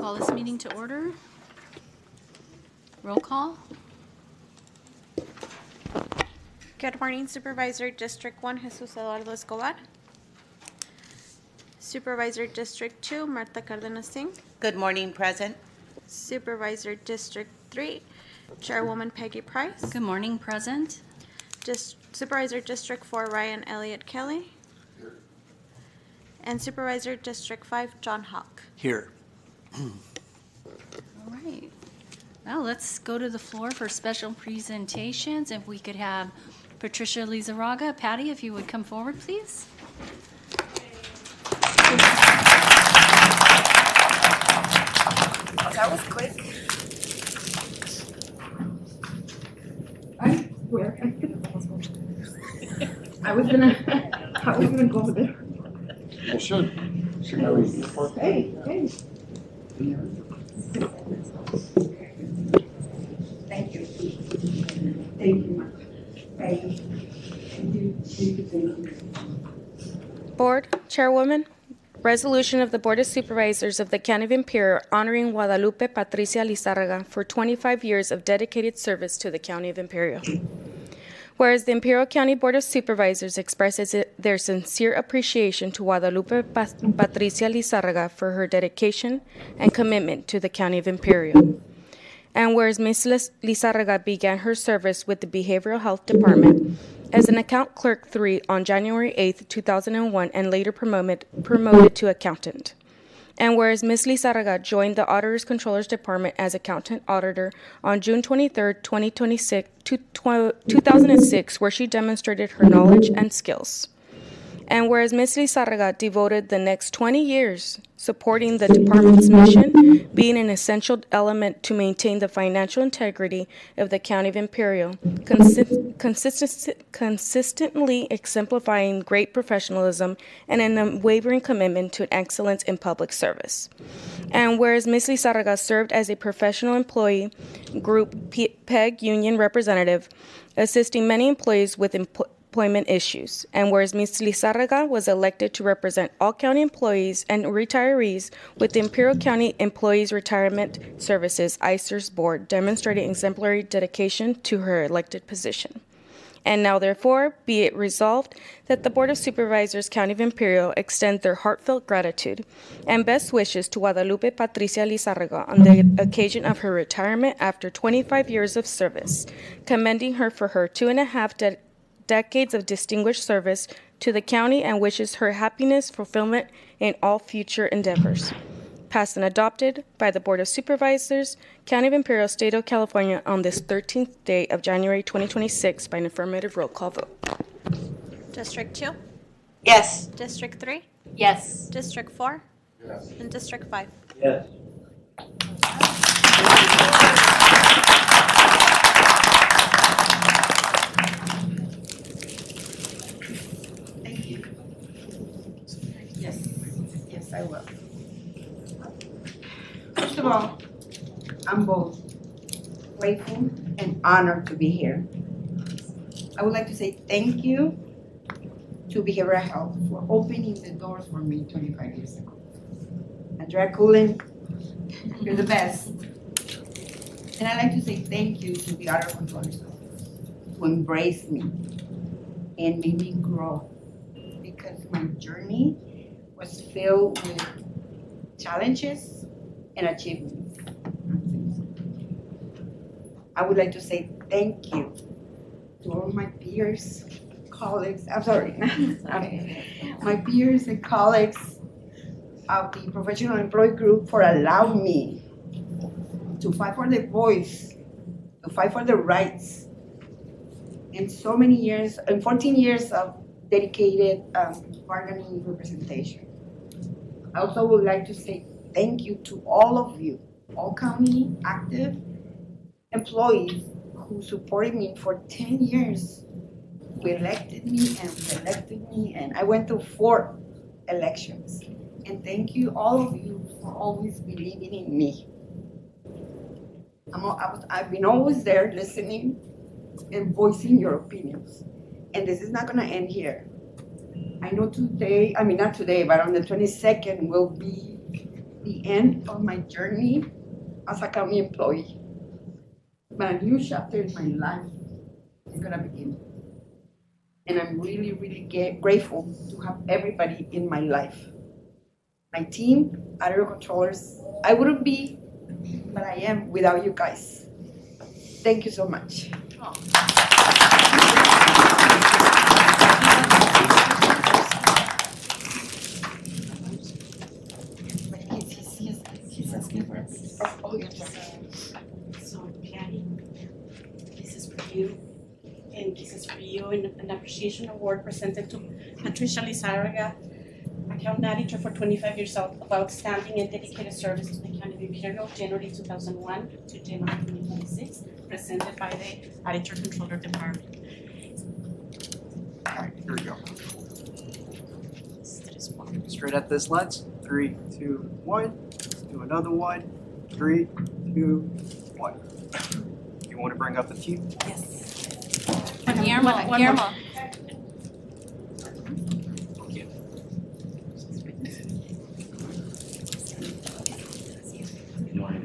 call this meeting to order. Roll call. Good morning, Supervisor District 1, Jesus Eduardo Escobar. Supervisor District 2, Martha Cardenas Singh. Good morning, present. Supervisor District 3, Chairwoman Peggy Price. Good morning, present. Supervisor District 4, Ryan Elliott Kelly. Here. And Supervisor District 5, John Hawk. Here. All right. Now let's go to the floor for special presentations. If we could have Patricia Lizarraga, Patty, if you would come forward, please. That was quick. I was gonna go over there. You should. Should know he's Hey. Thank you. Thank you, Martha. Thank you. Board, Chairwoman, resolution of the Board of Supervisors of the County of Imperial honoring Guadalupe Patricia Lizarraga for 25 years of dedicated service to the County of Imperial. Whereas the Imperial County Board of Supervisors expresses their sincere appreciation to Guadalupe Patricia Lizarraga for her dedication and commitment to the County of Imperial. And whereas Ms. Lizarraga began her service with the Behavioral Health Department as an account clerk 3 on January 8, 2001, and later promoted to accountant. And whereas Ms. Lizarraga joined the Auditor's Controller's Department as accountant auditor on June 23, 2006, where she demonstrated her knowledge and skills. And whereas Ms. Lizarraga devoted the next 20 years supporting the department's mission, being an essential element to maintain the financial integrity of the County of Imperial, consistently exemplifying great professionalism and an unwavering commitment to excellence in public service. And whereas Ms. Lizarraga served as a professional employee group PEG union representative, assisting many employees with employment issues, and whereas Ms. Lizarraga was elected to represent all county employees and retirees with the Imperial County Employees Retirement Services ICERS Board, demonstrating exemplary dedication to her elected position. And now, therefore, be it resolved that the Board of Supervisors, County of Imperial, extend their heartfelt gratitude and best wishes to Guadalupe Patricia Lizarraga on the occasion of her retirement after 25 years of service, commending her for her 2.5 decades of distinguished service to the county, and wishes her happiness, fulfillment in all future endeavors. Passed and adopted by the Board of Supervisors, County of Imperial, State of California, on this 13th day of January 2026 by an affirmative roll call vote. District 2? Yes. District 3? Yes. District 4? Yes. And District 5? Yes. Thank you. Yes, I will. First of all, I'm both grateful and honored to be here. I would like to say thank you to Behavioral Health for opening the doors for me 25 years ago. Andrea Cullen, you're the best. And I'd like to say thank you to the Auditor Controller's Office who embraced me and made me grow, because my journey was filled with challenges and achievements. I would like to say thank you to all my peers, colleagues, my peers and colleagues of the Professional Employee Group for allowing me to fight for the voice, to fight for the rights, and so many years, and 14 years of dedicated bargaining representation. I also would like to say thank you to all of you, all county active employees who supported me for 10 years, who elected me and re-elected me, and I went through 4 elections. And thank you, all of you, for always believing in me. I've been always there listening and voicing your opinions. And this is not gonna end here. I know today, not today, but on the 22nd will be the end of my journey as a county employee. But a new chapter in my life is gonna begin. And I'm really, really grateful to have everybody in my life. My team, auditor controllers, I wouldn't be, but I am without you guys. Thank you so much. He's asking for us. Oh, yes. So, Patty, this is for you. And this is for you, and an appreciation award presented to Patricia Lizarraga, account manager for 25 years of outstanding and dedicated service to the County of Imperial, January 2001 to January 2026, presented by the Auditor Controller Department. All right, here we go. Straight at this lens. 3, 2, 1. Let's do another one. 3, 2, 1. You want to bring up the team? Yes. Guillermo. Good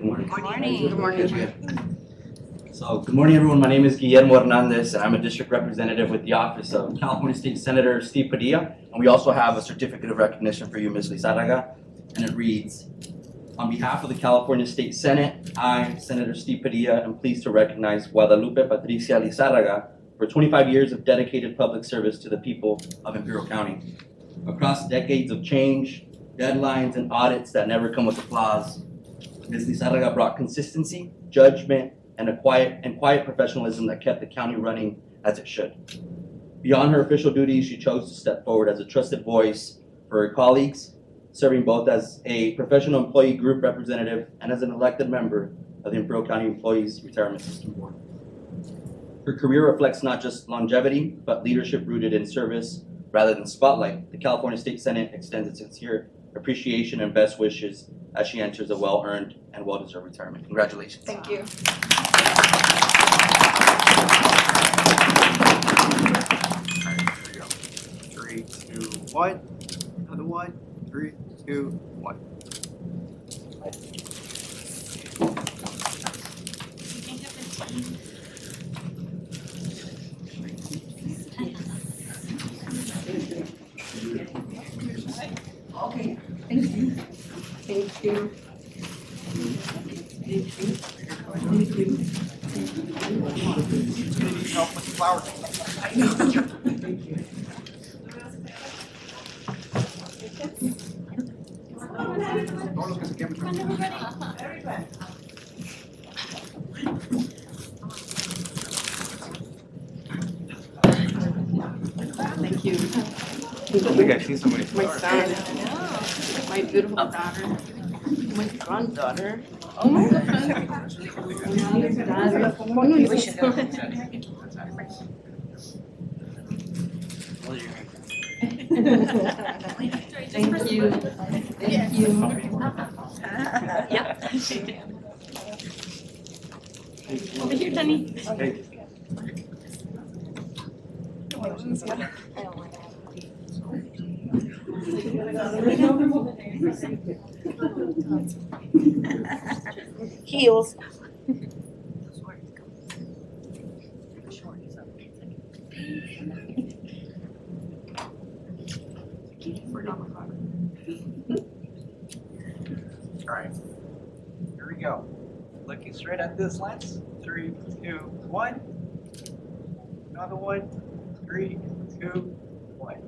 morning. Morning. Good morning. So, good morning, everyone. My name is Guillermo Hernandez, and I'm a district representative with the office of California State Senator Steve Padilla. And we also have a certificate of recognition for you, Ms. Lizarraga. And it reads, on behalf of the California State Senate, I, Senator Steve Padilla, am pleased to recognize Guadalupe Patricia Lizarraga for 25 years of dedicated public service to the people of Imperial County. Across decades of change, deadlines, and audits that never come with applause, Ms. Lizarraga brought consistency, judgment, and quiet professionalism that kept the county running as it should. Beyond her official duties, she chose to step forward as a trusted voice for her colleagues, serving both as a professional employee group representative and as an elected member of the Imperial County Employees Retirement System Board. Her career reflects not just longevity, but leadership rooted in service rather than spotlight. The California State Senate extends its sincere appreciation and best wishes as she enters a well-earned and well-deserved retirement. Congratulations. Thank you. All right, here we go. 3, 2, 1. Another one. 3, 2, 1. Okay, thank you. Thank you. Need help with the flowers? Todos los que se quieran. Thank you. I think I've seen somebody. My son, my beautiful daughter, my granddaughter. Oh my Thank you. Thank you. Yep. Over here, Danny. Hey. Heels. All right, here we go. Looking straight at this lens. 3, 2, 1. Another one. 3, 2, 1.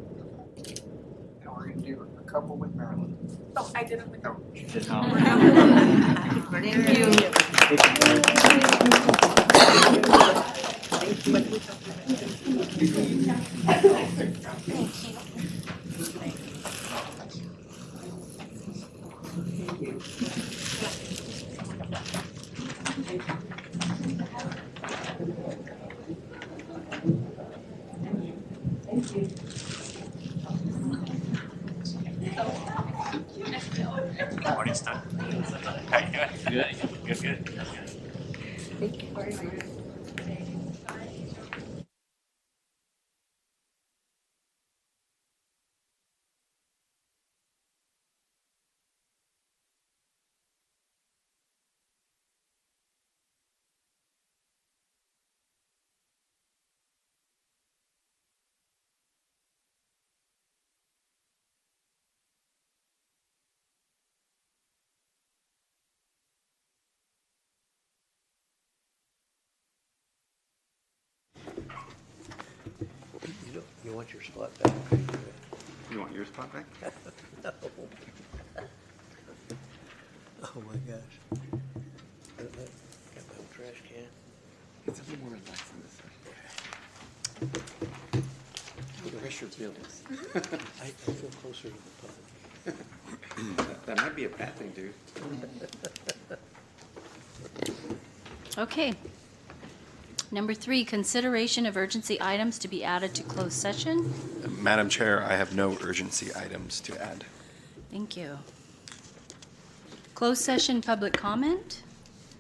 Now we're gonna do a couple with Marilyn. Oh, I did it with No, she did not. Morning, Stan. How you doing? Good. Good. Thank you very much. You want your spot back? You want your spot back? No. Oh my gosh. Got my trash can. It's a little more relaxed on this side. The pressure builds. I feel closer to the public. That might be a bad thing, dude. Okay. Number 3, consideration of urgency items to be added to closed session. Madam Chair, I have no urgency items to add. Thank you. Closed session public comment.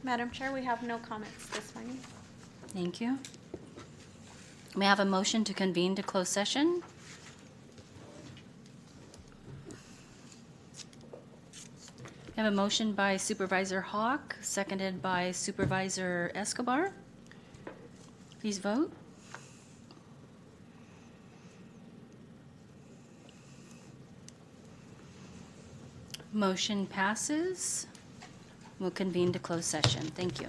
Madam Chair, we have no comments this morning. Thank you. May I have a motion to convene to closed session? I have a motion by Supervisor Hawk, seconded by Supervisor Escobar. Please vote. Motion passes. We'll convene to closed session. Thank you.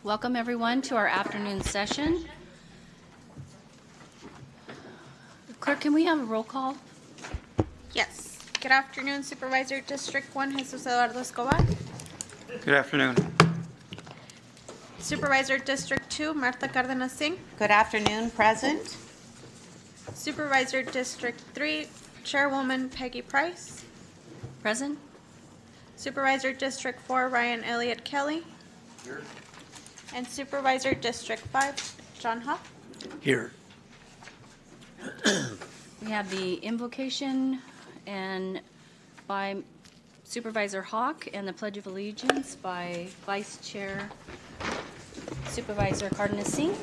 Welcome, everyone, to our afternoon session. Clerk, can we have a roll call? Yes. Good afternoon, Supervisor District 1, Jesus Eduardo Escobar. Good afternoon. Supervisor District 2, Martha Cárdenas Singh. Good afternoon, present. Supervisor District 3, Chairwoman Peggy Price. Present? Supervisor District 4, Ryan Elliott Kelly. Here. And Supervisor District 5, John Hoff. Here. We have the invocation and by Supervisor Hawk and the Pledge of Allegiance by Vice Chair Supervisor Cardenas Singh.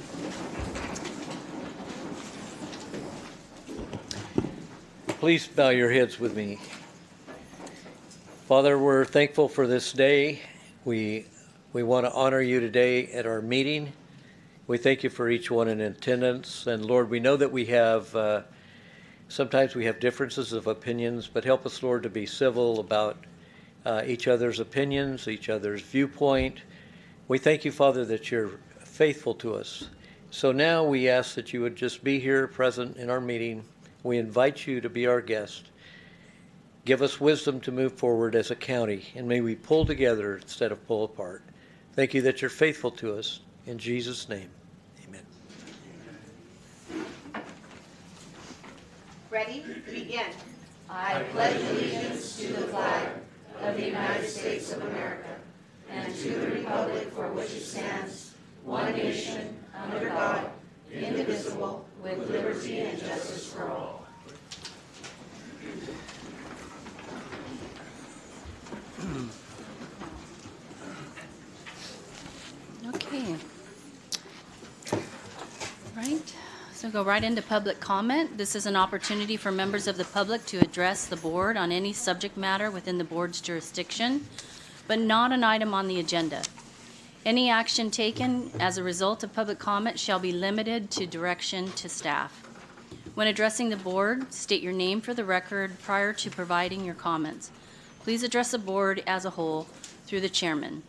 Please bow your heads with me. Father, we're thankful for this day. We want to honor you today at our meeting. We thank you for each one in attendance. And Lord, we know that we have, sometimes we have differences of opinions, but help us, Lord, to be civil about each other's opinions, each other's viewpoint. We thank you, Father, that you're faithful to us. So now we ask that you would just be here present in our meeting. We invite you to be our guest. Give us wisdom to move forward as a county, and may we pull together instead of pull apart. Thank you that you're faithful to us. In Jesus' name, amen. Ready? Begin. I pledge allegiance to the flag of the United States of America and to the republic for which it stands, one nation, under God, indivisible, with liberty and justice for all. Okay. Right. So go right into public comment. This is an opportunity for members of the public to address the board on any subject matter within the board's jurisdiction, but not an item on the agenda. Any action taken as a result of public comment shall be limited to direction to staff. When addressing the board, state your name for the record prior to providing your comments. Please address the board as a whole through the chairman.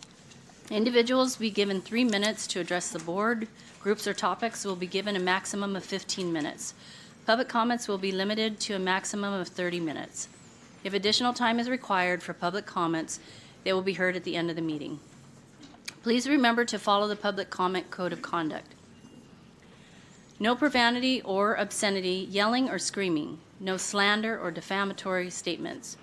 Individuals will be given 3 minutes to address the board. Groups or topics will be given a maximum of 15 minutes. Public comments will be limited to a maximum of 30 minutes. If additional time is required for public comments, they will be heard at the end of the meeting. Please remember to follow the public comment code of conduct. No profanity or obscenity, yelling or screaming. No slander or defamatory statements.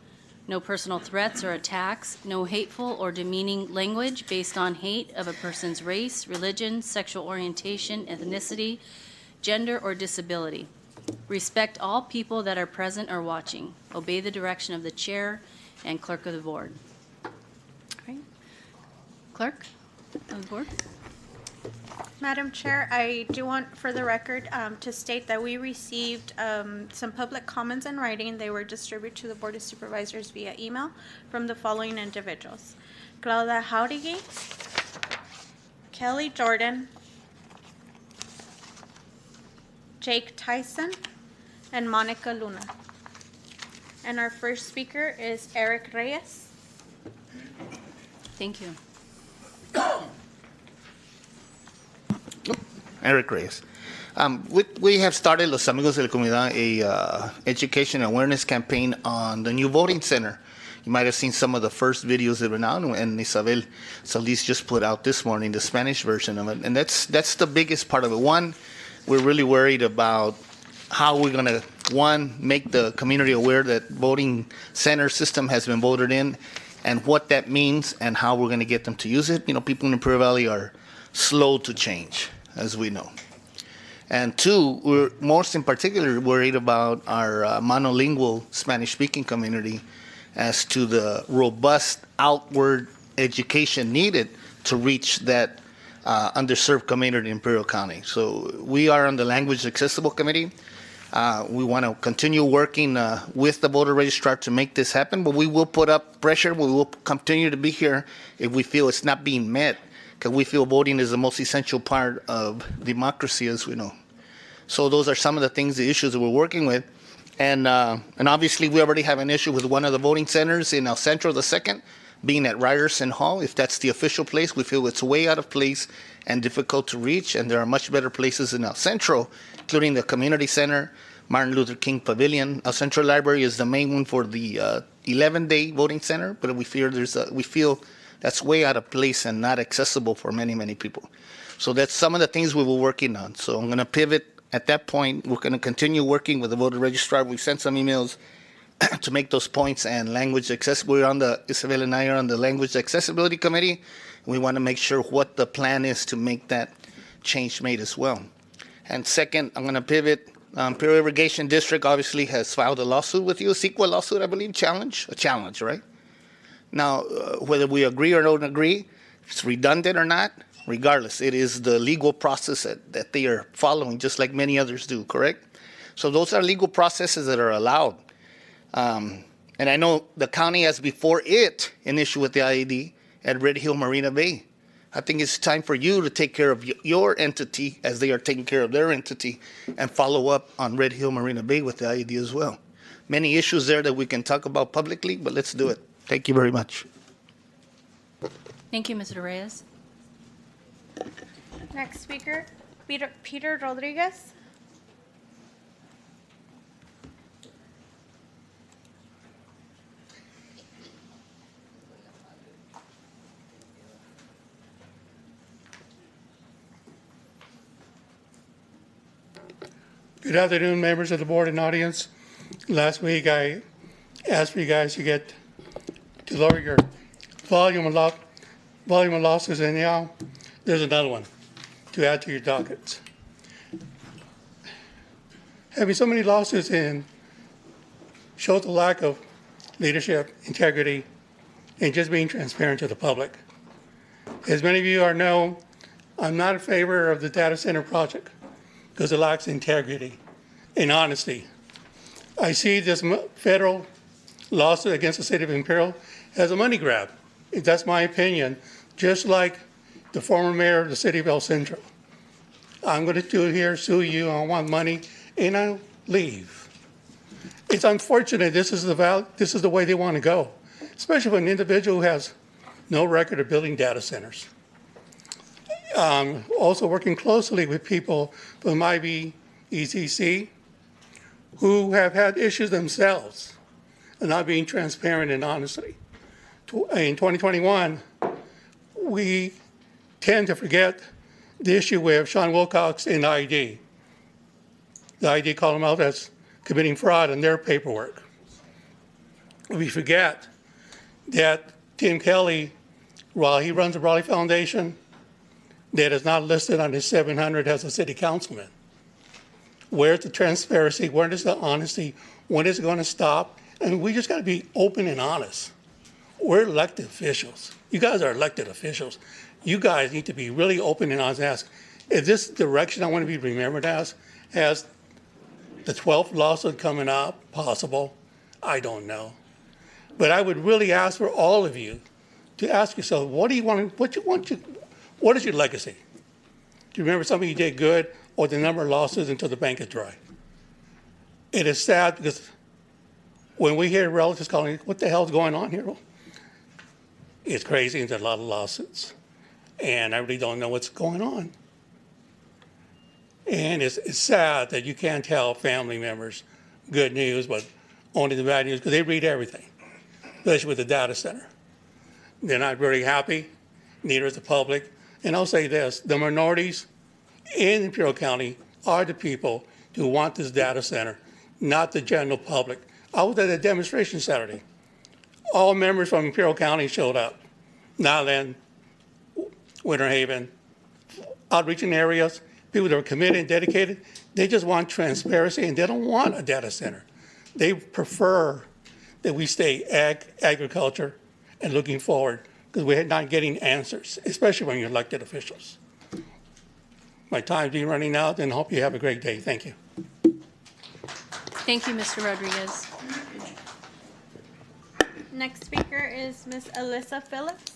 No personal threats or attacks. No hateful or demeaning language based on hate of a person's race, religion, sexual orientation, ethnicity, gender, or disability. Respect all people that are present or watching. Obey the direction of the chair and clerk of the board. All right. Clerk of the board. Madam Chair, I do want for the record to state that we received some public comments in writing. They were distributed to the Board of Supervisors via email from the following individuals. Claudia Jauregui, Kelly Jordan, Jake Tyson, and Monica Luna. And our first speaker is Eric Reyes. Thank you. Eric Reyes. We have started Los Amigos de la Comunidad a education awareness campaign on the new voting center. You might have seen some of the first videos that were out, and Isabel Solis just put out this morning the Spanish version of it. And that's the biggest part of it. One, we're really worried about how we're going to, one, make the community aware that voting center system has been voted in and what that means and how we're going to get them to use it. You know, people in Imperial Valley are slow to change, as we know. And two, we're most in particular worried about our monolingual Spanish-speaking community as to the robust outward education needed to reach that underserved community in Imperial County. So we are on the Language Accessible Committee. We want to continue working with the voter registrar to make this happen, but we will put up pressure. We will continue to be here if we feel it's not being met, because we feel voting is the most essential part of democracy, as we know. So those are some of the things, the issues that we're working with. And obviously, we already have an issue with one of the voting centers in El Centro, the second, being at Ryerson Hall. If that's the official place, we feel it's way out of place and difficult to reach, and there are much better places in El Centro, including the Community Center, Martin Luther King Pavilion. El Centro Library is the main one for the 11-day voting center, but we feel that's way out of place and not accessible for many, many people. So that's some of the things we were working on. So I'm going to pivot at that point. We're going to continue working with the voter registrar. We sent some emails to make those points, and language accessible. Isabel and I are on the Language Accessibility Committee. We want to make sure what the plan is to make that change made as well. And second, I'm going to pivot. Imperial Irrigation District obviously has filed a lawsuit with you, a CEQA lawsuit, I believe, a challenge, right? Now, whether we agree or don't agree, if it's redundant or not, regardless, it is the legal process that they are following, just like many others do, correct? So those are legal processes that are allowed. And I know the county has before it an issue with the IED at Red Hill Marina Bay. I think it's time for you to take care of your entity as they are taking care of their entity and follow up on Red Hill Marina Bay with the IED as well. Many issues there that we can talk about publicly, but let's do it. Thank you very much. Thank you, Mr. Reyes. Next speaker, Peter Rodriguez. Good afternoon, members of the board and audience. Last week I asked for you guys to lower your volume of losses, and now there's another one to add to your dockets. Having so many losses shows a lack of leadership, integrity, and just being transparent to the public. As many of you know, I'm not in favor of the data center project because it lacks integrity and honesty. I see this federal lawsuit against the city of Imperial as a money grab. That's my opinion, just like the former mayor of the city of El Centro. I'm going to do it here, sue you, I want money, and I'll leave. It's unfortunate this is the way they want to go, especially for an individual who has no record of building data centers. Also working closely with people from IBECC who have had issues themselves and not being transparent and honestly. In 2021, we tend to forget the issue with Sean Wilcox and IED. The IED called them out as committing fraud in their paperwork. We forget that Tim Kelly, while he runs the Raleigh Foundation, that is not listed on his 700 as a city councilman. Where's the transparency? Where is the honesty? When is it going to stop? And we just got to be open and honest. We're elected officials. You guys are elected officials. You guys need to be really open and honest and ask, is this direction I want to be remembered as? Has the 12th lawsuit coming up possible? I don't know. But I would really ask for all of you to ask yourself, what is your legacy? Do you remember something you did good or the number of losses until the bank is dry? It is sad because when we hear relatives calling, what the hell's going on here? Well, it's crazy and there's a lot of lawsuits. And I really don't know what's going on. And it's sad that you can't tell family members good news, but only the bad news, because they read everything, especially with the data center. They're not very happy, neither is the public. And I'll say this, the minorities in Imperial County are the people who want this data center, not the general public. I was at a demonstration Saturday. All members from Imperial County showed up. Nyland, Winter Haven, outreaching areas, people that are committed and dedicated. They just want transparency and they don't want a data center. They prefer that we stay agriculture and looking forward because we're not getting answers, especially when you're elected officials. My time's been running out and I hope you have a great day. Thank you. Thank you, Mr. Rodriguez. Next speaker is Ms. Alyssa Phillips.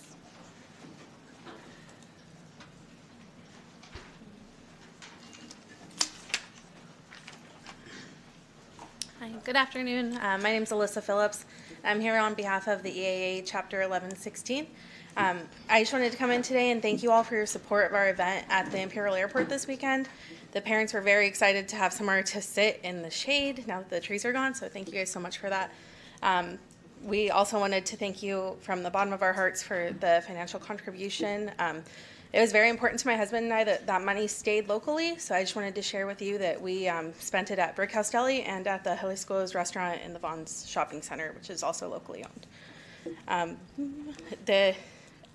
Hi, good afternoon. My name is Alyssa Phillips. I'm here on behalf of the EAA Chapter 1116. I just wanted to come in today and thank you all for your support of our event at the Imperial Airport this weekend. The parents were very excited to have somewhere to sit in the shade now that the trees are gone, so thank you guys so much for that. We also wanted to thank you from the bottom of our hearts for the financial contribution. It was very important to my husband and I that that money stayed locally, so I just wanted to share with you that we spent it at Brickhouse Deli and at the Jalisco's restaurant in the Vaughn's Shopping Center, which is also locally owned.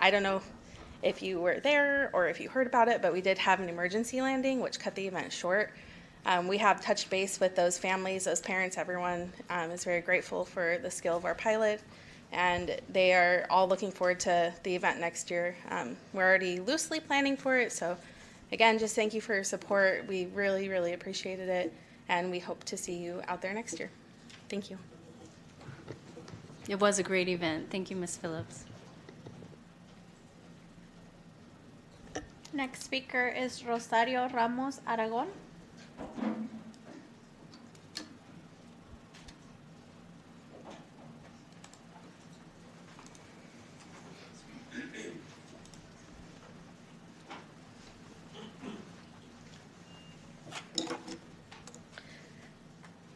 I don't know if you were there or if you heard about it, but we did have an emergency landing, which cut the event short. We have touched base with those families, those parents, everyone is very grateful for the skill of our pilot, and they are all looking forward to the event next year. We're already loosely planning for it, so again, just thank you for your support. We really, really appreciated it, and we hope to see you out there next year. Thank you. It was a great event. Thank you, Ms. Phillips. Next speaker is Rosario Ramos Aragon.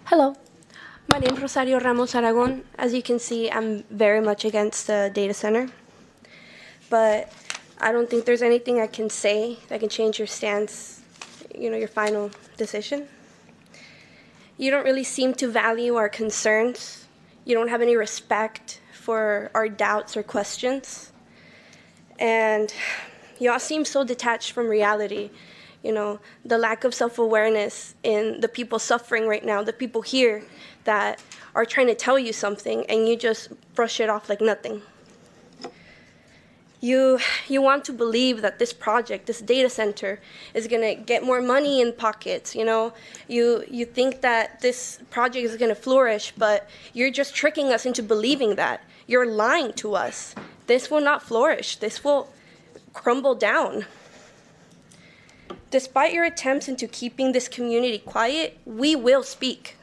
Hello, my name is Rosario Ramos Aragon. As you can see, I'm very much against the data center, but I don't think there's anything I can say that can change your stance, your final decision. You don't really seem to value our concerns. You don't have any respect for our doubts or questions. And you all seem so detached from reality. The lack of self-awareness in the people suffering right now, the people here that are trying to tell you something and you just brush it off like nothing. You want to believe that this project, this data center, is going to get more money in pockets, You think that this project is going to flourish, but you're just tricking us into believing that. You're lying to us. This will not flourish. This will crumble down. Despite your attempts into keeping this community quiet, we will speak.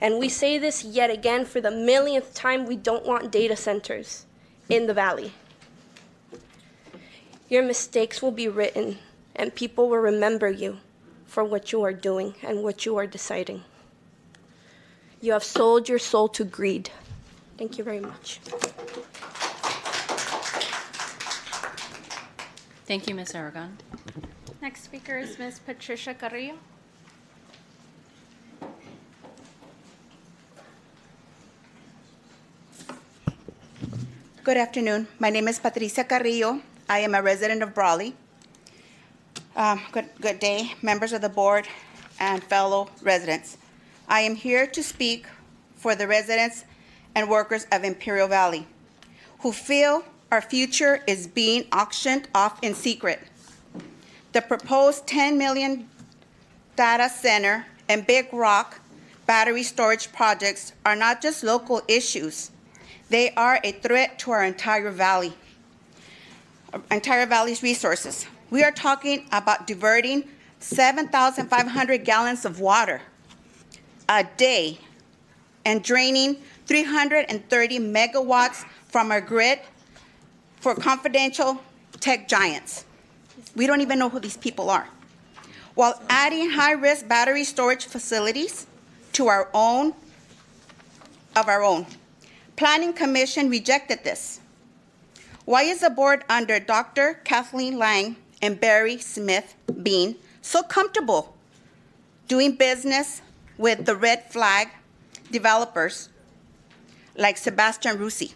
And we say this yet again for the millionth time, we don't want data centers in the valley. Your mistakes will be written, and people will remember you for what you are doing and what you are deciding. You have sold your soul to greed. Thank you very much. Thank you, Ms. Aragon. Next speaker is Ms. Patricia Carrillo. Good afternoon. My name is Patricia Carrillo. I am a resident of Brawley. Good day, members of the board and fellow residents. I am here to speak for the residents and workers of Imperial Valley who feel our future is being auctioned off in secret. The proposed $10 million data center and Big Rock battery storage projects are not just local issues. They are a threat to our entire valley's resources. We are talking about diverting 7,500 gallons of water a day and draining 330 megawatts from our grid for confidential tech giants. We don't even know who these people are. While adding high-risk battery storage facilities to our own. Planning Commission rejected this. Why is the board under Dr. Kathleen Lang and Barry Smith Bean so comfortable doing business with the red flag developers like Sebastian Rusi?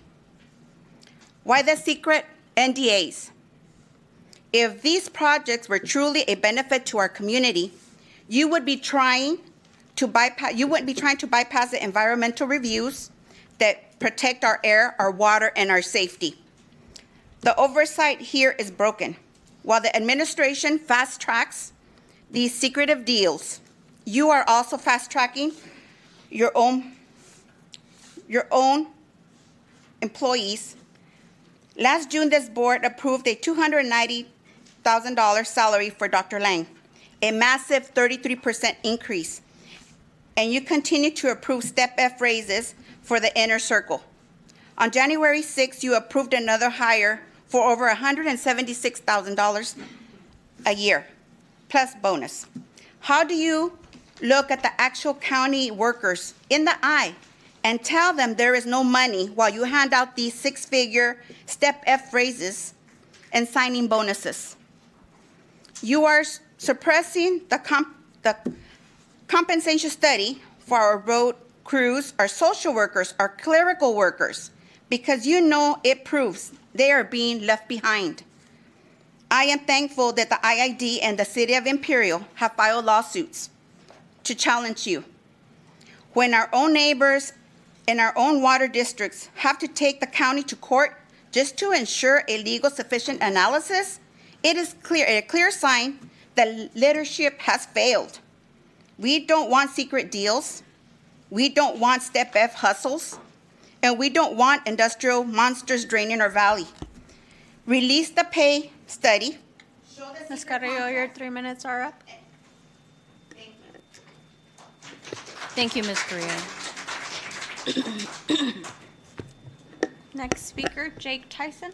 Why the secret NDAs? If these projects were truly a benefit to our community, you wouldn't be trying to bypass the environmental reviews that protect our air, our water, and our safety. The oversight here is broken. While the administration fast-tracks these secretive deals, you are also fast-tracking your own employees. Last June, this board approved a $290,000 salary for Dr. Lang, a massive 33% increase. And you continue to approve step F raises for the inner circle. On January 6th, you approved another hire for over $176,000 a year, plus bonus. How do you look at the actual county workers in the eye and tell them there is no money while you hand out these six-figure step F raises and signing bonuses? You are suppressing the compensation study for our road crews, our social workers, our clerical workers, because you know it proves they are being left behind. I am thankful that the IID and the City of Imperial have filed lawsuits to challenge you. When our own neighbors in our own water districts have to take the county to court just to ensure a legal sufficient analysis, it is a clear sign that leadership has failed. We don't want secret deals. We don't want step F hustles. And we don't want industrial monsters draining our valley. Release the pay study. Ms. Carrillo, your 3 minutes are up. Thank you, Ms. Correa. Next speaker, Jake Tyson.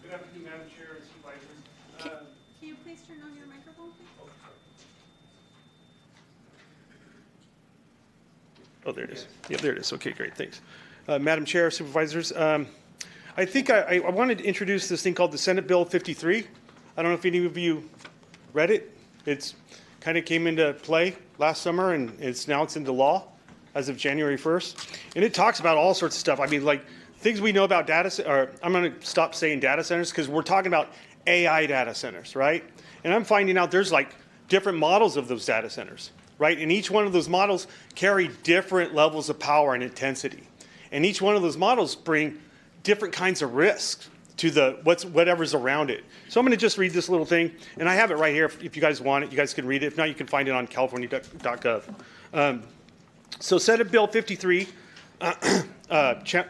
Good afternoon, Madam Chair and Supervisors. Can you please turn on your microphone, please? Oh, there it is. Yeah, there it is. Okay, great. Thanks. Madam Chair, Supervisors, I think I wanted to introduce this thing called the Senate Bill 53. I don't know if any of you read it. It's kind of came into play last summer, and it's into law as of January 1st. And it talks about all sorts of stuff. I mean, like things we know about I'm going to stop saying data centers because we're talking about AI data centers, right? And I'm finding out there's like different models of those data centers, right? And each one of those models carry different levels of power and intensity. And each one of those models bring different kinds of risks to whatever's around it. So I'm going to just read this little thing, and I have it right here. If you guys want it, you guys can read it. If not, you can find it on california.gov. So Senate Bill 53, Chapter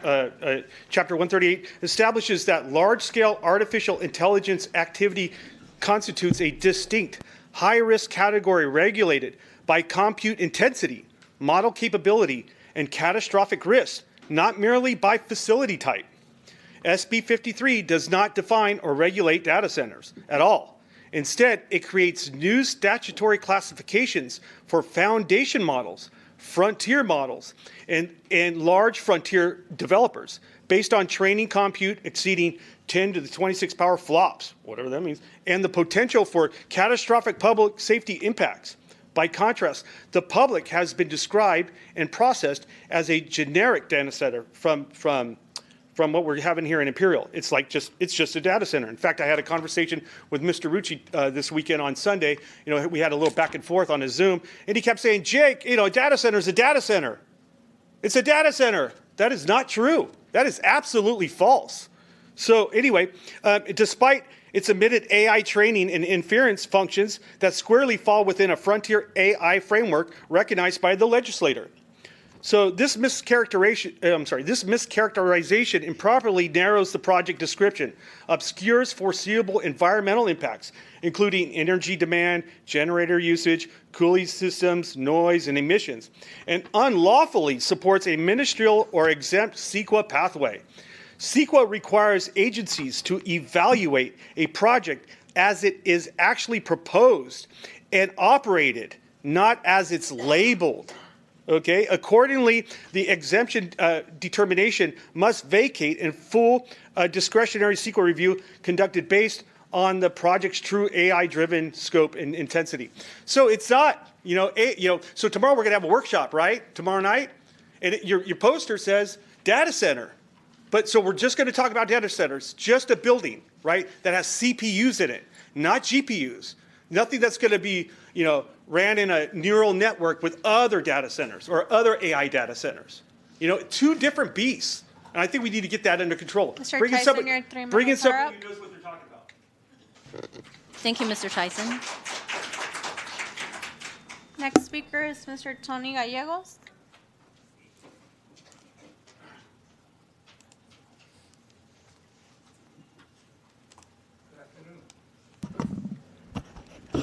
138, establishes that large-scale artificial intelligence activity constitutes a distinct high-risk category regulated by compute intensity, model capability, and catastrophic risk, not merely by facility type. SB 53 does not define or regulate data centers at all. Instead, it creates new statutory classifications for foundation models, frontier models, and large frontier developers based on training compute exceeding 10 to the 26 power flops, whatever that means, and the potential for catastrophic public safety impacts. By contrast, the public has been described and processed as a generic data center from what we're having here in Imperial. It's just a data center. In fact, I had a conversation with Mr. Rucci this weekend on Sunday. We had a little back and forth on his Zoom, and he kept saying, Jake, a data center is a data center. It's a data center. That is not true. That is absolutely false. So anyway, despite It's omitted AI training and inference functions that squarely fall within a frontier AI framework recognized by the legislator. So this mischaracterization improperly narrows the project description, obscures foreseeable environmental impacts, including energy demand, generator usage, cooling systems, noise, and emissions, and unlawfully supports a ministerial or exempt CEQA pathway. CEQA requires agencies to evaluate a project as it is actually proposed and operated, not as it's labeled. Okay. Accordingly, the exemption determination must vacate and full discretionary CEQA review conducted based on the project's true AI-driven scope and intensity. So it's not, so tomorrow we're going to have a workshop, right? Tomorrow night, and your poster says data center. But so we're just going to talk about data centers, just a building, right, that has CPUs in it, not GPUs. Nothing that's going to be, ran in a neural network with other data centers or other AI data centers. Two different beasts. And I think we need to get that under control. Mr. Bring Tyson, in your 3 bring in minutes are somebody up. who knows what they're talking about. Thank you, Mr. Tyson. Next speaker is Mr. Tony Gallegos.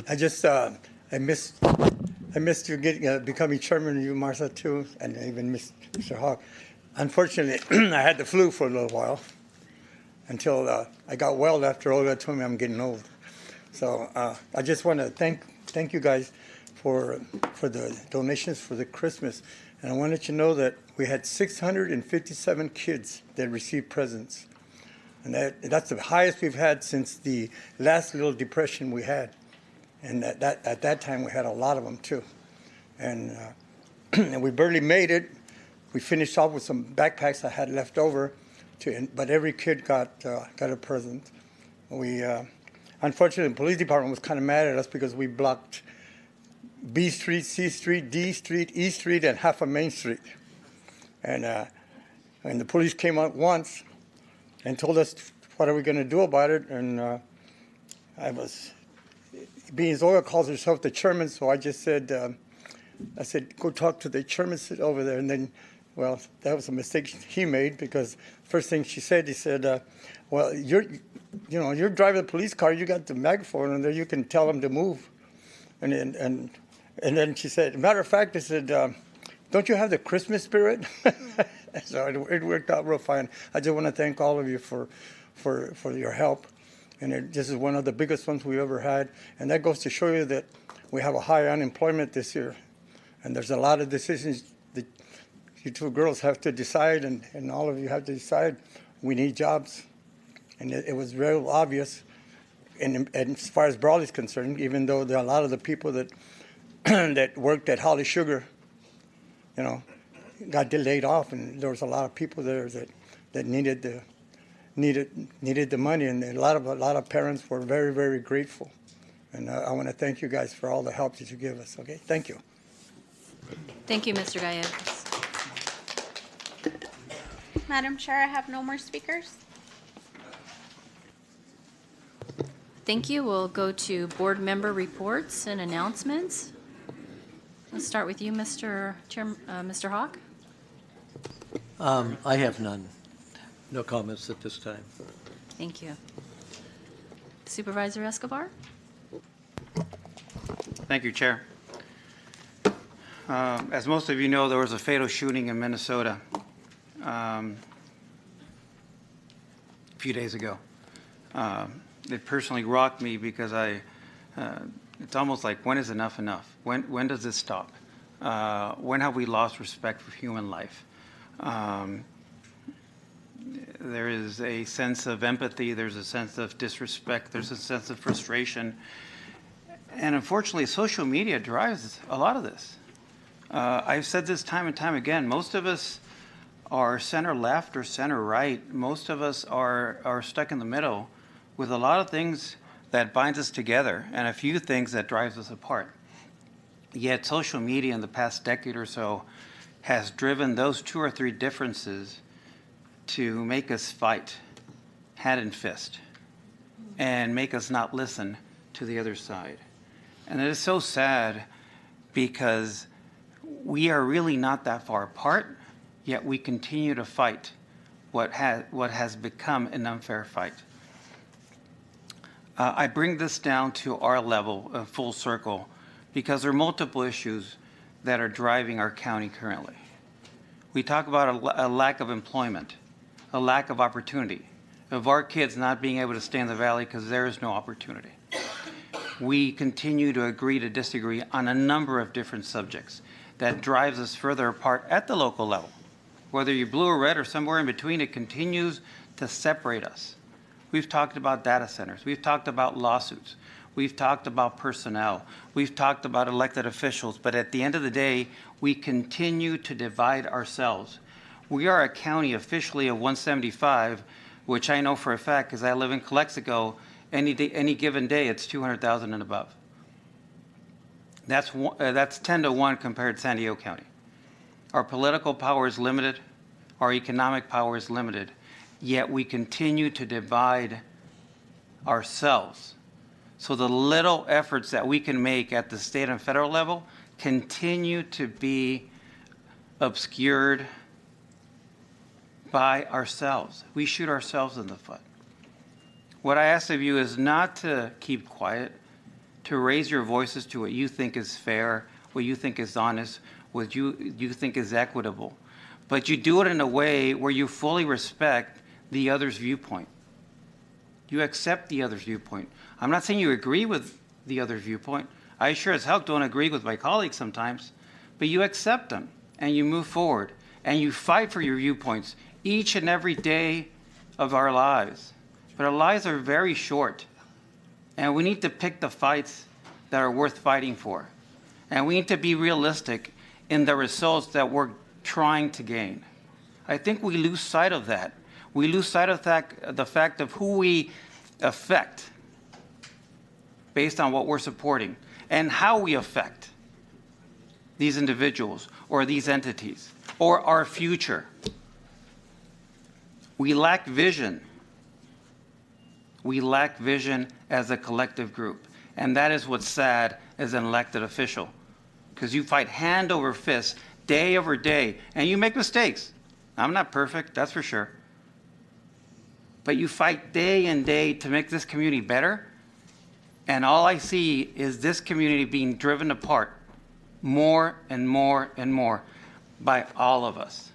I missed you becoming chairman, you, Martha, too, and I even missed Mr. Hawk. Unfortunately, I had the flu for a little while until I got well after Olga told me I'm getting old. So I just want to thank you guys for the donations for the Christmas. And I want to let you know that we had 657 kids that received presents. And that's the highest we've had since the last little depression we had. And at that time, we had a lot of them, too. And, and we barely made it. We finished off with some backpacks I had left over, but every kid got a present. Unfortunately, the police department was kind of mad at us because we blocked B Street, C Street, D Street, E Street, and half of Main Street. And the police came out once and told us, what are we going to do about it? And being Zoya calls herself the chairman, so I just said, go talk to the chairman, sit over there. And then, well, that was a mistake he made, because first thing he said, well, you're driving the police car, you got the megaphone, and there you can tell them to move. And then she said, matter of fact, I said, don't you have the Christmas spirit? So it worked out real fine. I just want to thank all of you for your help. And this is one of the biggest ones we ever had. And that goes to show you that we have a high unemployment this year. And there's a lot of decisions that you two girls have to decide, and all of you have to decide. We need jobs. And it was very obvious. And as far as Brawley's concerned, even though there are a lot of the people that that worked at Holly Sugar, got laid off, and there was a lot of people there that needed the money, and a lot of parents were very, very grateful. And I want to thank you guys for all the help that you give us. Okay, thank you. Thank you, Mr. Gallegos. Madam Chair, I have no more speakers. Thank you. We'll go to board member reports and announcements. Let's start with you, Mr. Hawk. I have none. No comments at this time. Thank you. Supervisor Escobar? Thank you, Chair. As most of you know, there was a fatal shooting in Minnesota a few days ago. It personally rocked me because it's almost like, when is enough enough? When does this stop? When have we lost respect for human life? There is a sense of empathy, there's a sense of disrespect, there's a sense of frustration. And unfortunately, social media drives a lot of this. I've said this time and time again, most of us are center left or center right. Most of us are stuck in the middle with a lot of things that binds us together and a few things that drives us apart. Yet social media in the past decade or so has driven those 2 or 3 differences to make us fight hand and fist. and make us not listen to the other side. And it is so sad because we are really not that far apart, yet we continue to fight what has become an unfair fight. I bring this down to our level of full circle because there are multiple issues that are driving our county currently. We talk about a lack of employment, a lack of opportunity, of our kids not being able to stay in the valley because there is no opportunity. We continue to agree to disagree on a number of different subjects that drives us further apart at the local level. Whether you're blue or red or somewhere in between, it continues to separate us. We've talked about data centers. We've talked about lawsuits. We've talked about personnel. We've talked about elected officials. But at the end of the day, we continue to divide ourselves. We are a county officially of 175, which I know for a fact because I live in Calexico. Any given day, it's 200,000 and above. That's 10 to 1 compared to San Diego County. Our political power is limited. Our economic power is limited. Yet we continue to divide ourselves. So the little efforts that we can make at the state and federal level continue to be obscured by ourselves. We shoot ourselves in the foot. What I ask of you is not to keep quiet, to raise your voices to what you think is fair, what you think is honest, what you think is equitable. But you do it in a way where you fully respect the other's viewpoint. You accept the other's viewpoint. I'm not saying you agree with the other's viewpoint. I sure as hell don't agree with my colleagues sometimes, but you accept them and you move forward and you fight for your viewpoints each and every day of our lives. But our lives are very short, and we need to pick the fights that are worth fighting for. And we need to be realistic in the results that we're trying to gain. I think we lose sight of that. We lose sight of the fact of who we affect based on what we're supporting and how we affect these individuals or these entities or our future. We lack vision. We lack vision as a collective group. And that is what's sad as an elected official. Because you fight hand over fist, day over day, and you make mistakes. I'm not perfect, that's for sure. But you fight day and day to make this community better, and all I see is this community being driven apart more and more and more by all of us.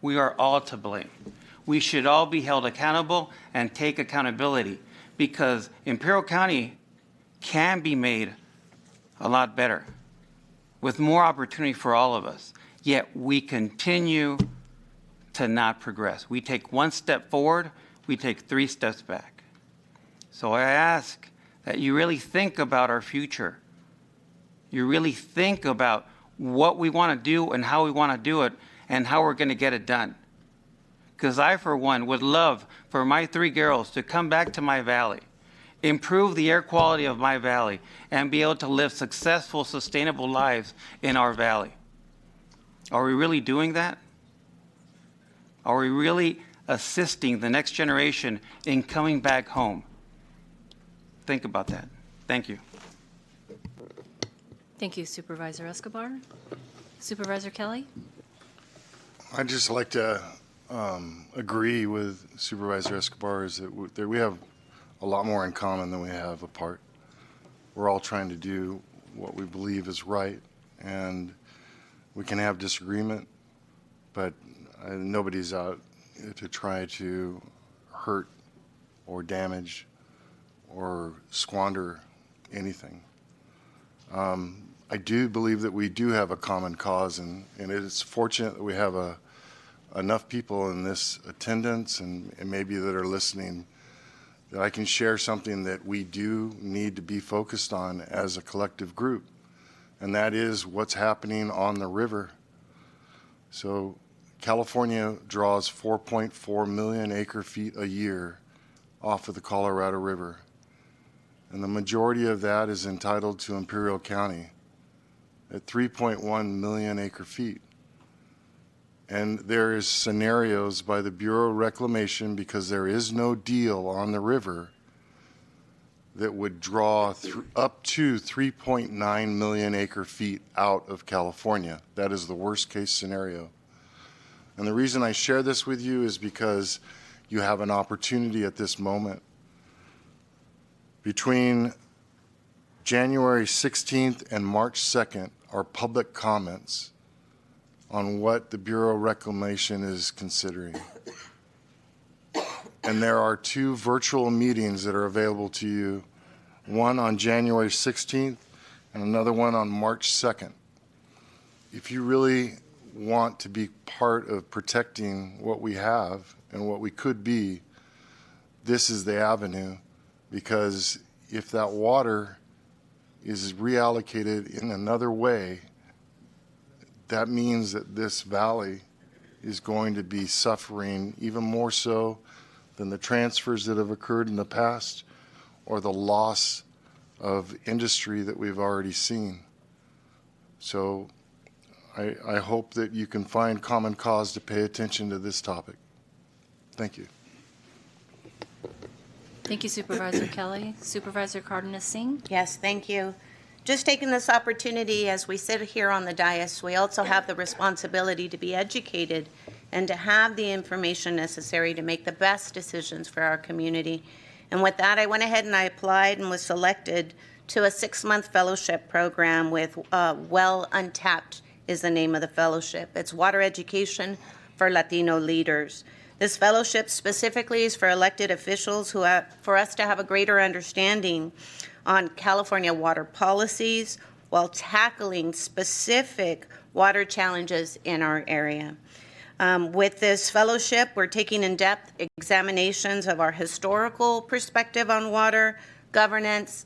We are all to blame. We should all be held accountable and take accountability because Imperial County can be made a lot better with more opportunity for all of us. Yet we continue to not progress. We take one step forward, we take 3 steps back. So I ask that you really think about our future. You really think about what we want to do and how we want to do it and how we're going to get it done. Because I, for one, would love for my 3 girls to come back to my valley, improve the air quality of my valley, and be able to live successful, sustainable lives in our valley. Are we really doing that? Are we really assisting the next generation in coming back home? Think about that. Thank you. Thank you, Supervisor Escobar. Supervisor Kelly? I'd just like to agree with Supervisor Escobar is that we have a lot more in common than we have apart. We're all trying to do what we believe is right, and we can have disagreement, but nobody's out to try to hurt or damage or squander anything. I do believe that we do have a common cause, and it's fortunate that we have enough people in this attendance and maybe that are listening that I can share something that we do need to be focused on as a collective group, and that is what's happening on the river. So California draws 4.4 million acre-feet a year off of the Colorado River, and the majority of that is entitled to Imperial County at 3.1 million acre-feet. And there is scenarios by the Bureau of Reclamation, because there is no deal on the river, that would draw up to 3.9 million acre feet out of California. That is the worst case scenario. And the reason I share this with you is because you have an opportunity at this moment. Between January 16th and March 2nd are public comments on what the Bureau of Reclamation is considering. And there are 2 virtual meetings that are available to you, one on January 16th and another one on March 2nd. If you really want to be part of protecting what we have and what we could be, this is the avenue, because if that water is reallocated in another way, that means that this valley is going to be suffering even more so than the transfers that have occurred in the past or the loss of industry that we've already seen. So I hope that you can find common cause to pay attention to this topic. Thank you. Thank you, Supervisor Kelly. Supervisor Cardenas-Singh? Yes, thank you. Just taking this opportunity, as we sit here on the dais, we also have the responsibility to be educated and to have the information necessary to make the best decisions for our community. And with that, I went ahead and I applied and was selected to a 6-month fellowship program with Well Untapped is the name of the fellowship. It's water education for Latino leaders. This fellowship specifically is for elected officials for us to have a greater understanding on California water policies while tackling specific water challenges in our area. With this fellowship, we're taking in-depth examinations of our historical perspective on water, governance,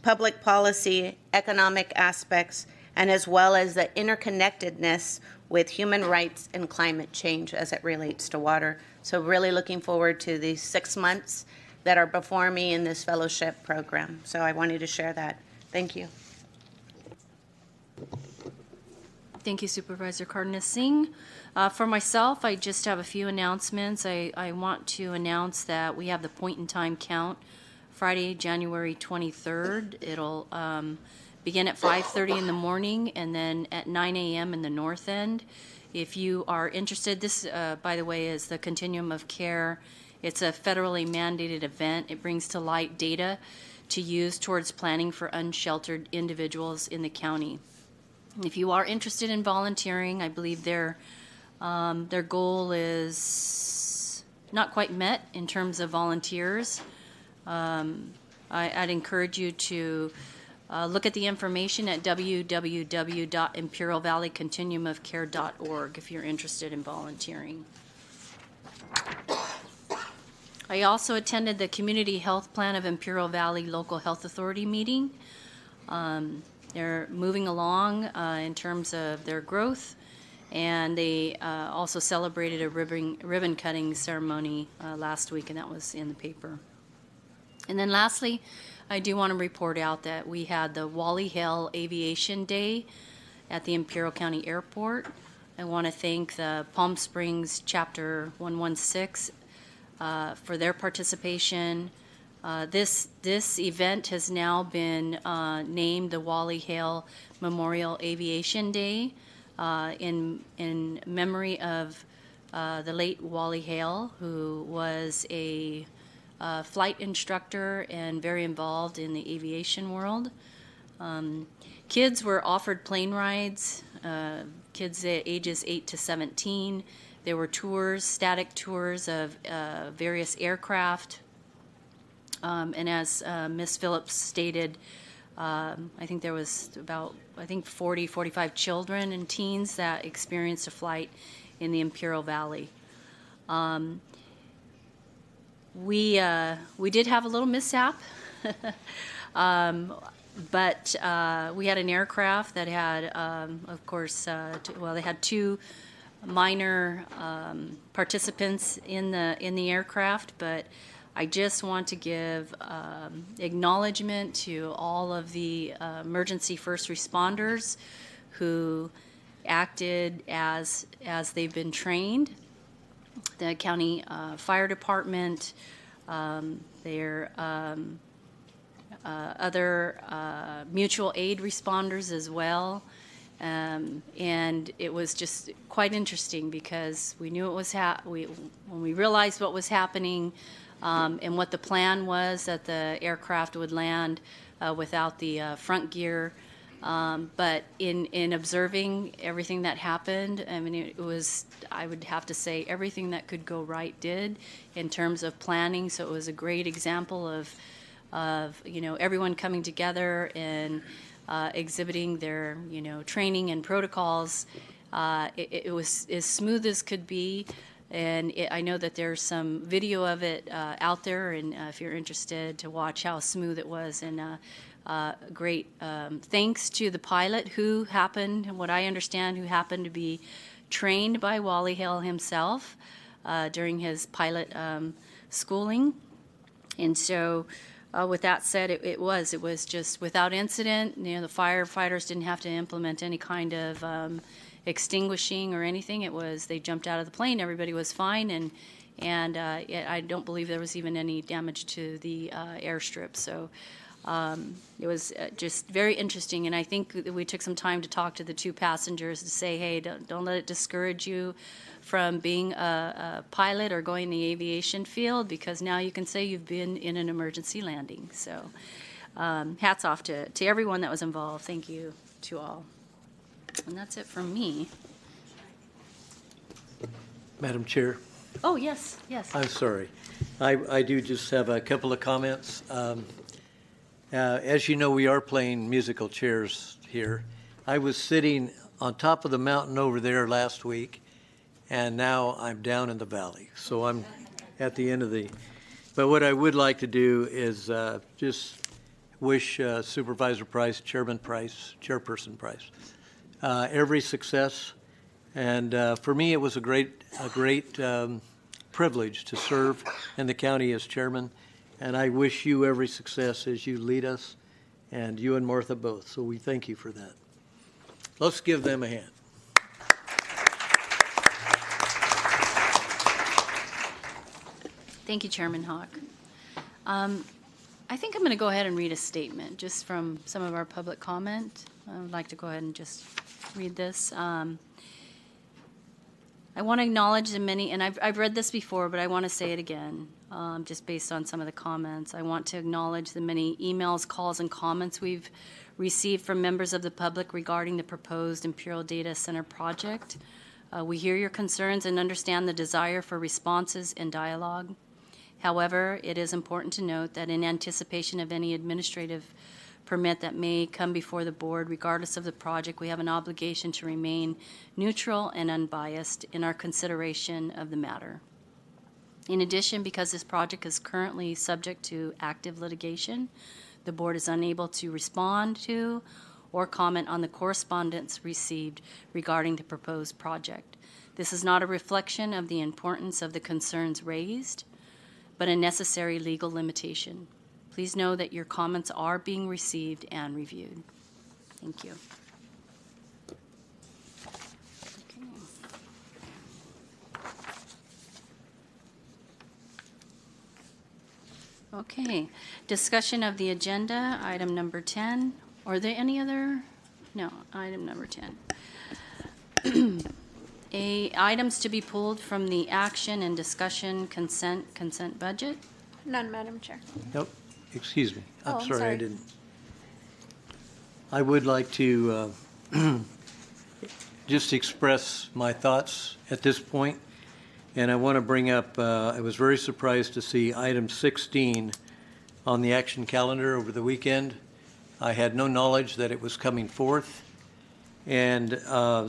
public policy, economic aspects, and as well as the interconnectedness with human rights and climate change as it relates to water. So really looking forward to these 6 months that are before me in this fellowship program. So I wanted to share that. Thank you. Thank you, Supervisor Cardenas-Singh. For myself, I just have a few announcements. I want to announce that we have the point-in-time count Friday, January 23rd. It'll begin at 5:30 in the morning and then at 9 a.m. in the north end. If you are interested, this, by the way, is the Continuum of Care. It's a federally mandated event. It brings to light data to use towards planning for unsheltered individuals in the county. If you are interested in volunteering, I believe their goal is not quite met in terms of volunteers. I'd encourage you to look at the information at www.imperialvalleycontinuumofcare.org if you're interested in volunteering. I also attended the Community Health Plan of Imperial Valley Local Health Authority meeting. They're moving along in terms of their growth, and they also celebrated a ribbon cutting ceremony last week, and that was in the paper. And then lastly, I do want to report out that we had the Wally Hale Aviation Day at the Imperial County Airport. I want to thank the Palm Springs Chapter 116 for their participation. This event has now been named the Wally Hale Memorial Aviation Day in memory of the late Wally Hale, who was a flight instructor and very involved in the aviation world. Kids were offered plane rides, kids ages 8 to 17. There were tours, static tours of various aircraft. And as Ms. Phillips stated, I think there was about 40, 45 children and teens that experienced a flight in the Imperial Valley. We did have a little mishap, but we had an aircraft that had, of course, they had 2 minor participants in the aircraft, but I just want to give acknowledgement to all of the emergency first responders who acted as they've been trained. The county fire department, their other mutual aid responders as well. And it was just quite interesting because we knew it was when we realized what was happening and what the plan was, that the aircraft would land without the front gear. But in observing everything that happened, I mean, it was, I would have to say, everything that could go right did in terms of planning. So it was a great example of everyone coming together and exhibiting their, training and protocols. It was as smooth as could be. And I know that there's some video of it out there, and if you're interested to watch how smooth it was. And great thanks to the pilot who happened, what I understand, who happened to be trained by Wally Hale himself during his pilot schooling. And so with that said, it was just without incident. The firefighters didn't have to implement any kind of extinguishing or anything. It was, they jumped out of the plane, everybody was fine, and I don't believe there was even any damage to the airstrip. So it was just very interesting, and I think that we took some time to talk to the two passengers to say, hey, don't let it discourage you from being a pilot or going in the aviation field, because now you can say you've been in an emergency landing. So hats off to everyone that was involved. Thank you to all. And that's it from me. Madam Chair. Oh, yes, yes. I'm sorry. I do just have a couple of comments. As you know, we are playing musical chairs here. I was sitting on top of the mountain over there last week, and now I'm down in the valley. So I'm at the end of the, but what I would like to do is just wish Supervisor Price, Chairman Price, Chairperson Price, every success. And for me, it was a great privilege to serve in the county as chairman. And I wish you every success as you lead us, and you and Martha both. So we thank you for that. Let's give them a hand. Thank you, Chairman Hawk. I think I'm going to go ahead and read a statement just from some of our public comment. I would like to go ahead and just read this. I want to acknowledge the many, and I've read this before, but I want to say it again, just based on some of the comments. I want to acknowledge the many emails, calls, and comments we've received from members of the public regarding the proposed Imperial Data Center project. We hear your concerns and understand the desire for responses and dialogue. However, it is important to note that in anticipation of any administrative permit that may come before the board, regardless of the project, we have an obligation to remain neutral and unbiased in our consideration of the matter. In addition, because this project is currently subject to active litigation, the board is unable to respond to or comment on the correspondence received regarding the proposed project. This is not a reflection of the importance of the concerns raised, but a necessary legal limitation. Please know that your comments are being received and reviewed. Thank you. Okay. Discussion of the agenda, item number 10. Are there any other? No, item number 10. Items to be pulled from the action and discussion consent budget. None, Madam Chair. Nope. Excuse me. Oh, I'm I'm sorry, sorry. I didn't. I would like to just express my thoughts at this point, and I want to bring up, I was very surprised to see item 16 on the action calendar over the weekend. I had no knowledge that it was coming forth, and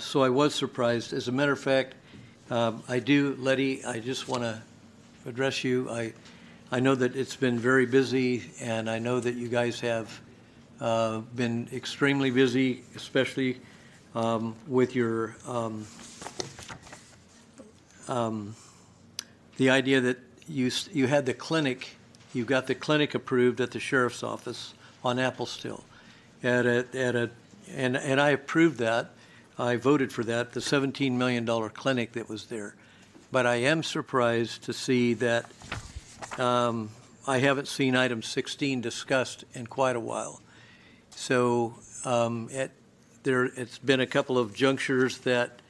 so I was surprised. As a matter of fact, Letty, I just want to address you. I know that it's been very busy, and I know that you guys have been extremely busy, especially with your the idea that you had the clinic, you got the clinic approved at the sheriff's office on Applestill, and I approved that. I voted for that, the $17 million clinic that was there. But I am surprised to see that I haven't seen item 16 discussed in quite a while. So it's been a couple of junctures that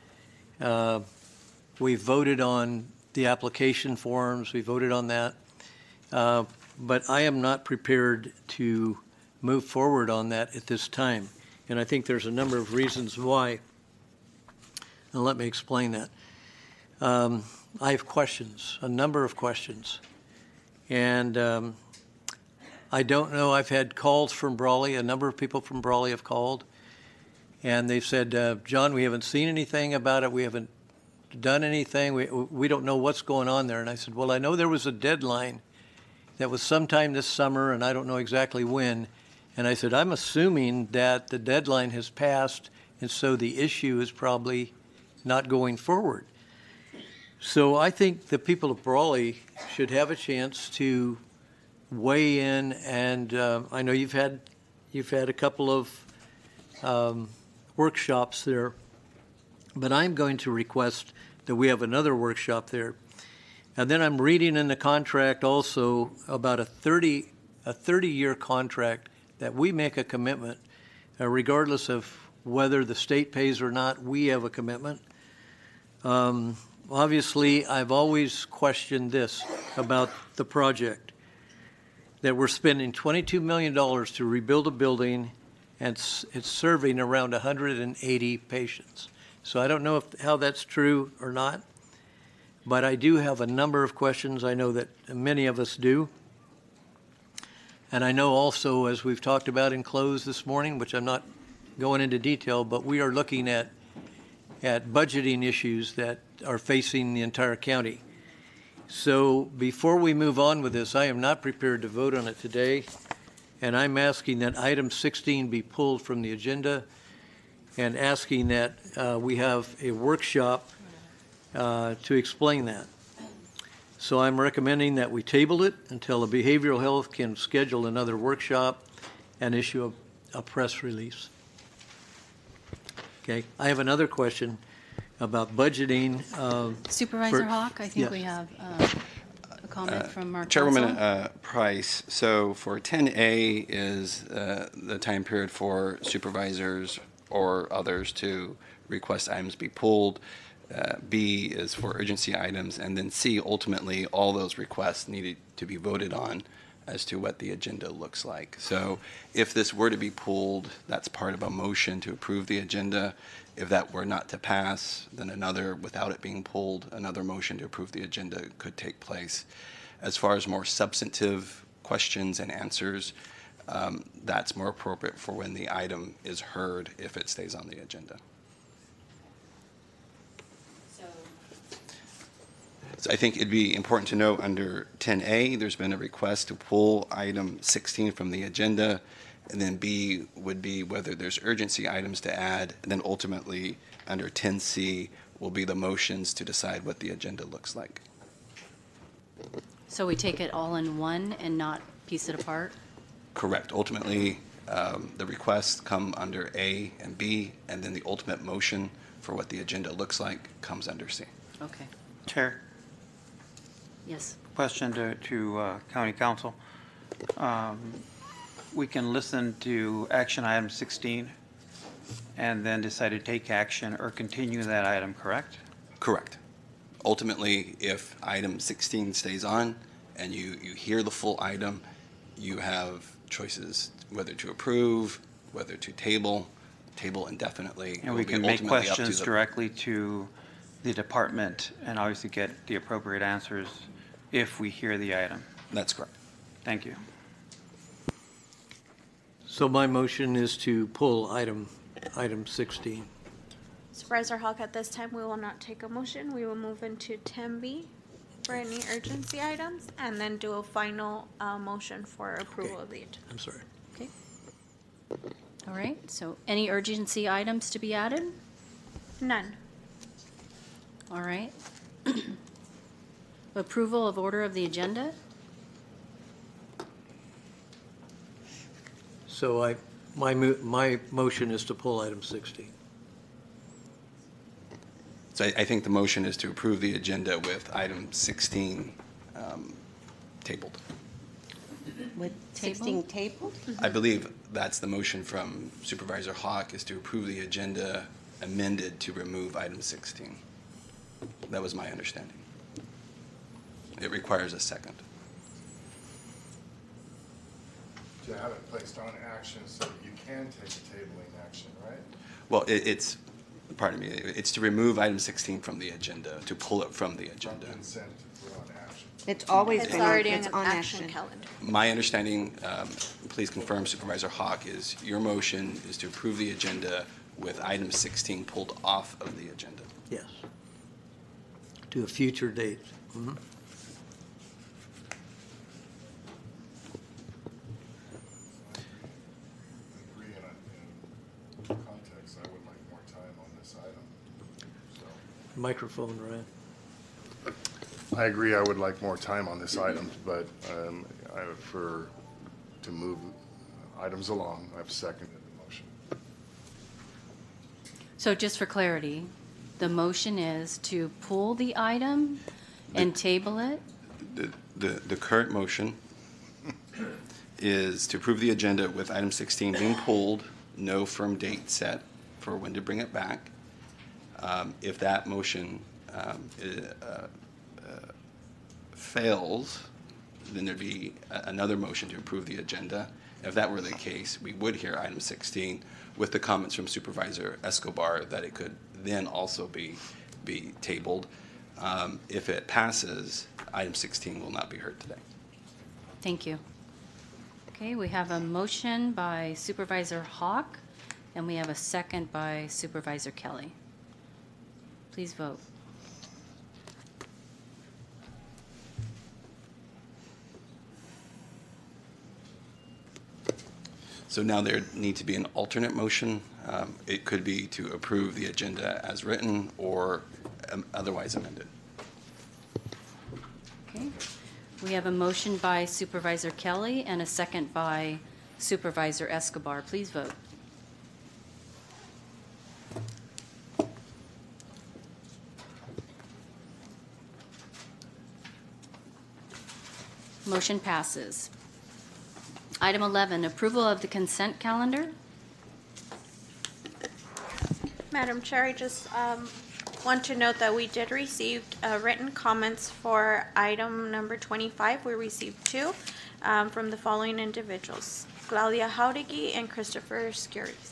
we voted on the application forms, we voted on that. But I am not prepared to move forward on that at this time. And I think there's a number of reasons why. And let me explain that. I have questions, a number of questions. And I don't know, I've had calls from Brawley, a number of people from Brawley have called. And they've said, John, we haven't seen anything about it. We haven't done anything. We don't know what's going on there. And I said, well, I know there was a deadline that was sometime this summer, and I don't know exactly when. And I said, I'm assuming that the deadline has passed, and so the issue is probably not going forward. So I think the people of Brawley should have a chance to weigh in, and I know you've had a couple of workshops there, but I'm going to request that we have another workshop there. And then I'm reading in the contract also about a 30-year contract that we make a commitment, regardless of whether the state pays or not, we have a commitment. Obviously, I've always questioned this about the project, that we're spending $22 million to rebuild a building, and it's serving around 180 patients. So I don't know how that's true or not, but I do have a number of questions. I know that many of us do. And I know also, as we've talked about in close this morning, which I'm not going into detail, but we are looking at budgeting issues that are facing the entire county. So before we move on with this, I am not prepared to vote on it today, and I'm asking that item 16 be pulled from the agenda and asking that we have a workshop to explain that. So I'm recommending that we table it until the behavioral health can schedule another workshop and issue a press release. Okay, I have another question about budgeting. Supervisor Hawk, I think Yes. we have a comment from our Chairwoman council. Price, so for 10A is the time period for supervisors or others to request items be pulled. B is for urgency items, and then C, ultimately, all those requests needed to be voted on as to what the agenda looks like. So if this were to be pulled, that's part of a motion to approve the agenda. If that were not to pass, then another, without it being pulled, another motion to approve the agenda could take place. As far as more substantive questions and answers, that's more appropriate for when the item is heard if it stays on the agenda. So I think it'd be important to note under 10A, there's been a request to pull item 16 from the agenda, and then B would be whether there's urgency items to add, and then ultimately under 10C will be the motions to decide what the agenda looks like. So we take it all in one and not piece it apart? Correct. Ultimately, the requests come under A and B, and then the ultimate motion for what the agenda looks like comes under C. Okay. Chair, Yes. question to County Council. We can listen to action item 16 and then decide to take action or continue that item, correct? Correct. Ultimately, if item 16 stays on and you hear the full item, you have choices whether to approve, whether to table indefinitely. And we can make questions directly to the department and obviously get the appropriate answers if we hear the item. That's correct. Thank you. So my motion is to pull item 16. Supervisor Hawk, at this time, we will not take a motion. We will move into 10B for any urgency items and then do a final motion for approval of the agenda. I'm sorry. Okay. All right, so any urgency items to be added? None. All right. Approval of order of the agenda? So my motion is to pull item 16. So I think the motion is to approve the agenda with item 16 tabled. With 16 tabled? I believe that's the motion from Supervisor Hawk, is to approve the agenda amended to remove item 16. That was my understanding. It requires a second. To have it placed on action so that you can take a tabling action, right? Well, it's, pardon me, it's to remove item 16 from the agenda, to pull it from the agenda. Consent to put on action. It's always It's been already it's an on action action. calendar. My understanding, please confirm Supervisor Hawk, is your motion is to approve the agenda with item 16 pulled off of the agenda. Yes. To a future date. Mhm. Agree in context, I would like more time on this item. So, Microphone, Ryan. I agree, I would like more time on this item, but I prefer to move items along. I've seconded the motion. So just for clarity, the motion is to pull the item and table it? The current motion is to approve the agenda with item 16 being pulled, no firm date set for when to bring it back. If that motion fails, then there'd be another motion to approve the agenda. If that were the case, we would hear item 16 with the comments from Supervisor Escobar that it could then also be tabled. If it passes, item 16 will not be heard today. Thank you. Okay, we have a motion by Supervisor Hawk, and we have a second by Supervisor Kelly. Please vote. So now there need to be an alternate motion. It could be to approve the agenda as written or otherwise amended. Okay. We have a motion by Supervisor Kelly and a second by Supervisor Escobar. Please vote. Motion passes. Item 11, approval of the consent calendar. Madam Chair, I just want to note that we did receive written comments for item number 25. We received two from the following individuals: Claudia Jauregui and Christopher Scuries.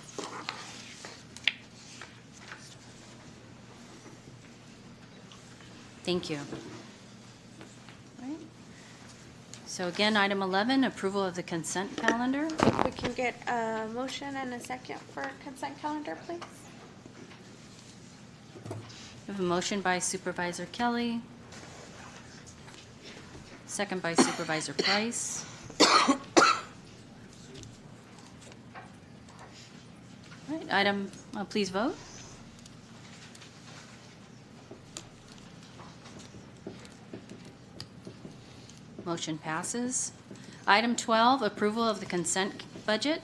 Thank you. Right. So again, item 11, approval of the consent calendar. If we can get a motion and a second for consent calendar, please. We have a motion by Supervisor Kelly, second by Supervisor Price. All right, item, please vote. Motion passes. Item 12, approval of the consent budget.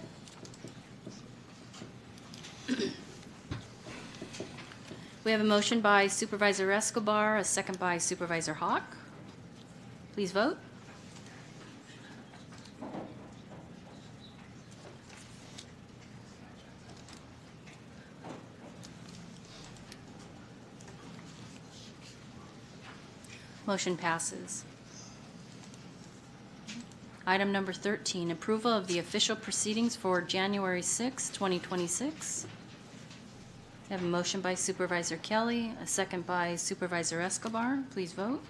We have a motion by Supervisor Escobar, a second by Supervisor Hawk. Please vote. Motion passes. Item number 13, approval of the official proceedings for January 6, 2026. I have a motion by Supervisor Kelly, a second by Supervisor Escobar. Please vote.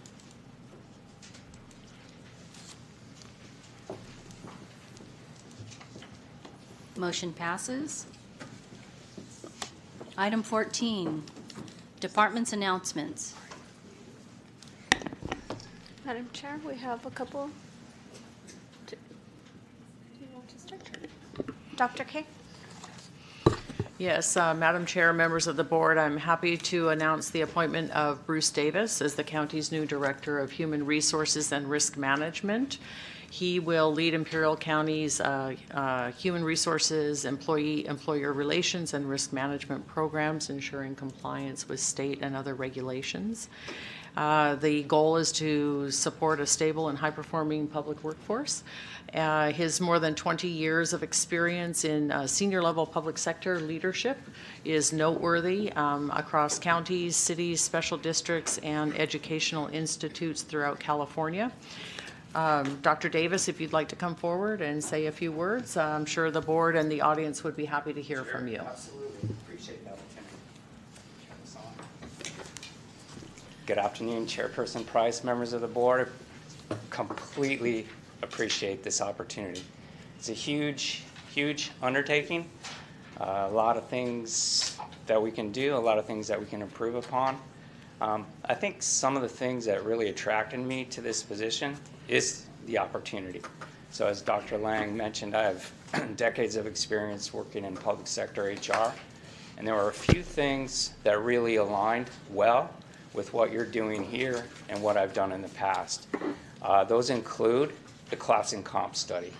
Motion passes. Item 14, departments announcements. Madam Chair, we have a couple. Do you want to start? Dr. K? Yes, Madam Chair, members of the board, I'm happy to announce the appointment of Bruce Davis as the county's new Director of Human Resources and Risk Management. He will lead Imperial County's human resources, employer relations, and risk management programs, ensuring compliance with state and other regulations. The goal is to support a stable and high-performing public workforce. His more than 20 years of experience in senior-level public sector leadership is noteworthy across counties, cities, special districts, and educational institutes throughout California. Dr. Davis, if you'd like to come forward and say a few words, I'm sure the board and the audience would be happy to hear from you. Absolutely. Appreciate that, Lieutenant. Turn this on. Good afternoon, Chairperson Price, members of the board. Completely appreciate this opportunity. It's a huge, huge undertaking. A lot of things that we can do, a lot of things that we can improve upon. I think some of the things that really attracted me to this position is the opportunity. So as Dr. Lang mentioned, I have decades of experience working in public sector HR, and there were a few things that really aligned well with what you're doing here and what I've done in the past. Those include the class and comp study.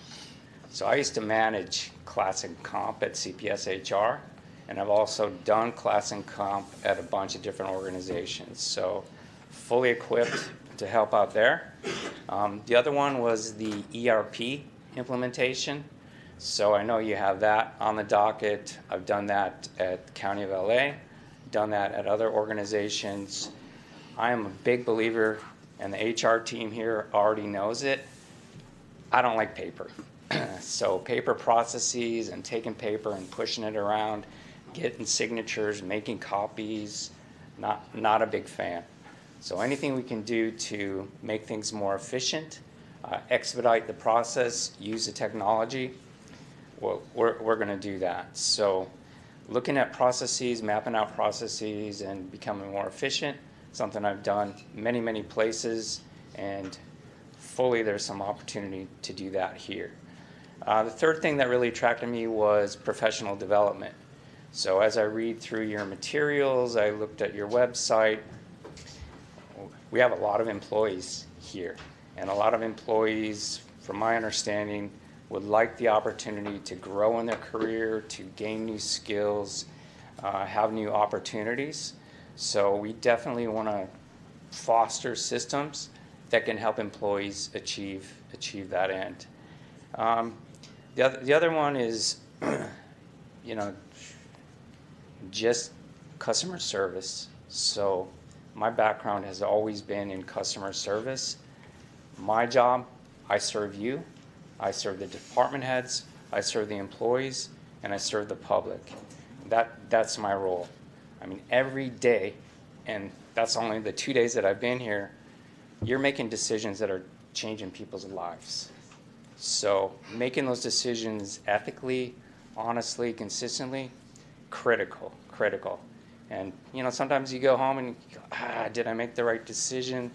So I used to manage class and comp at CPS HR, and I've also done class and comp at a bunch of different organizations. So fully equipped to help out there. The other one was the ERP implementation. So I know you have that on the docket. I've done that at County of LA, done that at other organizations. I am a big believer, and the HR team here already knows it. I don't like paper. So paper processes and taking paper and pushing it around, getting signatures, making copies, not a big fan. So anything we can do to make things more efficient, expedite the process, use the technology, well, we're going to do that. So looking at processes, mapping out processes, and becoming more efficient, something I've done many, many places, and fully there's some opportunity to do that here. The third thing that really attracted me was professional development. So as I read through your materials, I looked at your website. We have a lot of employees here, and a lot of employees, from my understanding, would like the opportunity to grow in their career, to gain new skills, have new opportunities. So we definitely want to foster systems that can help employees achieve that end. The other one is, just customer service. So my background has always been in customer service. My job, I serve you, I serve the department heads, I serve the employees, and I serve the public. That's my role. I mean, every day, and that's only the 2 days that I've been here, you're making decisions that are changing people's lives. So making those decisions ethically, honestly, consistently, critical. And, sometimes you go home and you go, did I make the right decision?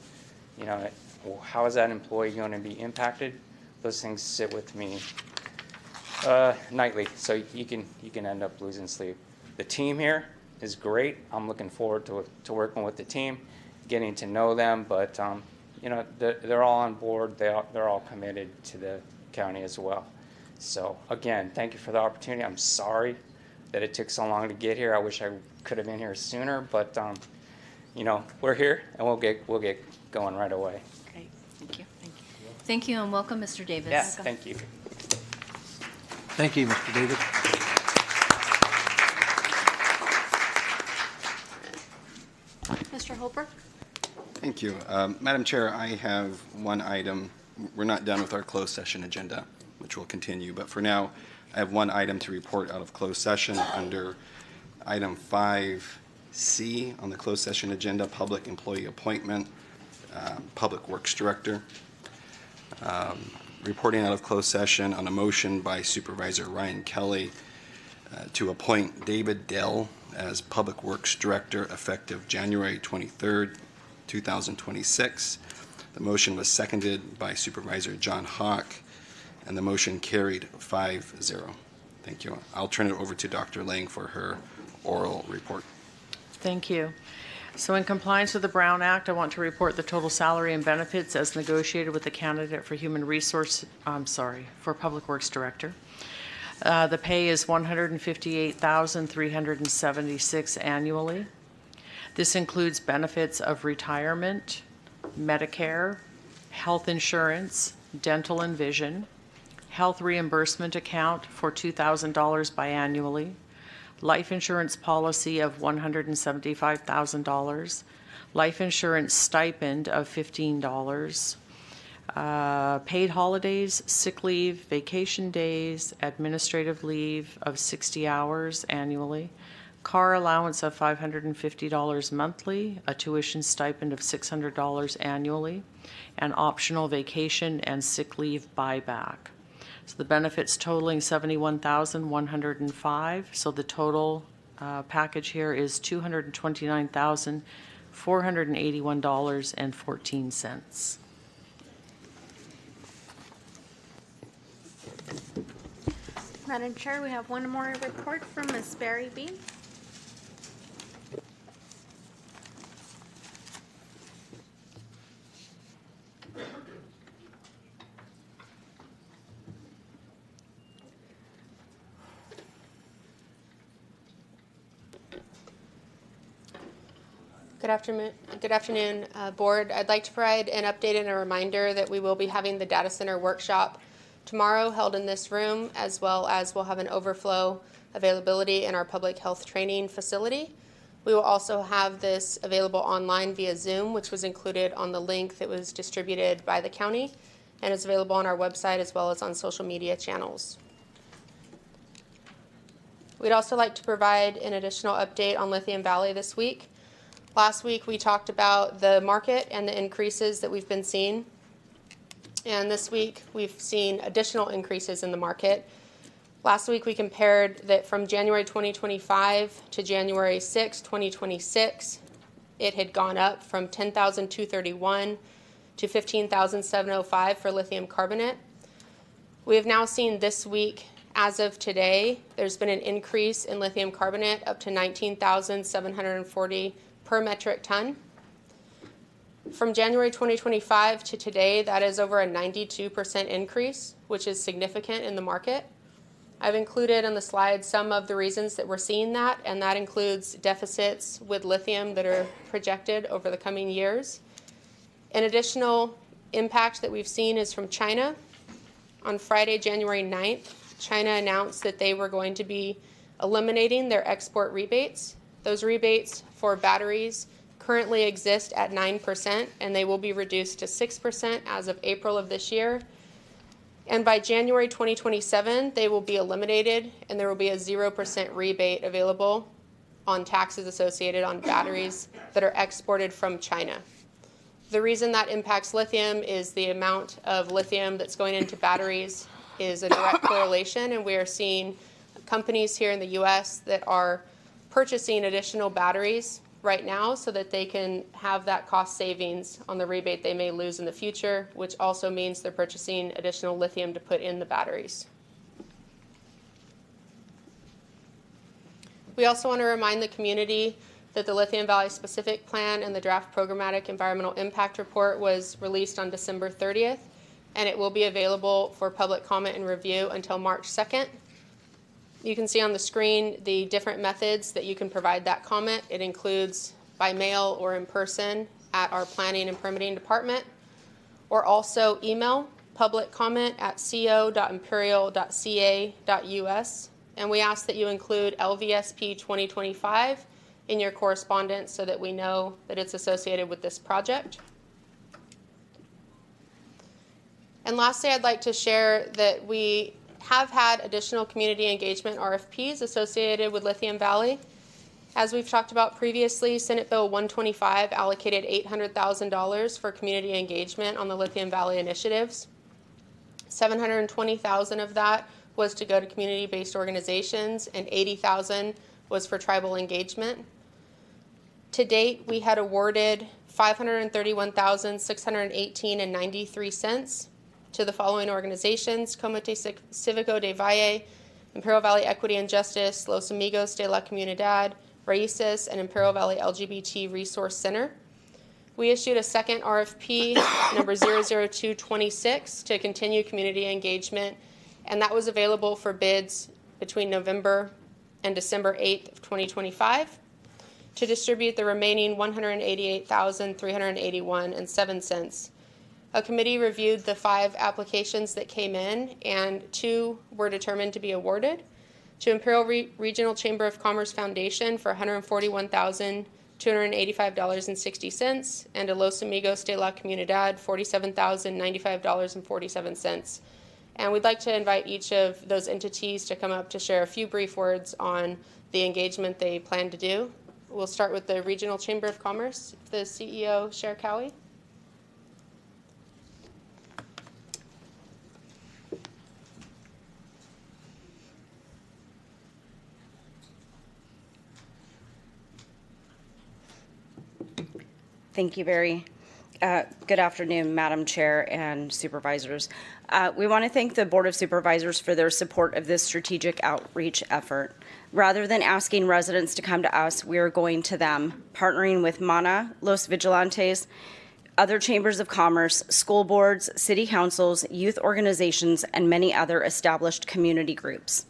How is that employee going to be impacted? Those things sit with me nightly, so you can end up losing sleep. The team here is great. I'm looking forward to working with the team, getting to know them, but they're all on board. They're all committed to the county as well. So again, thank you for the opportunity. I'm sorry that it took so long to get here. I wish I could have been here sooner, but we're here and we'll get going right away. Great, thank you. Thank you, and welcome, Mr. Davis. Yes, thank you. Thank you, Mr. Davis. Mr. Holbrook? Thank you. Madam Chair, I have one item. We're not done with our closed session agenda, which will continue, but for now, I have one item to report out of closed session under item 5C on the closed session agenda, public employee appointment, Public Works Director. Reporting out of closed session on a motion by Supervisor Ryan Kelly to appoint David Dell as Public Works Director effective January 23rd, 2026. The motion was seconded by Supervisor John Hawk, and the motion carried 5-0. Thank you. I'll turn it over to Dr. Lang for her oral report. Thank you. So in compliance with the Brown Act, I want to report the total salary and benefits as negotiated with the candidate for for Public Works Director. The pay is $158,376 annually. This includes benefits of retirement, Medicare, health insurance, dental and vision, health reimbursement account for $2,000 biannually, life insurance policy of $175,000, life insurance stipend of $15, paid holidays, sick leave, vacation days, administrative leave of 60 hours annually, car allowance of $550 monthly, a tuition stipend of $600 annually, and optional vacation and sick leave buyback. So the benefits totaling $71,105. So the total package here is $229,481.14. Madam Chair, we have one more report from Ms. Barry B. Good afternoon, Board. I'd like to provide an update and a reminder that we will be having the data center workshop tomorrow held in this room, as well as we'll have an overflow availability in our public health training facility. We will also have this available online via Zoom, which was included on the link that was distributed by the county and is available on our website as well as on social media channels. We'd also like to provide an additional update on Lithium Valley this week. Last week, we talked about the market and the increases that we've been seeing. And this week, we've seen additional increases in the market. Last week, we compared that from January 2025 to January 6, 2026, it had gone up from $10,231 to $15,705 for lithium carbonate. We have now seen this week, as of today, there's been an increase in lithium carbonate up to $19,740 per metric ton. From January 2025 to today, that is over a 92% increase, which is significant in the market. I've included on the slide some of the reasons that we're seeing that, and that includes deficits with lithium that are projected over the coming years. An additional impact that we've seen is from China. On Friday, January 9th, China announced that they were going to be eliminating their export rebates. Those rebates for batteries currently exist at 9%, and they will be reduced to 6% as of April of this year. And by January 2027, they will be eliminated, and there will be a 0% rebate available on taxes associated on batteries that are exported from China. The reason that impacts lithium is the amount of lithium that's going into batteries is a direct correlation, and we are seeing companies here in the U.S. that are purchasing additional batteries right now so that they can have that cost savings on the rebate they may lose in the future, which also means they're purchasing additional lithium to put in the batteries. We also want to remind the community that the Lithium Valley Specific Plan and the draft Programmatic Environmental Impact Report was released on December 30th, and it will be available for public comment and review until March 2nd. You can see on the screen the different methods that you can provide that comment. It includes by mail or in person at our Planning and Permitting Department, or also email publiccomment@co.imperial.ca.us. And we ask that you include LVSP 2025 in your correspondence so that we know that it's associated with this project. And lastly, I'd like to share that we have had additional community engagement RFPs associated with Lithium Valley. As we've talked about previously, Senate Bill 125 allocated $800,000 for community engagement on the Lithium Valley initiatives. $720,000 of that was to go to community-based organizations, and $80,000 was for tribal engagement. To date, we had awarded $531,618.93 to the following organizations: Comité Cívico de Valle, Imperial Valley Equity and Justice, Los Amigos de la Comunidad, Raices, and Imperial Valley LGBT Resource Center. We issued a second RFP, number 00226, to continue community engagement, and that was available for bids between November and December 8th of 2025 to distribute the remaining $188,381.07. A committee reviewed the 5 applications that came in, and 2 were determined to be awarded. To Imperial Regional Chamber of Commerce Foundation for $141,285.60, and to Los Amigos de la Comunidad $47,095.47. And we'd like to invite each of those entities to come up to share a few brief words on the engagement they plan to do. We'll start with the Regional Chamber of Commerce, the CEO, Cher Cowie. Thank you, Barry. Good afternoon, Madam Chair and Supervisors. We want to thank the Board of Supervisors for their support of this strategic outreach effort. Rather than asking residents to come to us, we are going to them, partnering with MANA, Los Vigilantes, other chambers of commerce, school boards, city councils, youth organizations, and many other established community groups.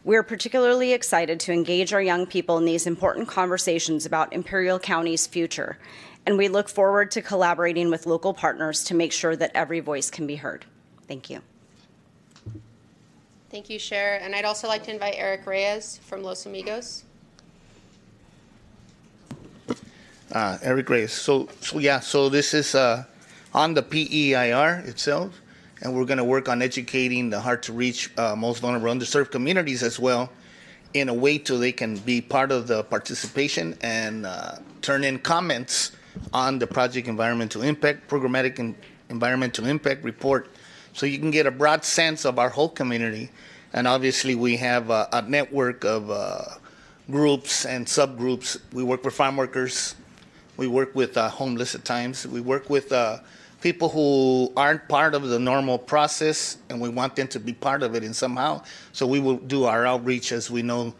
We are particularly excited to engage our young people in these important conversations about Imperial County's future, and we look forward to collaborating with local partners to make sure that every voice can be heard. Thank you. Thank you, Cher. And I'd also like to invite Eric Reyes from Los Amigos. Eric Reyes. So this is on the PEIR itself, and we're going to work on educating the hard-to-reach, most vulnerable, underserved communities as well, in a way so they can be part of the participation and turn in comments on the project environmental impact, programmatic environmental impact report, so you can get a broad sense of our whole community. And obviously we have a network of groups and subgroups. We work with farm workers. We work with homeless at times. We work with people who aren't part of the normal process, and we want them to be part of it in somehow. So we will do our outreach as we know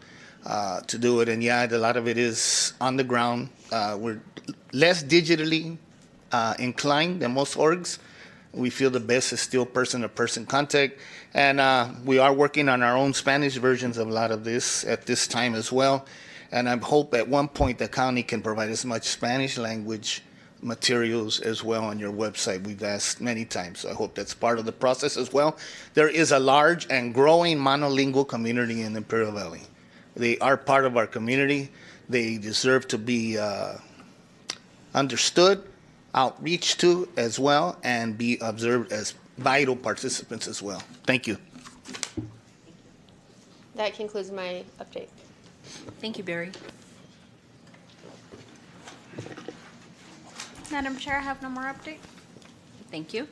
to do it. And yeah, a lot of it is on the ground. We're less digitally inclined than most orgs. We feel the best is still person-to-person contact. And we are working on our own Spanish versions of a lot of this at this time as well. And I hope at one point the county can provide as much Spanish language materials as well on your website. We've asked many times, so I hope that's part of the process as well. There is a large and growing monolingual community in Imperial Valley. They are part of our community. They deserve to be understood, outreach to as well, and be observed as vital participants as well. Thank you. That concludes my update. Thank you, Barry. Madam Chair, I have no more update. Thank you.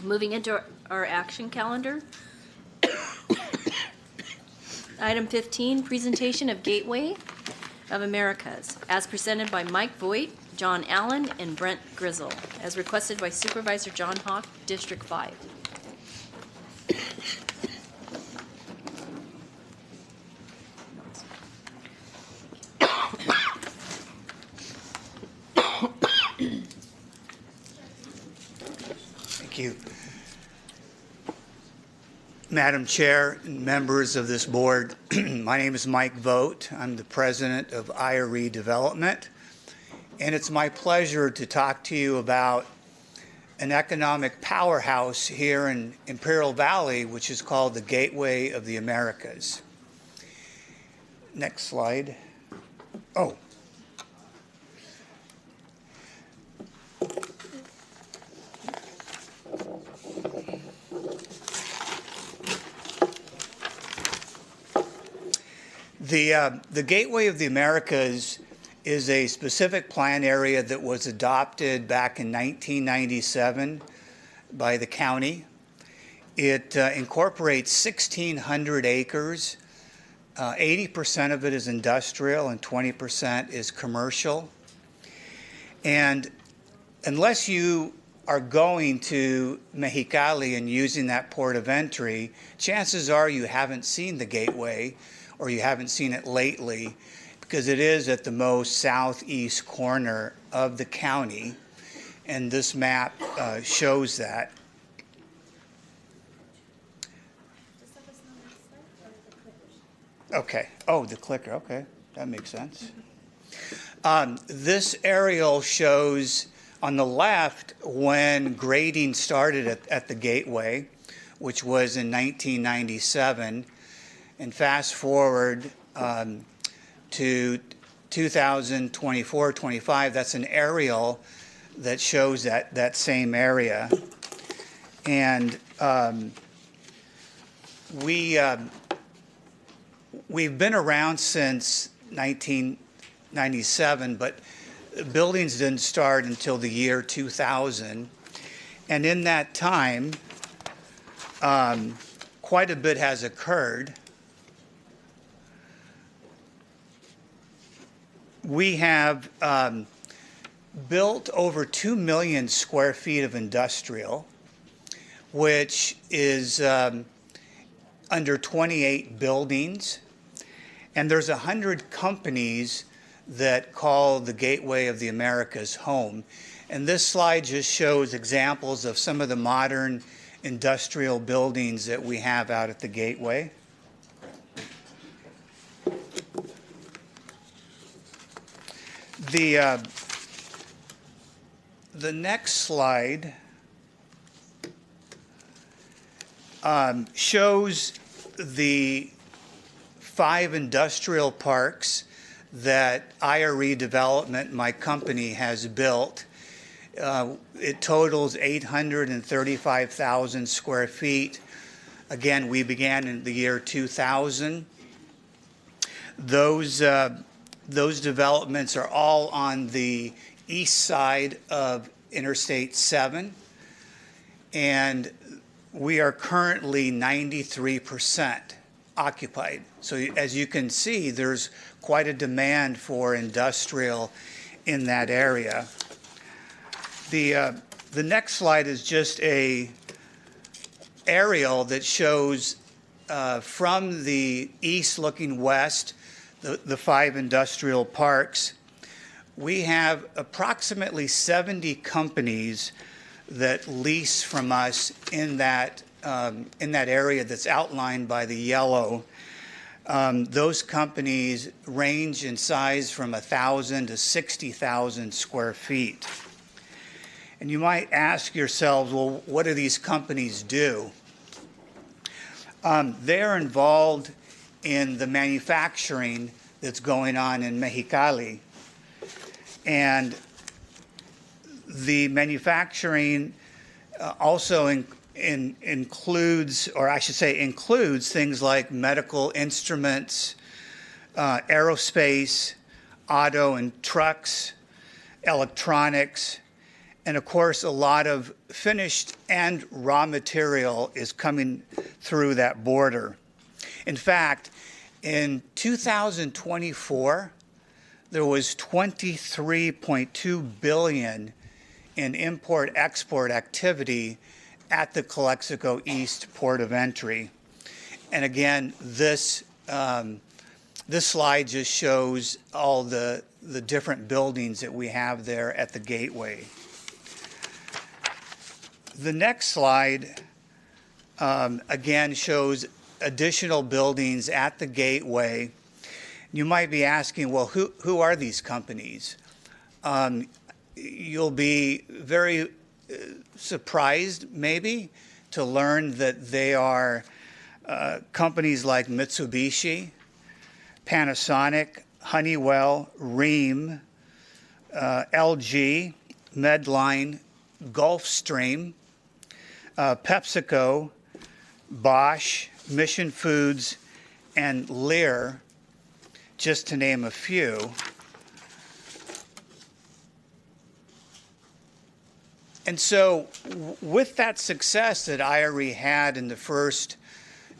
Moving into our action calendar. Item 15, presentation of Gateway of Americas, as presented by Mike Voigt, John Allen, and Brent Grizzle, as requested by Supervisor John Hawk, District 5. Thank you. Madam Chair and members of this board, my name is Mike Vogt. I'm the president of IRE Development, and it's my pleasure to talk to you about an economic powerhouse here in Imperial Valley, which is called the Gateway of the Americas. Next slide. Oh. The Gateway of the Americas is a specific plan area that was adopted back in 1997 by the county. It incorporates 1,600 acres. 80% of it is industrial and 20% is commercial. And unless you are going to Mexicali and using that port of entry, chances are you haven't seen the Gateway, or you haven't seen it lately. because it is at the most southeast corner of the county, and this map shows that. Okay. Oh, the clicker. Okay, that makes sense. This aerial shows on the left when grading started at the gateway, which was in 1997, and fast forward to 2024-25. That's an aerial that shows that same area, and we've been around since 1997, but buildings didn't start until the year 2000. And in that time, quite a bit has occurred. We have built over 2 million square feet of industrial, which is under 28 buildings. And there's 100 companies that call the Gateway of the Americas home. And this slide just shows examples of some of the modern industrial buildings that we have out at the Gateway. The next slide shows the 5 industrial parks that IRE Development, my company, has built. It totals 835,000 square feet. Again, we began in the year 2000. Those developments are all on the east side of Interstate 7, and we are currently 93% occupied. So as you can see, there's quite a demand for industrial in that area. The next slide is just a aerial that shows from the east looking west, the 5 industrial parks. We have approximately 70 companies that lease from us in that area that's outlined by the yellow. Those companies range in size from 1,000 to 60,000 square feet. And you might ask yourselves, well, what do these companies do? They're involved in the manufacturing that's going on in Mexicali. And the manufacturing also includes, or I should say includes, things like medical instruments, aerospace, auto and trucks, electronics, and of course a lot of finished and raw material is coming through that border. In fact, in 2024, there was $23.2 billion in import-export activity at the Calexico East port of entry. And again, this slide just shows all the different buildings that we have there at the Gateway. The next slide again shows additional buildings at the Gateway. You might be asking, well, who are these companies? You'll be very surprised, maybe, to learn that they are companies like Mitsubishi, Panasonic, Honeywell, Rheem, LG, Medline, Gulfstream, PepsiCo, Bosch, Mission Foods, and Lear, just to name a few. And so with that success that IRE had in the first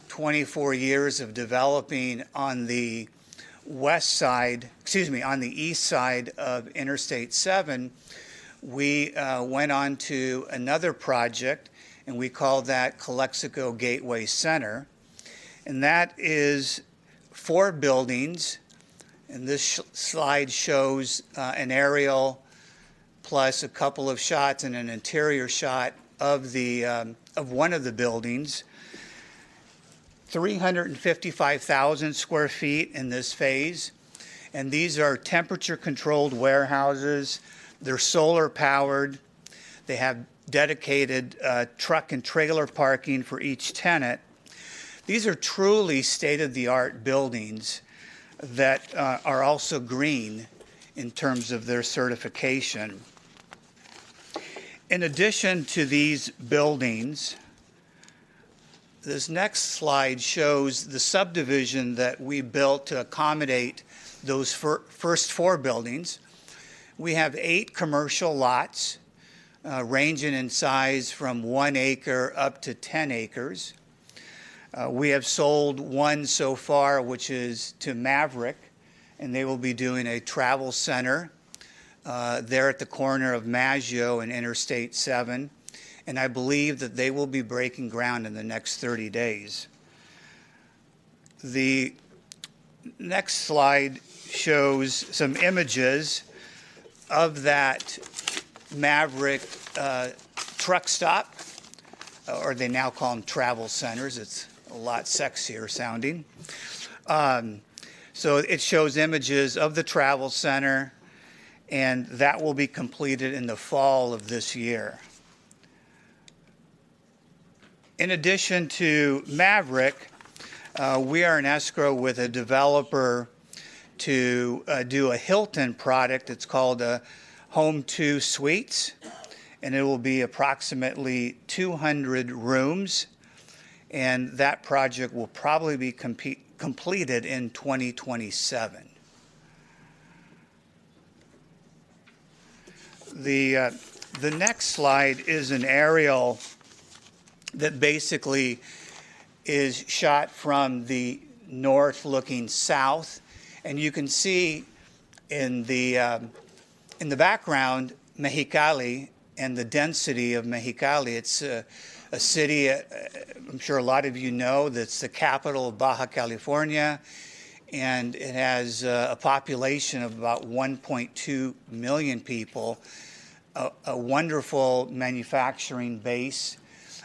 24 years of developing on the west side, on the east side of Interstate 7, we went on to another project, and we called that Calexico Gateway Center. And that is 4 buildings And this slide shows an aerial plus a couple of shots and an interior shot of one of the buildings. 355,000 square feet in this phase. And these are temperature-controlled warehouses. They're solar-powered. They have dedicated truck and trailer parking for each tenant. These are truly state-of-the-art buildings that are also green in terms of their certification. In addition to these buildings, this next slide shows the subdivision that we built to accommodate those first 4 buildings. We have 8 commercial lots ranging in size from 1 acre up to 10 acres. We have sold one so far, which is to Maverick, and they will be doing a travel center there at the corner of Maggio and Interstate 7. And I believe that they will be breaking ground in the next 30 days. The next slide shows some images of that Maverick truck stop, or they now call them travel centers. It's a lot sexier sounding. So it shows images of the travel center, and that will be completed in the fall of this year. In addition to Maverick, we are in escrow with a developer to do a Hilton product. It's called Home 2 Suites, and it will be approximately 200 rooms, and that project will probably be completed in 2027. The next slide is an aerial that basically is shot from the north looking south, and you can see in the background Mexicali and the density of Mexicali. It's a city I'm sure a lot of you know that's the capital of Baja California, and it has a population of about 1.2 million people, a wonderful manufacturing base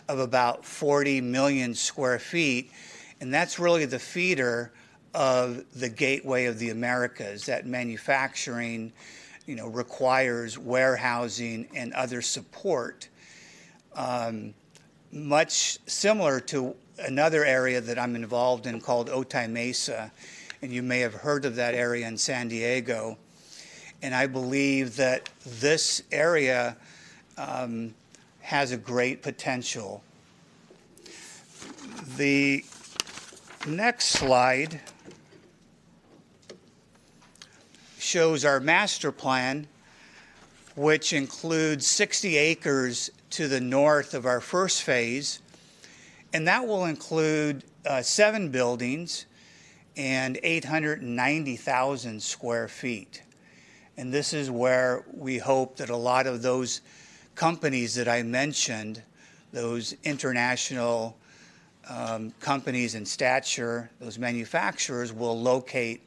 of about 40 million square feet, and that's really the feeder of the gateway of the Americas. That manufacturing, requires warehousing and other support, much similar to another area that I'm involved in called Otay Mesa, and you may have heard of that area in San Diego. And I believe that this area has a great potential. The next slide shows our master plan, which includes 60 acres to the north of our first phase, and that will include 7 buildings and 890,000 square feet. And this is where we hope that a lot of those companies that I mentioned, those international companies in stature, those manufacturers, will locate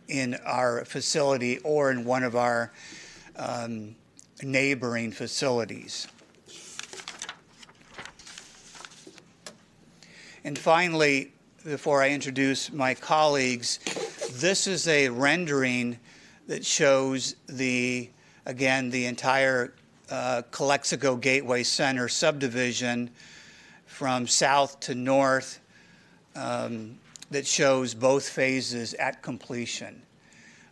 in our facility or in one of our neighboring facilities. And finally, before I introduce my colleagues, this is a rendering that shows the entire Calexico Gateway Center subdivision from south to north, that shows both phases at completion,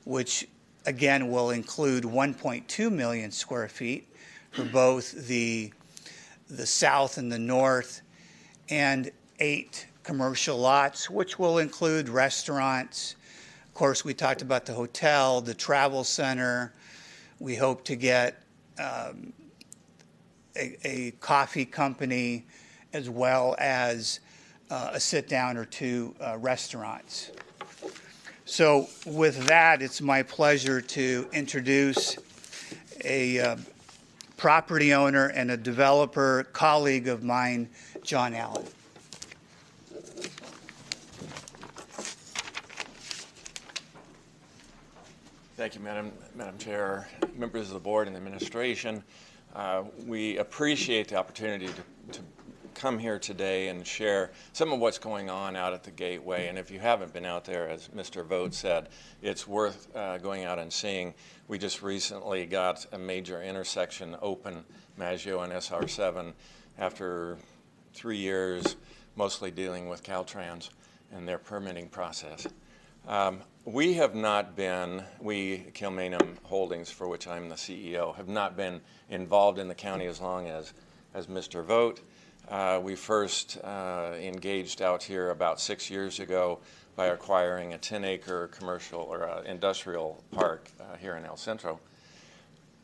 which again will include 1.2 million square feet for both the south and the north, and 8 commercial lots, which will include restaurants. Of course, we talked about the hotel, the travel center. We hope to get a coffee company, as well as a sit-down or 2 restaurants. So with that, it's my pleasure to introduce a property owner and a developer colleague of mine, John Allen. Thank you, Madam Chair, members of the board and the administration. We appreciate the opportunity to come here today and share some of what's going on out at the Gateway. And if you haven't been out there, as Mr. Vogt said, it's worth going out and seeing. We just recently got a major intersection open, Maggio and SR7, after 3 years, mostly dealing with Caltrans and their permitting process. We have not been, we, Kilmainham Holdings, for which I'm the CEO, have not been involved in the county as long as Mr. Vogt. We first engaged out here about 6 years ago by acquiring a 10-acre commercial or industrial park here in El Centro.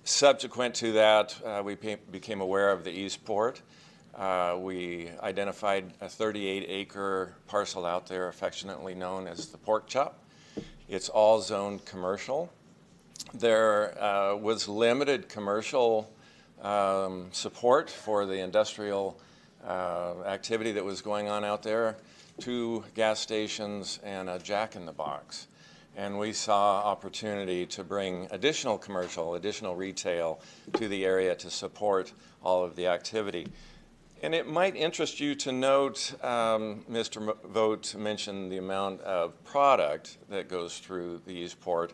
Subsequent to that, we became aware of the Eastport. We identified a 38-acre parcel out there, affectionately known as the Pork Chop. It's all zoned commercial. There was limited commercial support for the industrial activity that was going on out there, 2 gas stations and a Jack in the Box. And we saw opportunity to bring additional commercial, additional retail to the area to support all of the activity. And it might interest you to note, Mr. Vogt mentioned the amount of product that goes through the Eastport.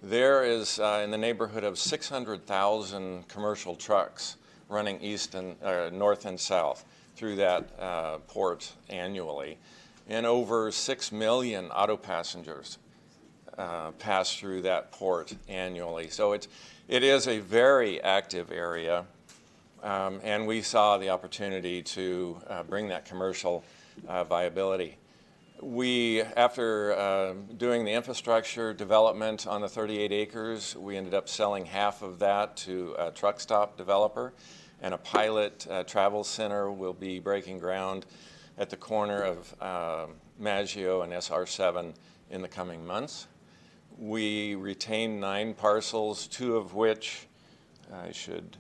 There is in the neighborhood of 600,000 commercial trucks running east and north and south through that port annually, and over 6 million auto passengers pass through that port annually. So it is a very active area. And we saw the opportunity to bring that commercial viability. We, after doing the infrastructure development on the 38 acres, we ended up selling half of that to a truck stop developer, and a pilot travel center will be breaking ground at the corner of Maggio and SR7 in the coming months. We retained 9 parcels, 2 of which I should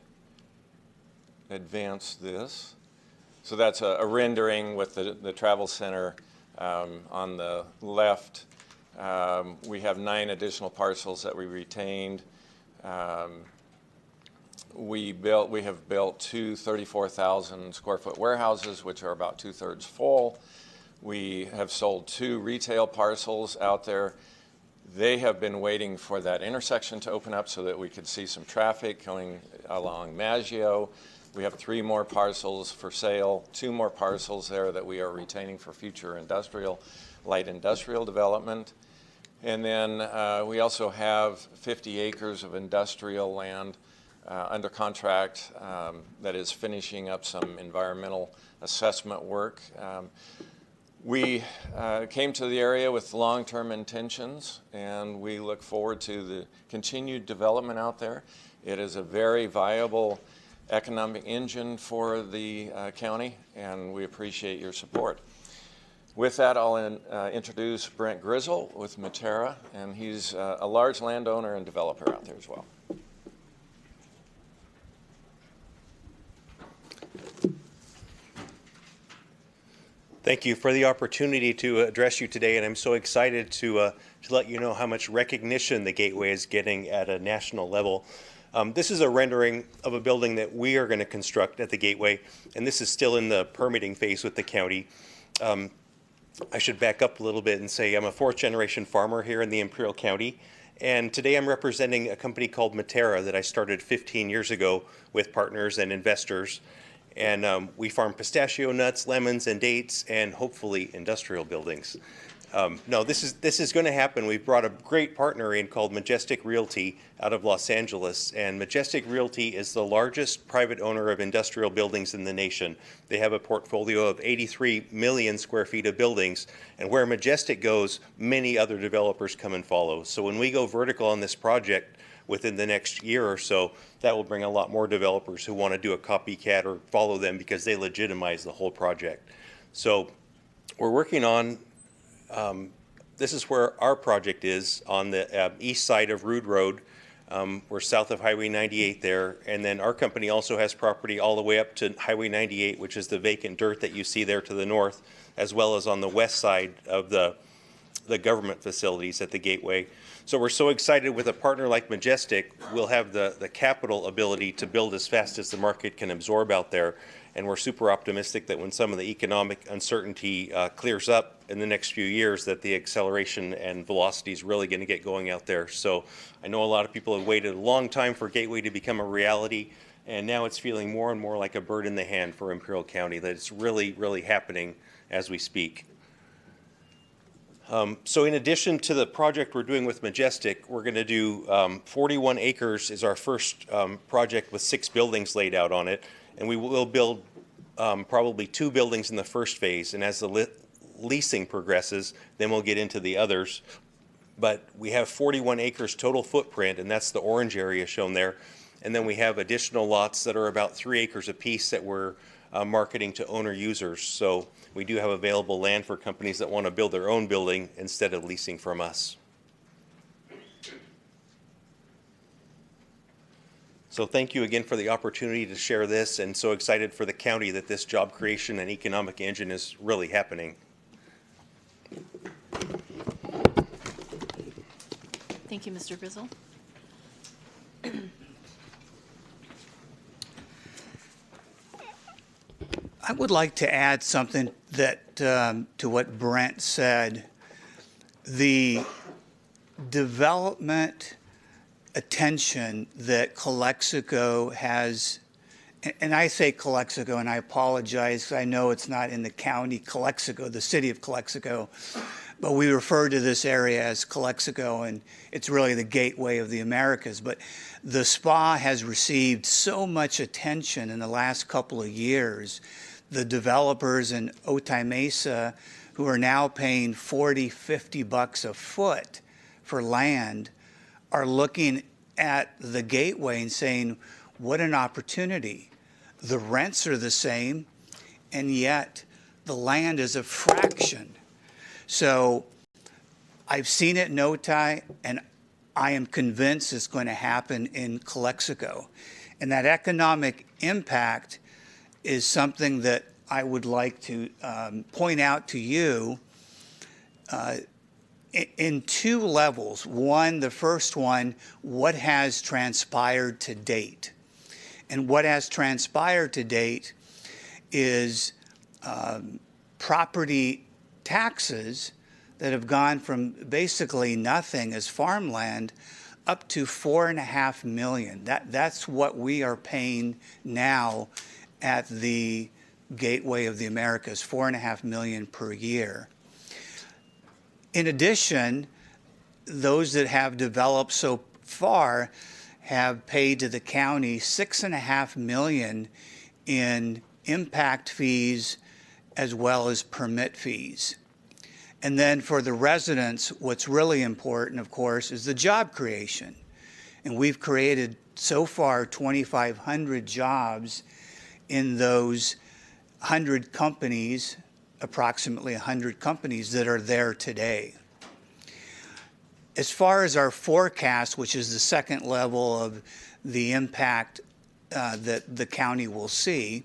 advance this. So that's a rendering with the travel center on the left. We have 9 additional parcels that we retained. We have built 2 34,000 square foot warehouses, which are about 2/3 full. We have sold 2 retail parcels out there. They have been waiting for that intersection to open up so that we could see some traffic going along Maggio. We have 3 more parcels for sale, 2 more parcels there that we are retaining for future light industrial development. And then we also have 50 acres of industrial land under contract that is finishing up some environmental assessment work. We came to the area with long-term intentions, and we look forward to the continued development out there. It is a very viable economic engine for the county, and we appreciate your support. With that, I'll introduce Brent Grizzle with Matera, and he's a large landowner and developer out there as well. Thank you for the opportunity to address you today, and I'm so excited to let you know how much recognition the Gateway is getting at a national level. This is a rendering of a building that we are going to construct at the Gateway, and this is still in the permitting phase with the county. I should back up a little bit and say I'm a 4th-generation farmer here in the Imperial County, and today I'm representing a company called Matera that I started 15 years ago with partners and investors. And we farm pistachio nuts, lemons, and dates, and hopefully industrial buildings. No, this is going to happen. We've brought a great partner in called Majestic Realty out of Los Angeles, and Majestic Realty is the largest private owner of industrial buildings in the nation. They have a portfolio of 83 million square feet of buildings, and where Majestic goes, many other developers come and follow. So when we go vertical on this project within the next year or so, that will bring a lot more developers who want to do a copycat or follow them because they legitimize the whole project. So we're working on, this is where our project is on the east side of Rood Road. We're south of Highway 98 there, and then our company also has property all the way up to Highway 98, which is the vacant dirt that you see there to the north, as well as on the west side of the the government facilities at the Gateway. So we're so excited with a partner like Majestic, we'll have the capital ability to build as fast as the market can absorb out there. And we're super optimistic that when some of the economic uncertainty clears up in the next few years, that the acceleration and velocity is really going to get going out there. So I know a lot of people have waited a long time for Gateway to become a reality, and now it's feeling more and more like a bird in the hand for Imperial County, that it's really, really happening as we speak. So in addition to the project we're doing with Majestic, we're going to do 41 acres is our first project with 6 buildings laid out on it. And we will build probably 2 buildings in the first phase. And as the leasing progresses, then we'll get into the others. But we have 41 acres total footprint, and that's the orange area shown there. And then we have additional lots that are about 3 acres apiece that we're marketing to owner users. So we do have available land for companies that want to build their own building instead of leasing from us. So thank you again for the opportunity to share this, and so excited for the county that this job creation and economic engine is really happening. Thank you, Mr. Grizzle. I would like to add something that to what Brent said. The development attention that Calexico has, and I say Calexico, and I apologize, 'cause I know it's not in the county Calexico, the city of Calexico, but we refer to this area as Calexico, and it's really the gateway of the Americas. But the spa has received so much attention in the last couple of years. The developers in Otay Mesa, who are now paying $40, $50 a foot for land, are looking at the gateway and saying, what an opportunity. The rents are the same, and yet the land is a fraction. So I've seen it in Otay, and I am convinced it's going to happen in Calexico. And that economic impact is something that I would like to point out to you in 2 levels. One, the first one, what has transpired to date? And what has transpired to date is property taxes that have gone from basically nothing as farmland up to $4.5 million. That's what we are paying now at the Gateway of the Americas, $4.5 million per year. In addition, those that have developed so far have paid to the county $6.5 million in impact fees as well as permit fees. And then for the residents, what's really important, of course, is the job creation. And we've created so far 2,500 jobs in those 100 companies, approximately 100 companies that are there today. As far as our forecast, which is the second level of the impact that the county will see,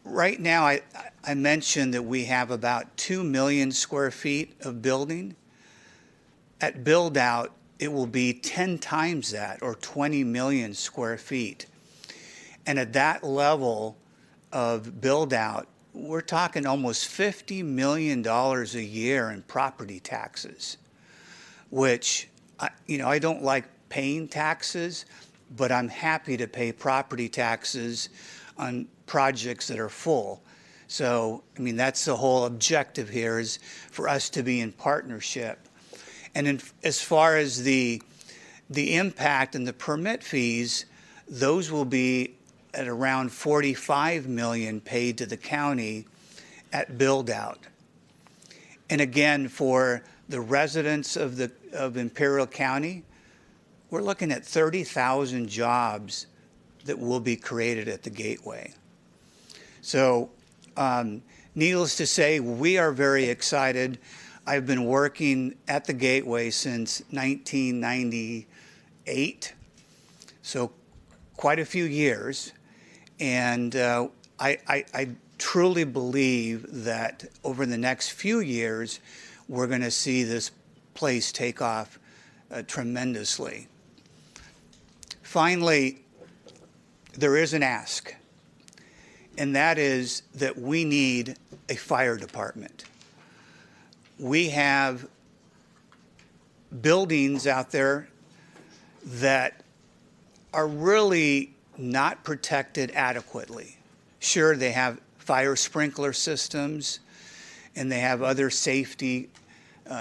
right now I mentioned that we have about 2 million square feet of building. At build out, it will be 10 times that, or 20 million square feet. And at that level of build out, we're talking almost $50 million a year in property taxes, which, I don't like paying taxes, but I'm happy to pay property taxes on projects that are full. So, that's the whole objective here, is for us to be in partnership. And as far as the impact and the permit fees, those will be at around $45 million paid to the county at build out. And again, for the residents of Imperial County, we're looking at 30,000 jobs that will be created at the Gateway. So needless to say, we are very excited. I've been working at the Gateway since 1998, so quite a few years. And I truly believe that over the next few years, we're going to see this place take off tremendously. Finally, there is an ask, and that is that we need a fire department. We have buildings out there that are really not protected adequately. Sure, they have fire sprinkler systems and they have other safety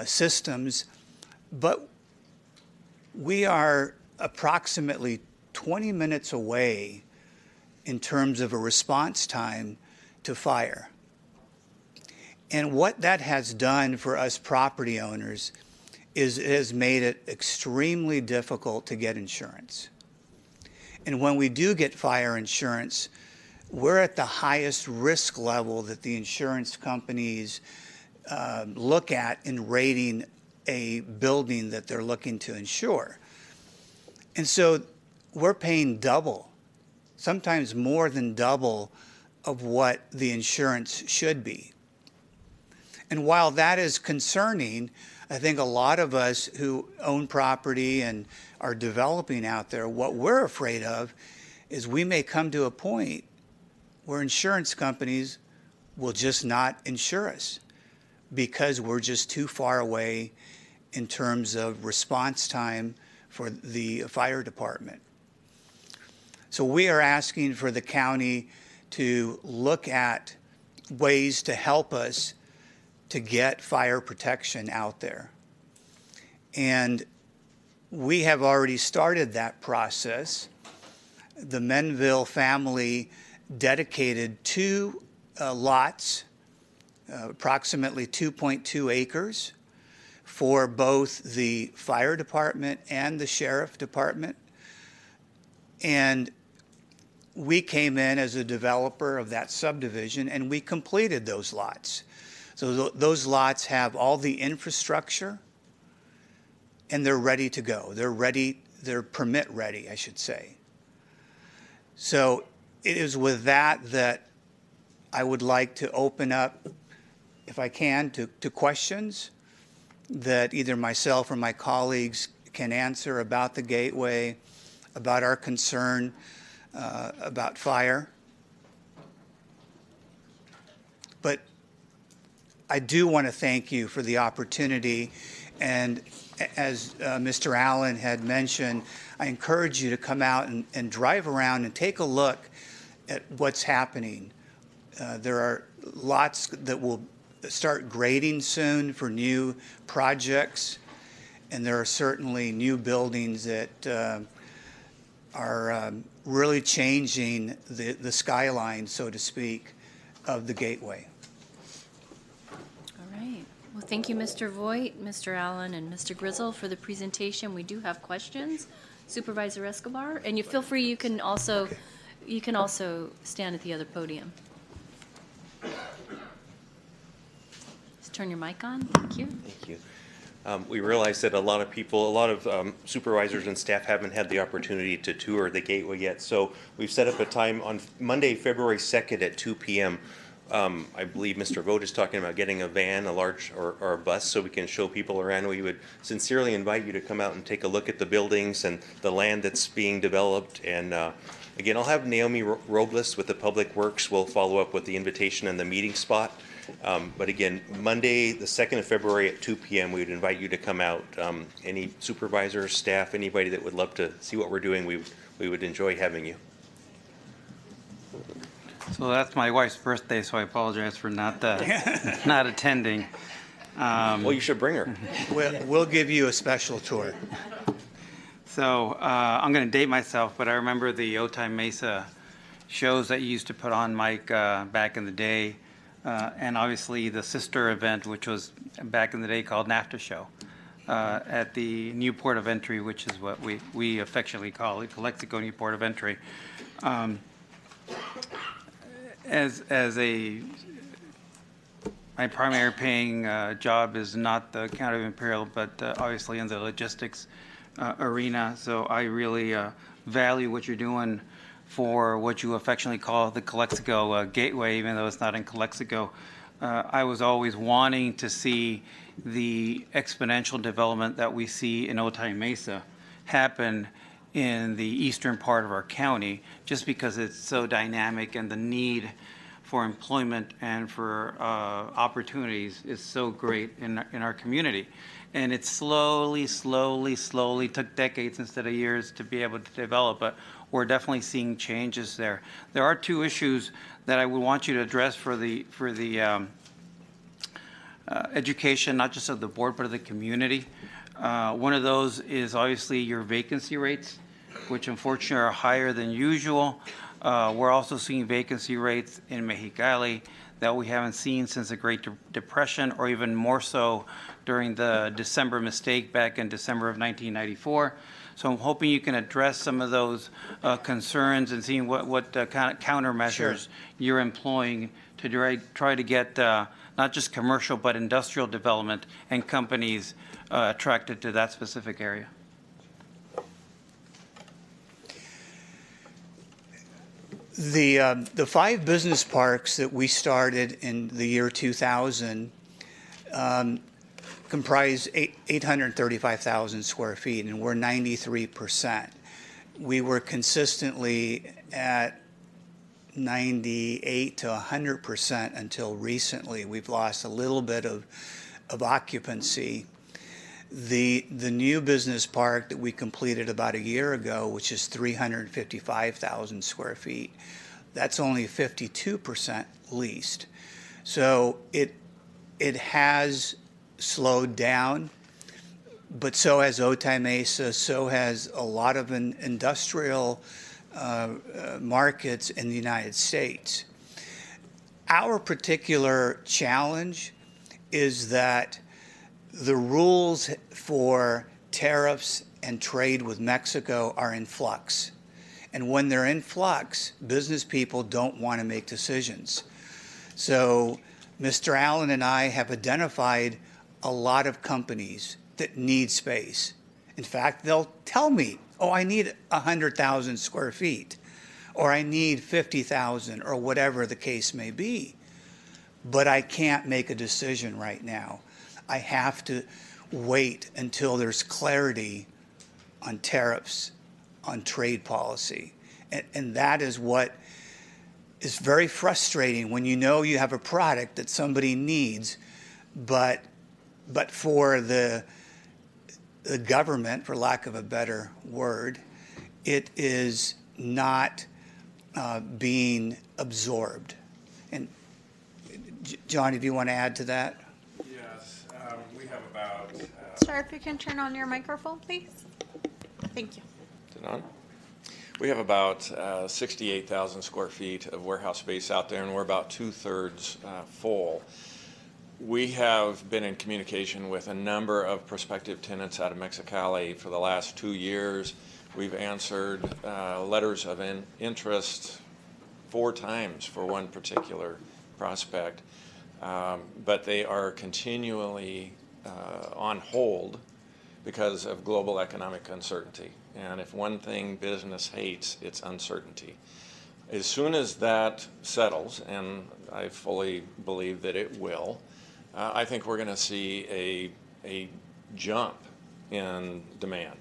systems, but we are approximately 20 minutes away in terms of a response time to fire. And what that has done for us property owners is it has made it extremely difficult to get insurance. And when we do get fire insurance, we're at the highest risk level that the insurance companies look at in rating a building that they're looking to insure. And so we're paying double, sometimes more than double of what the insurance should be. And while that is concerning, I think a lot of us who own property and are developing out there, what we're afraid of is we may come to a point where insurance companies will just not insure us because we're just too far away in terms of response time for the fire department. So we are asking for the county to look at ways to help us to get fire protection out there. And we have already started that process. The Menville family dedicated 2 lots, approximately 2.2 acres, for both the fire department and the sheriff department. And we came in as a developer of that subdivision and we completed those lots. So those lots have all the infrastructure and they're ready to go. They're ready, they're permit ready, I should say. So it is with that that I would like to open up, if I can, to questions that either myself or my colleagues can answer about the gateway, about our concern about fire. But I do want to thank you for the opportunity, and as Mr. Allen had mentioned, I encourage you to come out and drive around and take a look at what's happening. There are lots that will start grading soon for new projects, and there are certainly new buildings that are really changing the skyline, so to speak, of the gateway. All right. Well, thank you, Mr. Voigt, Mr. Allen, and Mr. Grizzle for the presentation. We do have questions. Supervisor Escobar, and you feel free, you can also stand at the other podium. Just turn your mic on. Thank you. Thank you. We realize that a lot of supervisors and staff haven't had the opportunity to tour the gateway yet. So we've set up a time on Monday, February 2nd at 2 p.m. I believe Mr. Vogt is talking about getting a van, a large or a bus, so we can show people around. We would sincerely invite you to come out and take a look at the buildings and the land that's being developed. And again, I'll have Naomi Robles with the Public Works. We'll follow up with the invitation and the meeting spot. But again, Monday, the 2nd of February at 2 p.m., we would invite you to come out. Any supervisors, staff, anybody that would love to see what we're doing, we would enjoy having you. So that's my wife's birthday, so I apologize for not not attending. Well, you should bring her. We'll give you a special tour. So I'm going to date myself, but I remember the Otay Mesa shows that you used to put on, Mike, back in the day. And obviously the sister event, which was back in the day called NAFTA Show, at the new port of entry, which is what we affectionately call it, Calexico New Port of Entry. My primary paying job is not the County of Imperial, but obviously in the logistics arena. So I really value what you're doing for what you affectionately call the Calexico Gateway, even though it's not in Calexico. I was always wanting to see the exponential development that we see in Otay Mesa happen in the eastern part of our county, just because it's so dynamic and the need for employment and for opportunities is so great in our community. And it slowly took decades instead of years to be able to develop, but we're definitely seeing changes there. There are two issues that I would want you to address for the education, not just of the board, but of the community. One of those is obviously your vacancy rates, which unfortunately are higher than usual. We're also seeing vacancy rates in Mexicali that we haven't seen since the Great Depression, or even more so during the December mistake back in December of 1994. So I'm hoping you can address some of those concerns and seeing what kind of countermeasures you're employing to try to get not just commercial but industrial development and companies attracted to that specific area. The 5 business parks that we started in the year 2000 comprise 835,000 square feet, and we're 93%. We were consistently at 98 to 100% until recently. We've lost a little bit of occupancy. The new business park that we completed about a year ago, which is 355,000 square feet, that's only 52% leased. So it has slowed down, but so has Otay Mesa, so has a lot of industrial markets in the United States. Our particular challenge is that the rules for tariffs and trade with Mexico are in flux. And when they're in flux, business people don't want to make decisions. So Mr. Allen and I have identified a lot of companies that need space. In fact, they'll tell me, oh, I need 100,000 square feet, or I need 50,000, or whatever the case may be. But I can't make a decision right now. I have to wait until there's clarity on tariffs, on trade policy. And that is what is very frustrating when you know you have a product that somebody needs, but for the government, for lack of a better word, it is not being absorbed. And John, if you want to add to that? Yes, we have about... Sir, if you can turn on your microphone, please. Thank you. Is it on? We have about 68,000 square feet of warehouse space out there, and we're about 2/3 full. We have been in communication with a number of prospective tenants out of Mexicali for the last 2 years. We've answered letters of interest 4 times for one particular prospect, but they are continually on hold because of global economic uncertainty. And if one thing business hates, it's uncertainty. As soon as that settles, and I fully believe that it will, I think we're going to see a jump in demand.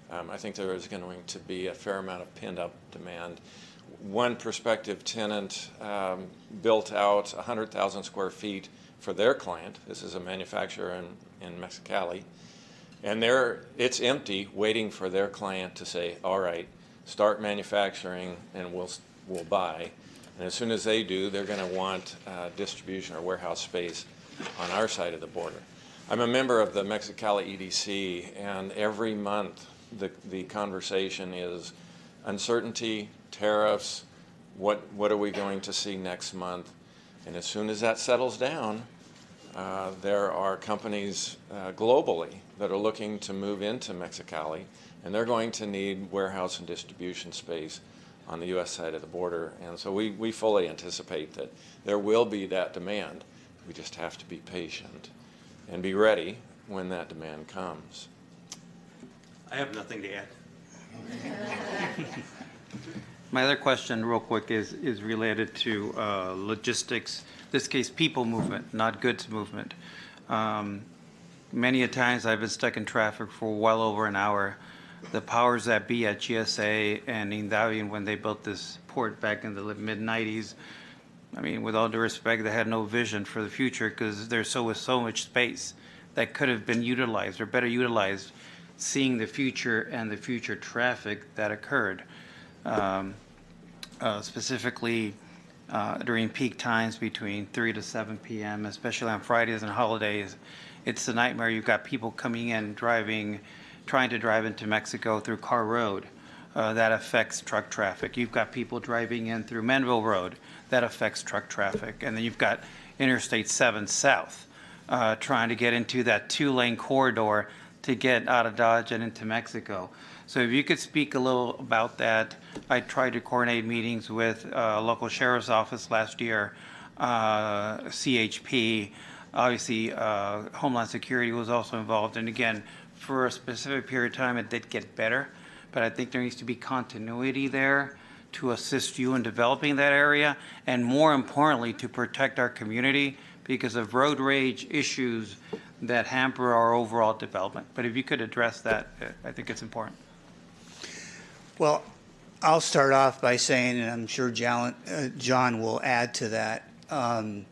I think there is going to be a fair amount of pent-up demand. One prospective tenant built out 100,000 square feet for their client. This is a manufacturer in Mexicali. And it's empty, waiting for their client to say, all right, start manufacturing and we'll buy. And as soon as they do, they're going to want distribution or warehouse space on our side of the border. I'm a member of the Mexicali EDC, and every month the conversation is uncertainty, tariffs, what are we going to see next month? And as soon as that settles down, there are companies globally that are looking to move into Mexicali, and they're going to need warehouse and distribution space on the U.S. side of the border. And so we fully anticipate that there will be that demand. We just have to be patient and be ready when that demand comes. I have nothing to add. My other question, real quick, is related to logistics. In this case, people movement, not goods movement. Many a times I've been stuck in traffic for well over an hour. The powers that be at GSA and Indavian, when they built this port back in the mid-90s, I mean, with all due respect, they had no vision for the future because there's so much space that could have been utilized or better utilized, seeing the future and the future traffic that occurred. Specifically during peak times between 3 to 7 p.m., especially on Fridays and holidays, it's a nightmare. You've got people coming in, trying to drive into Mexico through Carr Road. That affects truck traffic. You've got people driving in through Manville Road. That affects truck traffic. And then you've got Interstate 7 South trying to get into that 2-lane corridor to get out of Dodge and into Mexico. So if you could speak a little about that. I tried to coordinate meetings with local sheriff's office last year, CHP, obviously Homeland Security was also involved. And again, for a specific period of time, it did get better. But I think there needs to be continuity there to assist you in developing that area, and more importantly, to protect our community because of road rage issues that hamper our overall development. But if you could address that, I think it's important. Well, I'll start off by saying, and I'm sure John will add to that, part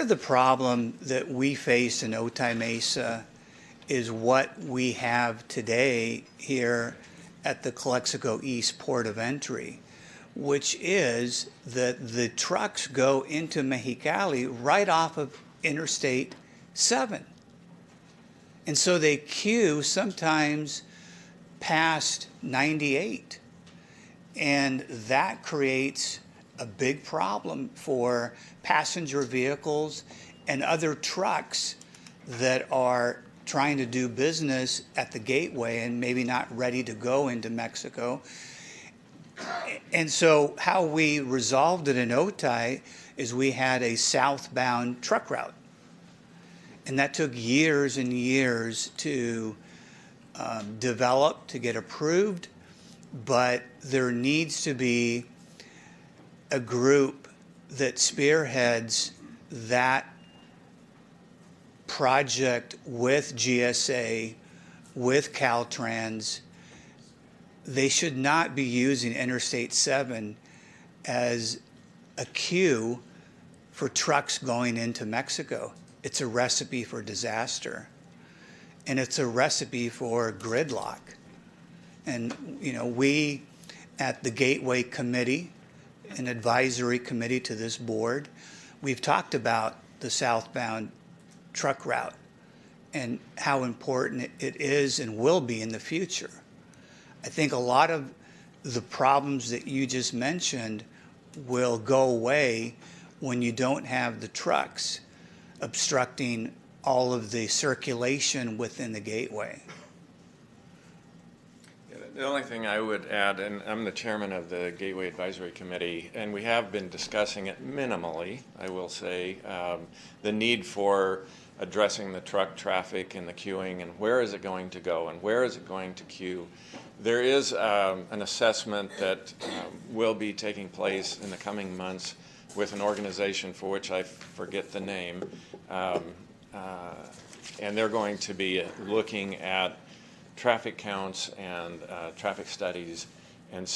of the problem that we face in Otay Mesa is what we have today here at the Calexico East Port of Entry, which is that the trucks go into Mexicali right off of Interstate 7. And so they queue sometimes past 98. And that creates a big problem for passenger vehicles and other trucks that are trying to do business at the gateway and maybe not ready to go into Mexico. And so how we resolved it in Otay is we had a southbound truck route. And that took years and years to develop, to get approved. But there needs to be a group that spearheads that project with GSA, with Caltrans. They should not be using Interstate 7 as a queue for trucks going into Mexico. It's a recipe for disaster. And it's a recipe for gridlock. And, you know, we at the Gateway Committee, an advisory committee to this board, we've talked about the southbound truck route and how important it is and will be in the future. I think a lot of the problems that you just mentioned will go away when you don't have the trucks obstructing all of the circulation within the gateway. The only thing I would add, and I'm the chairman of the Gateway Advisory Committee, and we have been discussing it minimally, I will say, the need for addressing the truck traffic and the queuing and where is it going to go and where is it going to queue. There is an assessment that will be taking place in the coming months with an organization for which I forget the name, and they're going to be looking at traffic counts and traffic studies and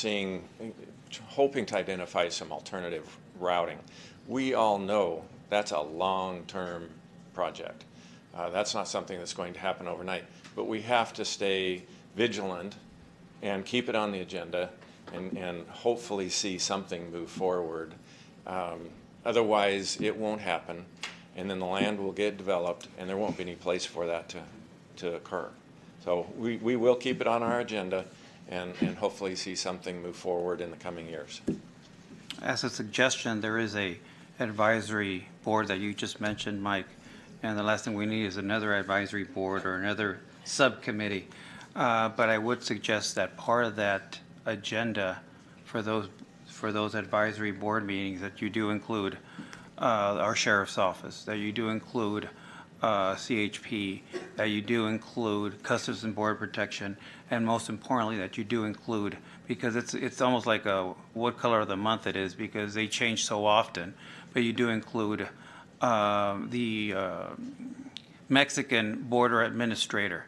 hoping to identify some alternative routing. We all know that's a long-term project. That's not something that's going to happen overnight, but we have to stay vigilant and keep it on the agenda and hopefully see something move forward. Otherwise, it won't happen, and then the land will get developed, and there won't be any place for that to occur. So we will keep it on our agenda and hopefully see something move forward in the coming years. As a suggestion, there is a advisory board that you just mentioned, Mike, and the last thing we need is another advisory board or another subcommittee. But I would suggest that part of that agenda for those advisory board meetings that you do include our sheriff's office, that you do include CHP, that you do include Customs and Border Protection, and most importantly, that you do include, because it's almost like what color of the month it is, because they change so often, but you do include the Mexican border administrator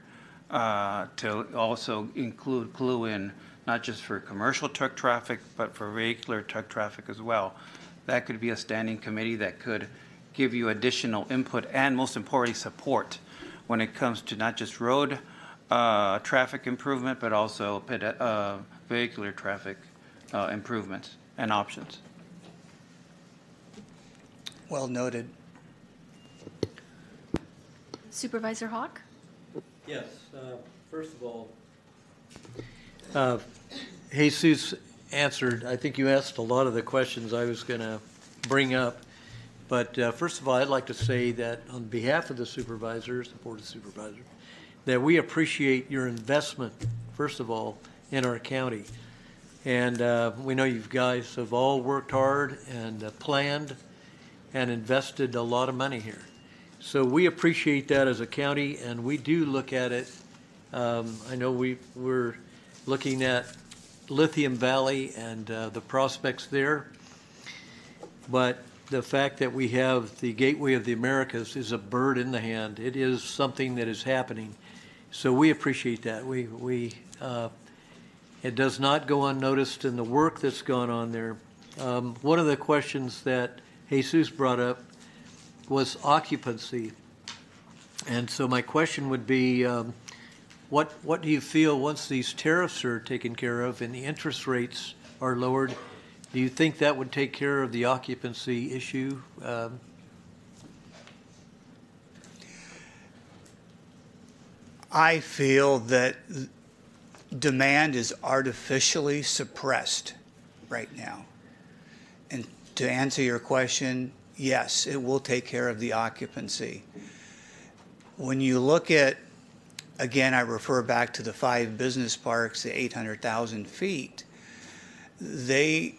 to also clue in not just for commercial truck traffic, but for vehicular truck traffic as well. That could be a standing committee that could give you additional input and, most importantly, support when it comes to not just road traffic improvement, but also vehicular traffic improvements and options. Well noted. Supervisor Hawk? Yes. First of all, Jesus answered, I think you asked a lot of the questions I was going to bring up. But first of all, I'd like to say that on behalf of the supervisors, the Board of Supervisors, that we appreciate your investment, first of all, in our county. And we know you guys have all worked hard and planned and invested a lot of money here. So we appreciate that as a county, and we do look at it. I know we're looking at Lithium Valley and the prospects there, but the fact that we have the Gateway of the Americas is a bird in the hand. It is something that is happening. So we appreciate that. It does not go unnoticed in the work that's gone on there. One of the questions that Jesus brought up was occupancy. And so my question would be, what do you feel once these tariffs are taken care of and the interest rates are lowered? Do you think that would take care of the occupancy issue? I feel that demand is artificially suppressed right now. And to answer your question, yes, it will take care of the occupancy. When you look at, again, I refer back to the 5 business parks, the 800,000 feet, they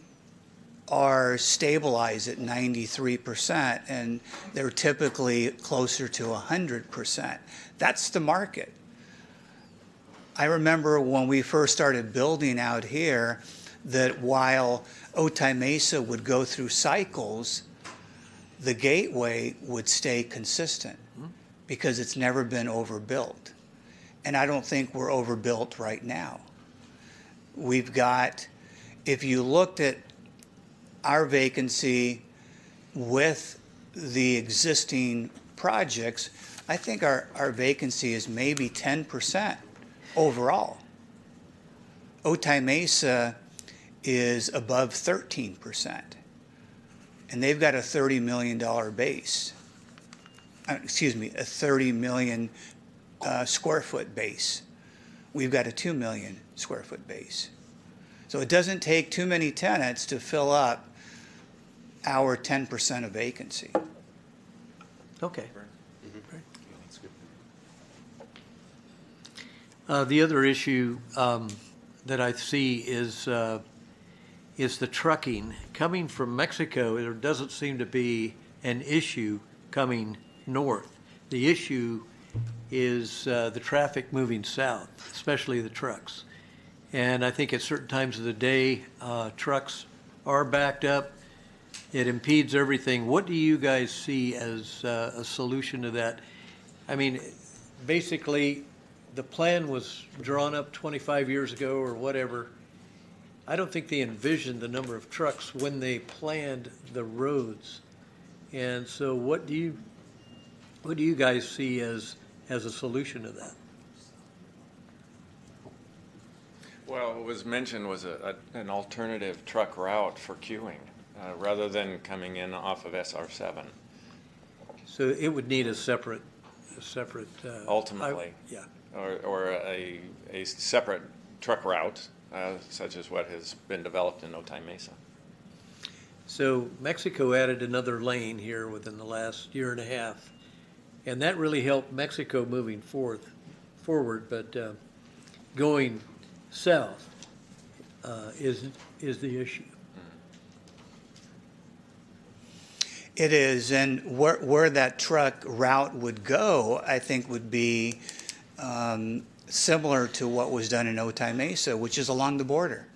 are stabilized at 93%, and they're typically closer to 100%. That's the market. I remember when we first started building out here that while Otay Mesa would go through cycles, the Gateway would stay consistent because it's never been overbuilt. And I don't think we're overbuilt right now. We've got, if you looked at our vacancy with the existing projects, I think our vacancy is maybe 10% overall. Otay Mesa is above 13%. And they've got a $30 million base. Excuse me, a 30 million square foot base. We've got a 2 million square foot base. So it doesn't take too many tenants to fill up our 10% of vacancy. Okay. The other issue that I see is the trucking. Coming from Mexico, there doesn't seem to be an issue coming north. The issue is the traffic moving south, especially the trucks. And I think at certain times of the day, trucks are backed up. It impedes everything. What do you guys see as a solution to that? I mean, basically, the plan was drawn up 25 years ago or whatever. I don't think they envisioned the number of trucks when they planned the roads. And so what do you guys see as a solution to that? Well, what was mentioned was an alternative truck route for queuing rather than coming in off of SR7. So it would need a separate. Ultimately, yeah. Or a separate truck route, such as what has been developed in Otay Mesa. So Mexico added another lane here within the last year and a half, and that really helped Mexico moving forward. But going south is the issue. It is, and where that truck route would go, I think would be similar to what was done in Otay Mesa, which is along the border.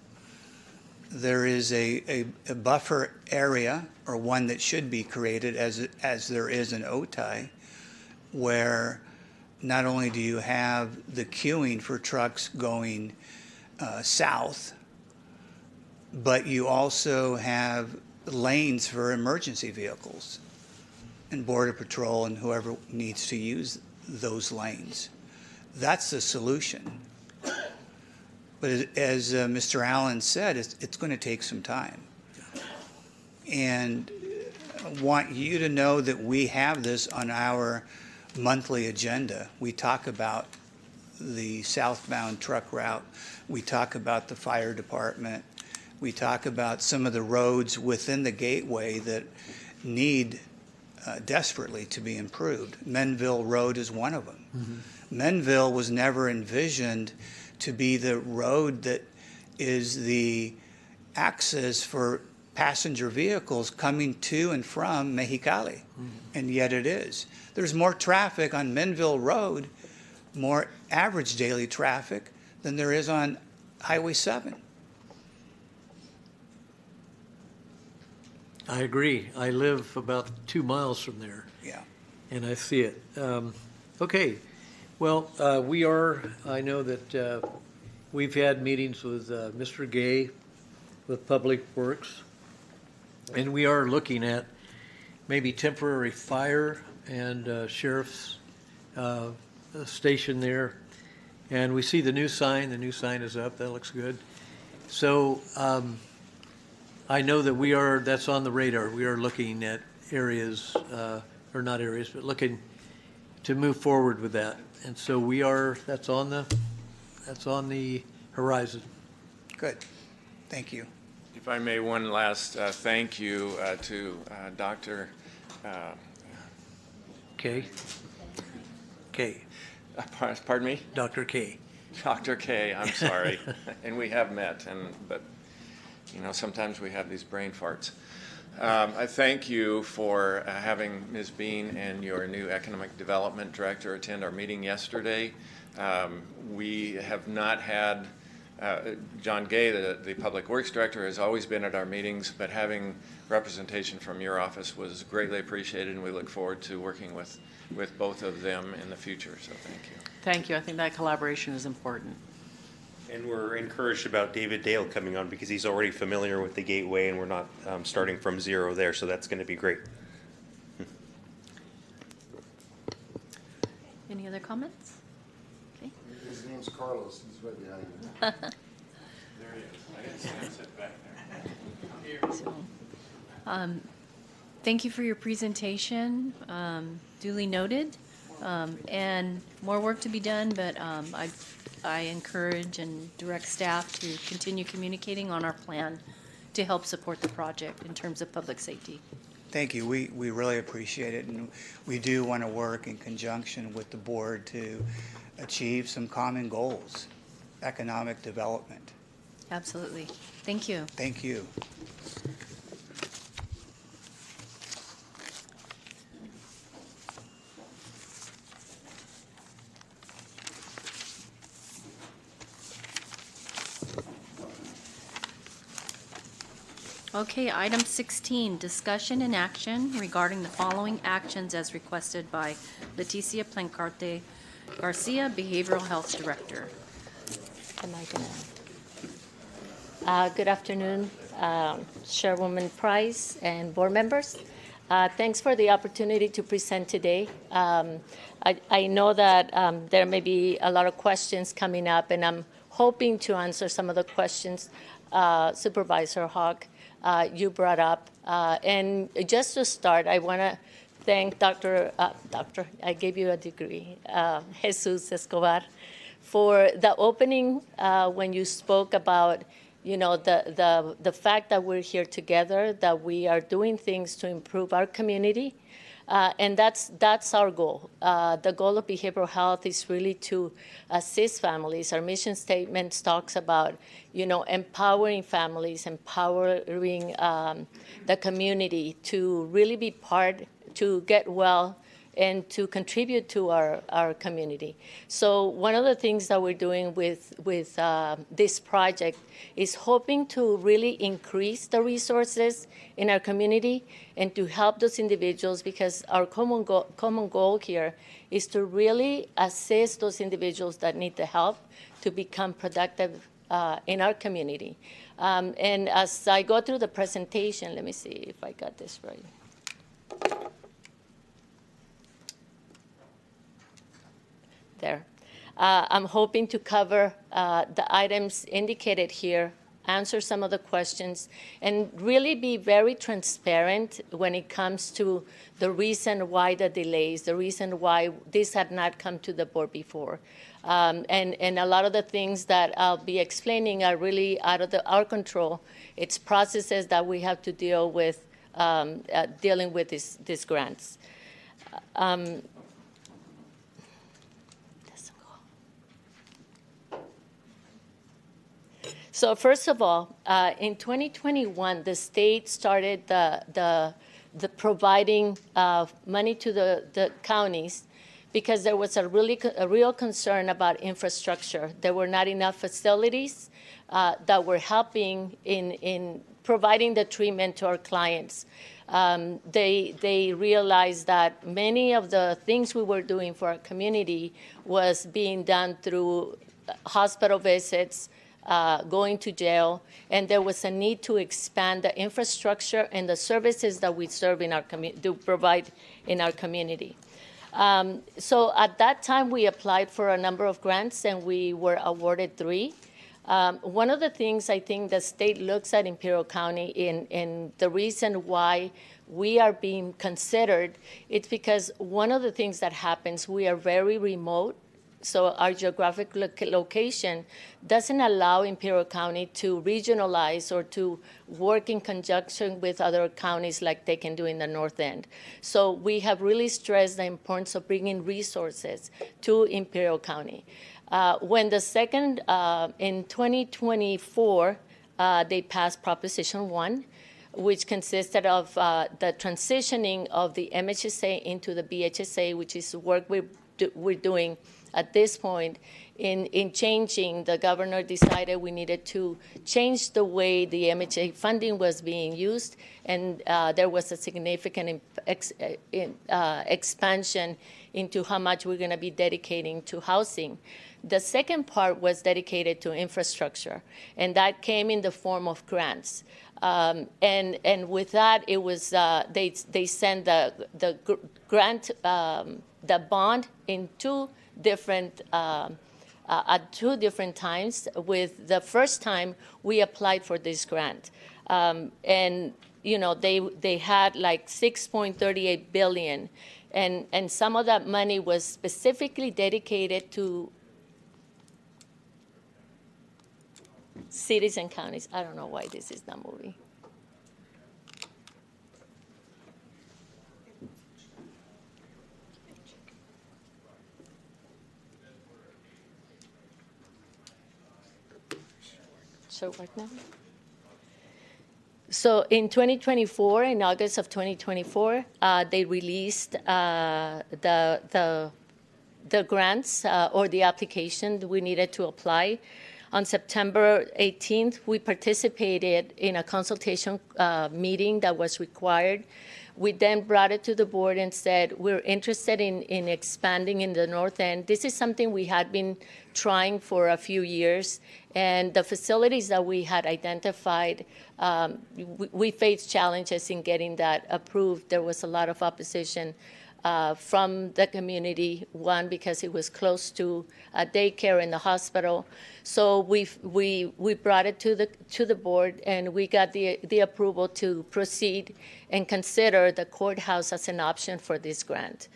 There is a buffer area, or one that should be created as there is in Otay, where not only do you have the queuing for trucks going south, but you also have lanes for emergency vehicles and Border Patrol and whoever needs to use those lanes. That's the solution. But as Mr. Allen said, it's going to take some time. And I want you to know that we have this on our monthly agenda. We talk about the southbound truck route. We talk about the fire department. We talk about some of the roads within the gateway that need desperately to be improved. Menville Road is one of them. Mm-hmm. Menville was never envisioned to be the road that is the access for passenger vehicles coming to and from Mexicali, and yet it is. There's more traffic on Menville Road, more average daily traffic, than there is on Highway 7. I agree. I live about 2 miles from there. Yeah. And I see it. Okay. Well, I know that we've had meetings with Mr. Gay with Public Works, and we are looking at maybe temporary fire and sheriff's station there. And we see the new sign. The new sign is up. That looks good. So I know that that's on the radar. We are looking at areas, or not areas, but looking to move forward with that. And so that's on the horizon. Good. Thank you. If I may, one last thank you to Dr. K. Pardon me? Dr. K. Dr. K, I'm sorry. And we have met, but sometimes we have these brain farts. I thank you for having Ms. Bean and your new Economic Development Director attend our meeting yesterday. We have not had, John Gay, the Public Works Director, has always been at our meetings, but having representation from your office was greatly appreciated, and we look forward to working with both of them in the future, so thank you. Thank you. I think that collaboration is important. And we're encouraged about David Dale coming on because he's already familiar with the gateway, and we're not starting from zero there, so that's going to be great. Any other comments? Okay. His name's Carlos. He's right behind you. There he is. I didn't see him sit back there. So, thank you for your presentation. Duly noted. And more work to be done, but I encourage and direct staff to continue communicating on our plan to help support the project in terms of public safety. Thank you. We really appreciate it, and we do want to work in conjunction with the board to achieve some common goals, economic development. Absolutely. Thank you. Thank you. Okay, item 16, discussion and action regarding the following actions as requested by Leticia Plancarte Garcia, Behavioral Health Director. Good afternoon, Chairwoman Price and board members. Thanks for the opportunity to present today. I know that there may be a lot of questions coming up, and I'm hoping to answer some of the questions Supervisor Hawk you brought up. And just to start, I want to thank I gave you a degree, Jesus Escobar, for the opening when you spoke about, the fact that we're here together, that we are doing things to improve our community. And that's our goal. The goal of behavioral health is really to assist families. Our mission statement talks about, empowering families, empowering the community to really be part, to get well, and to contribute to our community. So one of the things that we're doing with this project is hoping to really increase the resources in our community and to help those individuals, because our common goal here is to really assist those individuals that need the help to become productive in our community. And as I go through the presentation, let me see if I got this right. There. I'm hoping to cover the items indicated here, answer some of the questions, and really be very transparent when it comes to the reason why the delays, the reason why this had not come to the board before. And a lot of the things that I'll be explaining are really out of our control. It's processes that we have to deal with, dealing with these grants. So first of all, in 2021, the state started the providing money to the counties because there was a real concern about infrastructure. There were not enough facilities that were helping in providing the treatment to our clients. They realized that many of the things we were doing for our community was being done through hospital visits, going to jail, and there was a need to expand the infrastructure and the services that we serve in our provide in our community. So at that time, we applied for a number of grants, and we were awarded 3. One of the things I think the state looks at Imperial County in the reason why we are being considered, it's because one of the things that happens, we are very remote. So our geographic location doesn't allow Imperial County to regionalize or to work in conjunction with other counties like they can do in the North End. So we have really stressed the importance of bringing resources to Imperial County. When the second, in 2024, they passed Proposition 1, which consisted of the transitioning of the MHSA into the BHSA, which is work we're doing at this point. In changing, the governor decided we needed to change the way the MHA funding was being used, and there was a significant expansion into how much we're going to be dedicating to housing. The second part was dedicated to infrastructure, and that came in the form of grants. And with that, it was they sent the grant, the bond in 2 different at 2 different times. With the first time, we applied for this grant, and they had like $6.38 billion, and some of that money was specifically dedicated to cities and counties. I don't know why this is not moving. So right now. So in 2024, in August of 2024, they released the grants or the application we needed to apply. On September 18th, we participated in a consultation meeting that was required. We then brought it to the board and said, we're interested in expanding in the North End. This is something we had been trying for a few years, and the facilities that we had identified, we faced challenges in getting that approved. There was a lot of opposition from the community, one, because it was close to a daycare in the hospital. So we brought it to the board, and we got the approval to proceed and consider the courthouse as an option for this grant.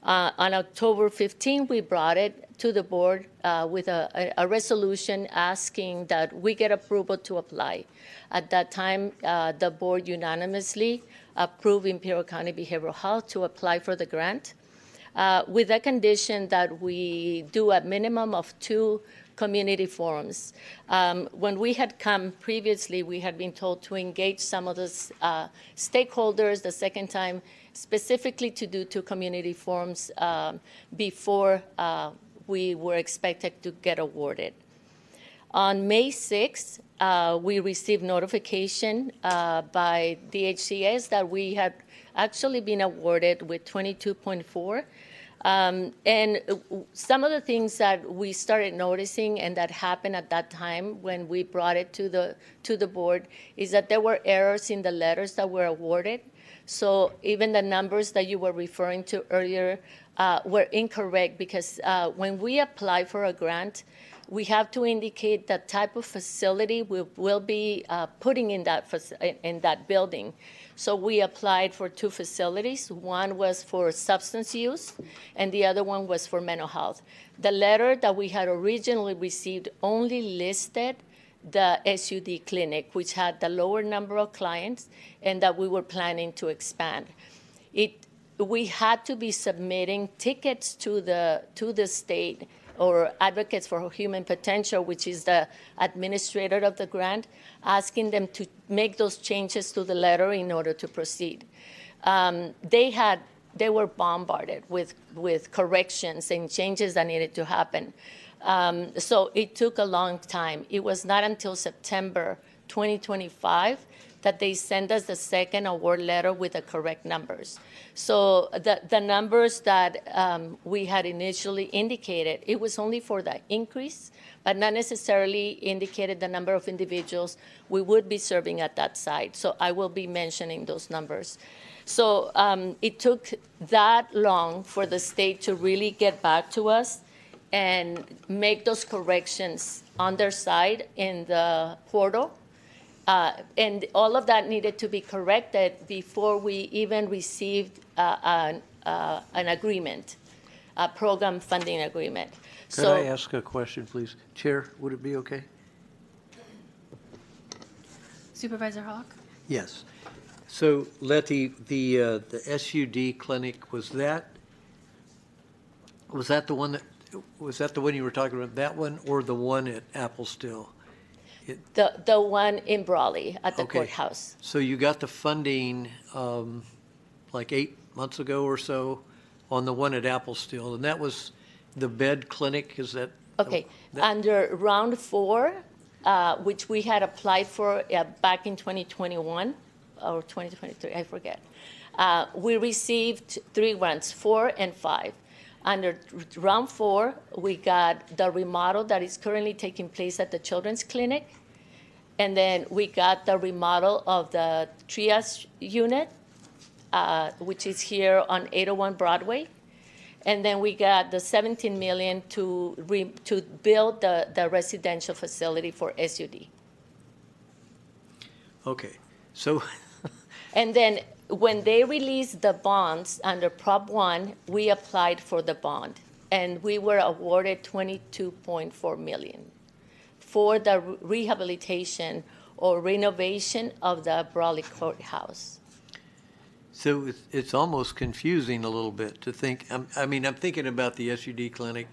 On October 15, we brought it to the board with a resolution asking that we get approval to apply. At that time, the board unanimously approved Imperial County Behavioral Health to apply for the grant, with the condition that we do a minimum of 2 community forums. When we had come previously, we had been told to engage some of the stakeholders the second time, specifically to do 2 community forums before we were expected to get awarded. On May 6th, we received notification by DHCS that we had actually been awarded with 22.4. And some of the things that we started noticing and that happened at that time when we brought it to the board is that there were errors in the letters that were awarded. So even the numbers that you were referring to earlier were incorrect, because when we apply for a grant, we have to indicate the type of facility we will be putting in that building. So we applied for 2 facilities. One was for substance use, and the other one was for mental health. The letter that we had originally received only listed the SUD clinic, which had the lower number of clients, and that we were planning to expand. We had to be submitting tickets to the state, or Advocates for Human Potential, which is the administrator of the grant, asking them to make those changes to the letter in order to proceed. They were bombarded with corrections and changes that needed to happen. So it took a long time. It was not until September 2025 that they sent us the second award letter with the correct numbers. So the numbers that we had initially indicated, it was only for the increase, but not necessarily indicated the number of individuals we would be serving at that site. So I will be mentioning those numbers. So it took that long for the state to really get back to us and make those corrections on their side in the portal. And all of that needed to be corrected before we even received an agreement, a program funding agreement. Could I ask a question, please? Chair, would it be okay? Supervisor Hawk? Yes. So, Letty, the SUD clinic, was that the one you were talking about? That one, or the one at Apple Still? The one in Brawley at the Okay. courthouse. So you got the funding like 8 months ago or so on the one at Apple Still, and that was the bed clinic. Is that Okay. Under round 4, which we had applied for back in 2021 or 2023, I forget. We received 3 grants, 4 and 5. Under round 4, we got the remodel that is currently taking place at the Children's Clinic. And then we got the remodel of the triage unit, which is here on 801 Broadway. And then we got the $17 million to build the residential facility for SUD. Okay. So. And then when they released the bonds under Prop 1, we applied for the bond, and we were awarded $22.4 million for the rehabilitation or renovation of the Brawley Courthouse. So it's almost confusing a little bit to think. I'm thinking about the SUD clinic,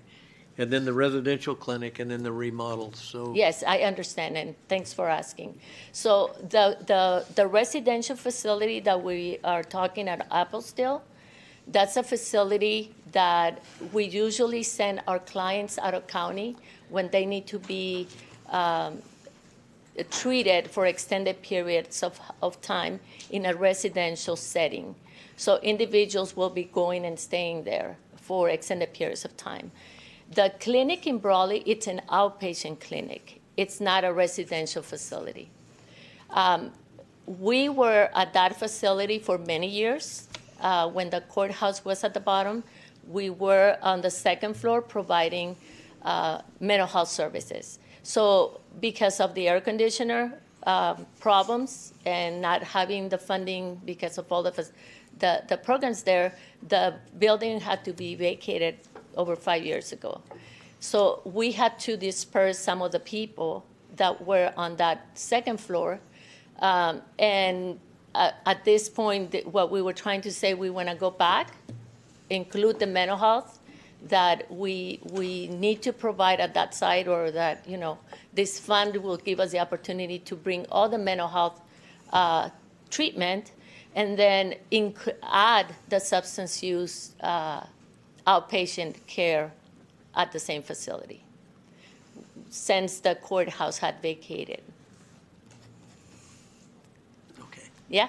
and then the residential clinic, and then the remodels. So yes, I understand, and thanks for asking. So the residential facility that we are talking at Applesdale, that's a facility that we usually send our clients out of county when they need to be treated for extended periods of time in a residential setting. So individuals will be going and staying there for extended periods of time. The clinic in Brawley, it's an outpatient clinic. It's not a residential facility. We were at that facility for many years. When the courthouse was at the bottom, we were on the second floor providing mental health services. So because of the air conditioner problems and not having the funding because of all the programs there, the building had to be vacated over 5 years ago. So we had to disperse some of the people that were on that second floor. And at this point, what we were trying to say, we want to go back, include the mental health that we need to provide at that site, or that, this fund will give us the opportunity to bring all the mental health treatment, and then add the substance use outpatient care at the same facility, since the courthouse had vacated. Okay. Yeah?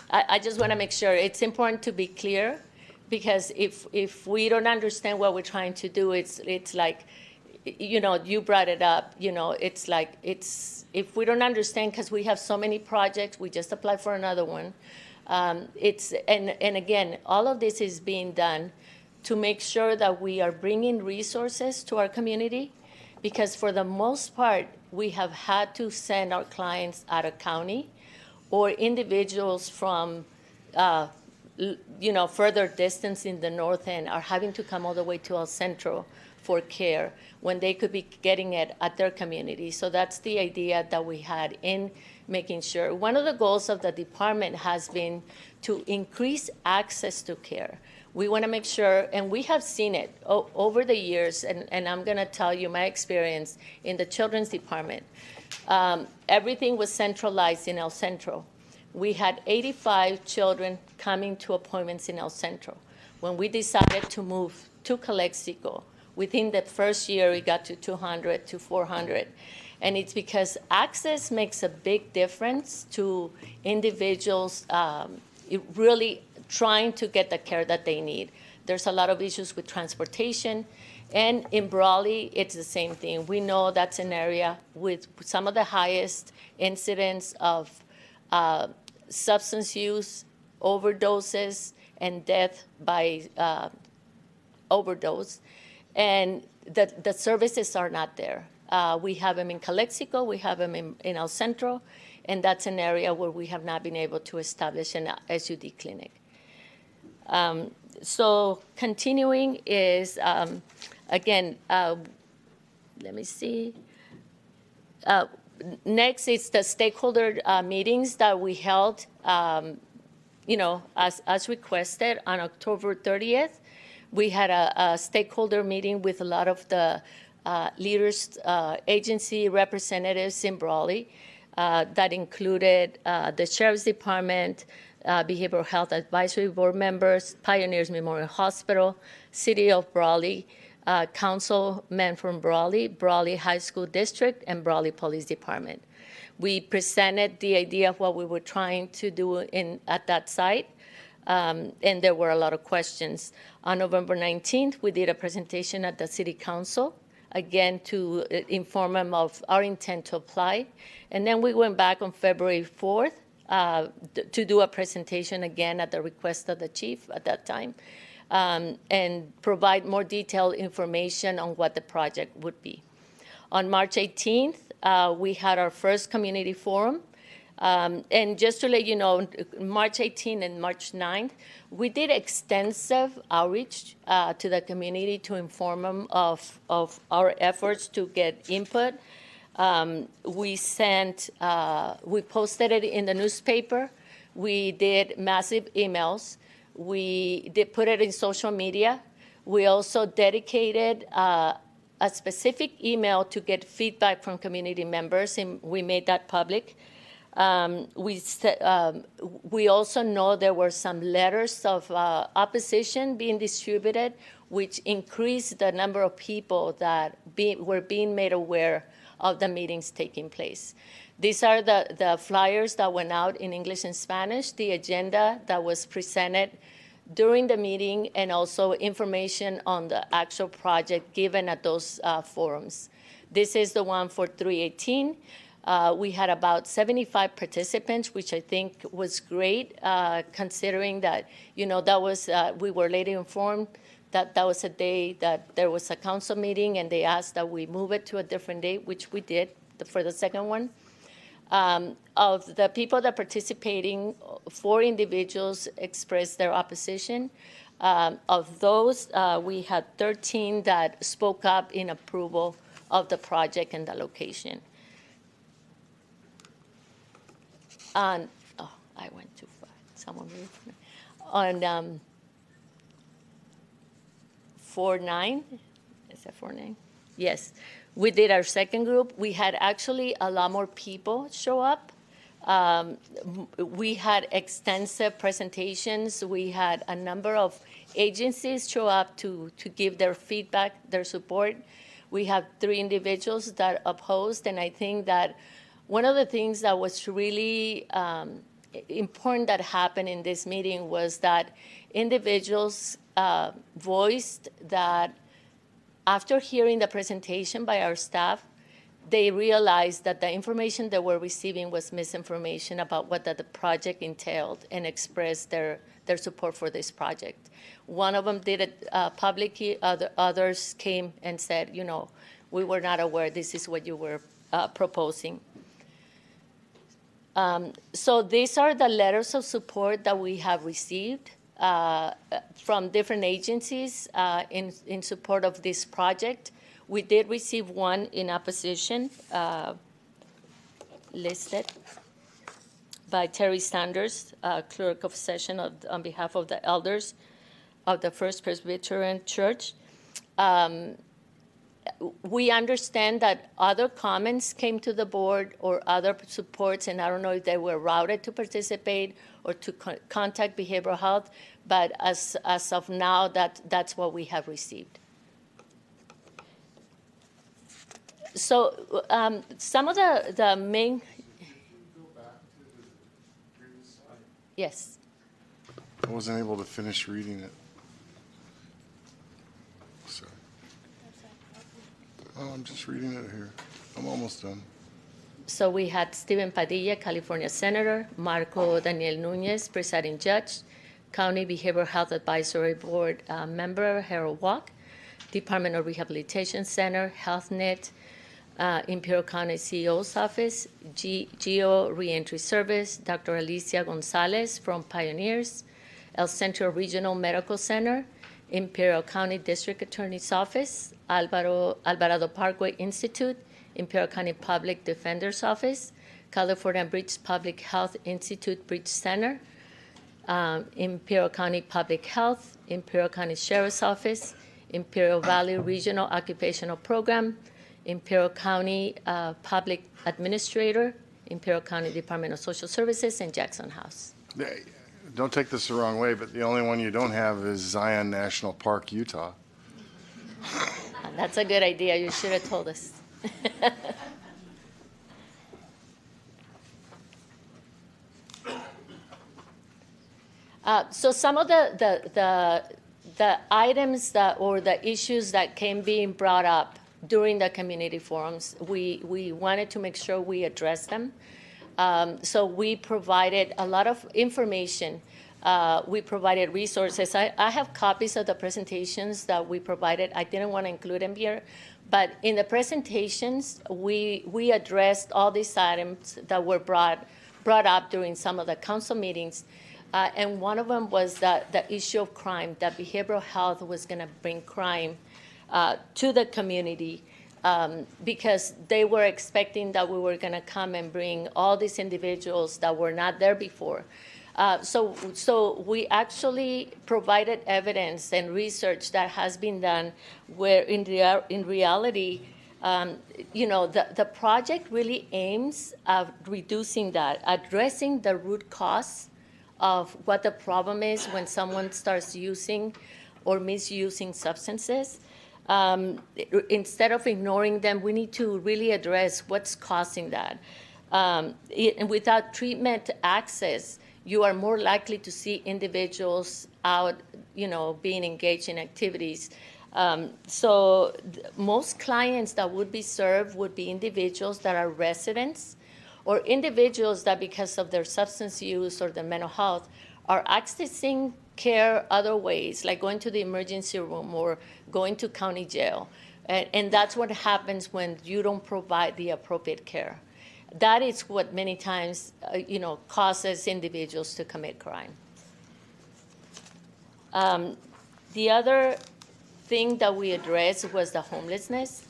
I just want to make sure. It's important to be clear, because if we don't understand what we're trying to do, it's like, you brought it up, it's like, if we don't understand, because we have so many projects, we just applied for another one. And again, all of this is being done to make sure that we are bringing resources to our community, because for the most part, we have had to send our clients out of county, or individuals from further distance in the north end are having to come all the way to El Centro for care when they could be getting it at their community. So that's the idea that we had in making sure. One of the goals of the department has been to increase access to care. We want to make sure, and we have seen it over the years, and I'm going to tell you my experience in the children's department. Everything was centralized in El Centro. We had 85 children coming to appointments in El Centro. When we decided to move to Calexico, within the first year, it got to 200 to 400. And it's because access makes a big difference to individuals really trying to get the care that they need. There's a lot of issues with transportation. And in Brawley, it's the same thing. We know that's an area with some of the highest incidents of substance use, overdoses, and death by overdose. And the services are not there. We have them in Calexico, we have them in El Centro, and that's an area where we have not been able to establish an SUD clinic. So continuing is, again, let me see. Next is the stakeholder meetings that we held, as requested on October 30th. We had a stakeholder meeting with a lot of the leaders, agency representatives in Brawley. That included the Sheriff's Department, Behavioral Health Advisory Board members, Pioneers Memorial Hospital, City of Brawley, councilmen from Brawley, Brawley High School District, and Brawley Police Department. We presented the idea of what we were trying to do at that site, and there were a lot of questions. On November 19th, we did a presentation at the City Council, again to inform them of our intent to apply. And then we went back on February 4th to do a presentation again at the request of the chief at that time, and provide more detailed information on what the project would be. On March 18th, we had our first community forum. And just to let you know, March 18th and March 9th, we did extensive outreach to the community to inform them of our efforts to get input. We posted it in the newspaper. We did massive emails. We did put it in social media. We also dedicated a specific email to get feedback from community members, and we made that public. We also know there were some letters of opposition being distributed, which increased the number of people that were being made aware of the meetings taking place. These are the flyers that went out in English and Spanish, the agenda that was presented during the meeting, and also information on the actual project given at those forums. This is the one for 318. We had about 75 participants, which I think was great, considering that, that was, we were later informed that that was a day that there was a council meeting, and they asked that we move it to a different date, which we did for the second one. Of the people that participating, 4 individuals expressed their opposition. Of those, we had 13 that spoke up in approval of the project and the location. On, oh, I went too far. Someone moved me. On 4-9, is that 4-9? Yes. We did our second group. We had actually a lot more people show up. We had extensive presentations. We had a number of agencies show up to give their feedback, their support. We have 3 individuals that opposed, and I think that one of the things that was really important that happened in this meeting was that individuals voiced that after hearing the presentation by our staff, they realized that the information they were receiving was misinformation about what the project entailed and expressed their support for this project. One of them did it publicly. Others came and said, you know, we were not aware this is what you were proposing. So these are the letters of support that we have received from different agencies in support of this project. We did receive one in opposition, listed by Terry Sanders, Clerk of Session on behalf of the elders of the First Presbyterian Church. We understand that other comments came to the board or other supports, and I don't know if they were routed to participate or to contact behavioral health, but as of now, that's what we have received. So some of the main... Yes. I wasn't able to finish reading it. Sorry. Oh, I'm just reading it here. I'm almost done. So we had Stephen Padilla, California Senator, Marco Daniel Nunez, presiding judge, County Behavioral Health Advisory Board member, Harold Walk, Department of Rehabilitation Center, HealthNet, Imperial County CEO's Office, Geo Reentry Service, Dr. Alicia Gonzalez from Pioneers, El Centro Regional Medical Center, Imperial County District Attorney's Office, Alvarado Parkway Institute, Imperial County Public Defender's Office, California Bridge Public Health Institute Bridge Center, Imperial County Public Health, Imperial County Sheriff's Office, Imperial Valley Regional Occupational Program, Imperial County Public Administrator, Imperial County Department of Social Services, and Jackson House. Don't take this the wrong way, but the only one you don't have is Zion National Park, Utah. That's a good idea. You should have told us. So some of the items or the issues that came being brought up during the community forums, we wanted to make sure we address them. So we provided a lot of information. We provided resources. I have copies of the presentations that we provided. I didn't want to include them here, but in the presentations, we addressed all these items that were brought up during some of the council meetings. And one of them was the issue of crime, that behavioral health was going to bring crime to the community because they were expecting that we were going to come and bring all these individuals that were not there before. So we actually provided evidence and research that has been done where in reality, the project really aims at reducing that, addressing the root cause of what the problem is when someone starts using or misusing substances. Instead of ignoring them, we need to really address what's causing that. And without treatment access, you are more likely to see individuals out, being engaged in activities. So most clients that would be served would be individuals that are residents or individuals that because of their substance use or their mental health are accessing care other ways, like going to the emergency room or going to county jail. And that's what happens when you don't provide the appropriate care. that is what many times, causes individuals to commit crime. The other thing that we addressed was the homelessness.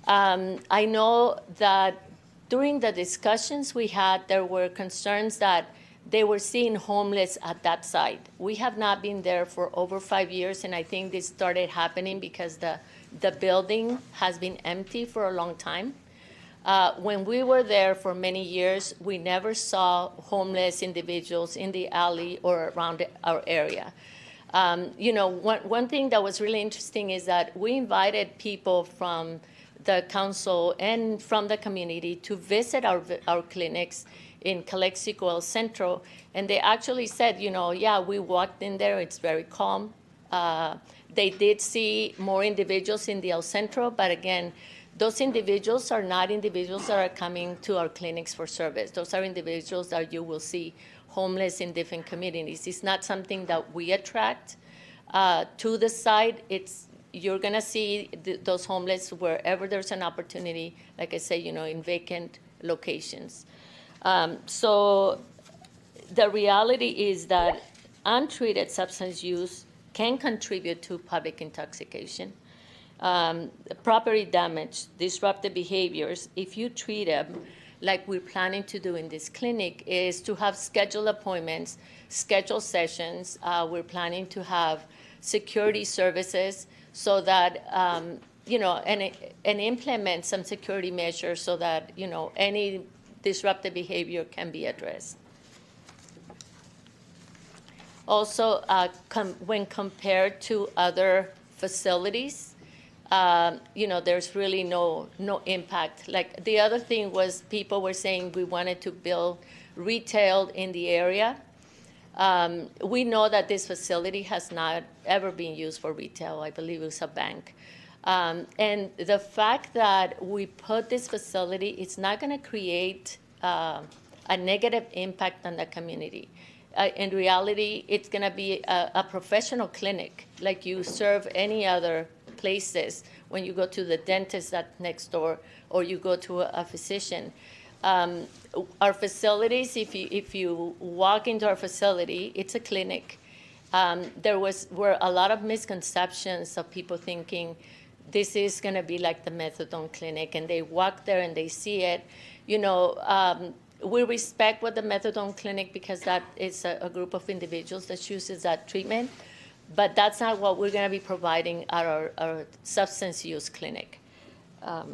I know that during the discussions we had, there were concerns that they were seeing homeless at that site. We have not been there for over 5 years, and I think this started happening because the building has been empty for a long time. When we were there for many years, we never saw homeless individuals in the alley or around our area. One thing that was really interesting is that we invited people from the council and from the community to visit our clinics in Calexico, El Centro, and they actually said, yeah, we walked in there, it's very calm. They did see more individuals in the El Centro, but again, those individuals are not individuals that are coming to our clinics for service. Those are individuals that you will see homeless in different communities. It's not something that we attract to the site. You're gonna see those homeless wherever there's an opportunity, like I say, in vacant locations. So the reality is that untreated substance use can contribute to public intoxication. Property damage, disruptive behaviors, if you treat them like we're planning to do in this clinic, is to have scheduled appointments, scheduled sessions. We're planning to have security services so that, and implement some security measures so that, any disruptive behavior can be addressed. Also, when compared to other facilities, there's really no impact. Like the other thing was people were saying we wanted to build retail in the area. We know that this facility has not ever been used for retail. I believe it was a bank. And the fact that we put this facility, it's not going to create a negative impact on the community. In reality, it's going to be a professional clinic, like you serve any other places when you go to the dentist that's next door or you go to a physician. Our facilities, if you walk into our facility, it's a clinic. There were a lot of misconceptions of people thinking this is going to be like the methadone clinic, and they walk there and they see it. We respect what the methadone clinic, because that is a group of individuals that chooses that treatment, but that's not what we're going to be providing at our substance use clinic. Let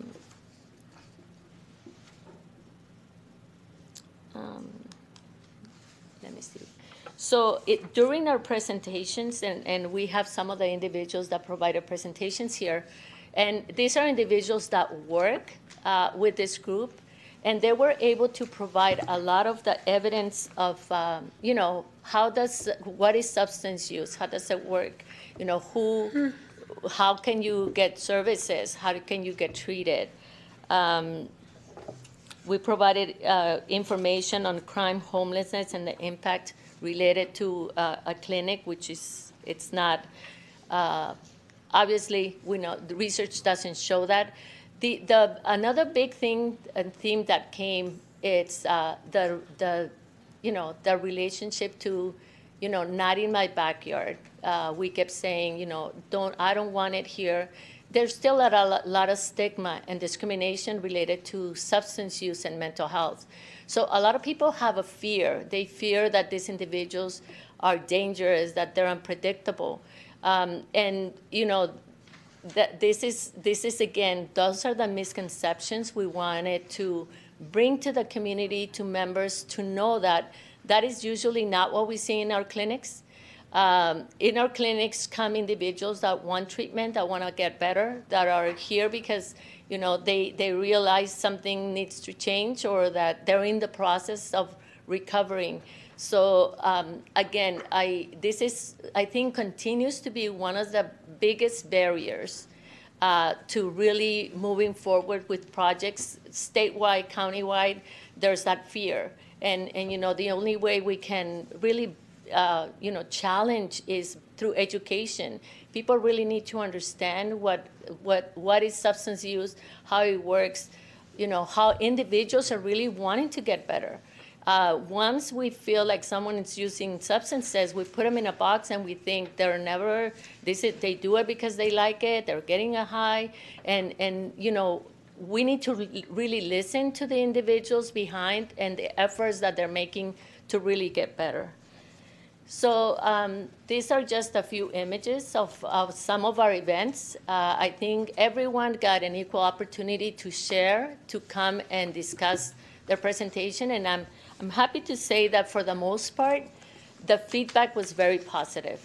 me see. So during our presentations, and we have some of the individuals that provided presentations here, and these are individuals that work with this group, and they were able to provide a lot of the evidence of, what is substance use? How does it work? How can you get services? How can you get treated? We provided information on crime, homelessness, and the impact related to a clinic, which is, it's not, obviously, we know the research doesn't show that. Another big thing and theme that came, it's the relationship to, not in my backyard. We kept saying, I don't want it here. There's still a lot of stigma and discrimination related to substance use and mental health. So a lot of people have a fear. They fear that these individuals are dangerous, that they're unpredictable. That this is again, those are the misconceptions we wanted to bring to the community, to members, to know that that is usually not what we see in our clinics. In our clinics come individuals that want treatment, that want to get better, that are here because they realize something needs to change, or that they're in the process of recovering. So again, this is, I think, continues to be one of the biggest barriers to really moving forward with projects statewide, countywide. There's that fear, and the only way we can really challenge is through education. People really need to understand what is substance use, how it works, how individuals are really wanting to get better. Once we feel like someone is using substances, we put them in a box and we think they do it because they like it, they're getting a high, and we need to really listen to the individuals behind and the efforts that they're making to really get better. So these are just a few images of some of our events. I think everyone got an equal opportunity to share, to come and discuss their presentation, and I'm happy to say that for the most part, the feedback was very positive.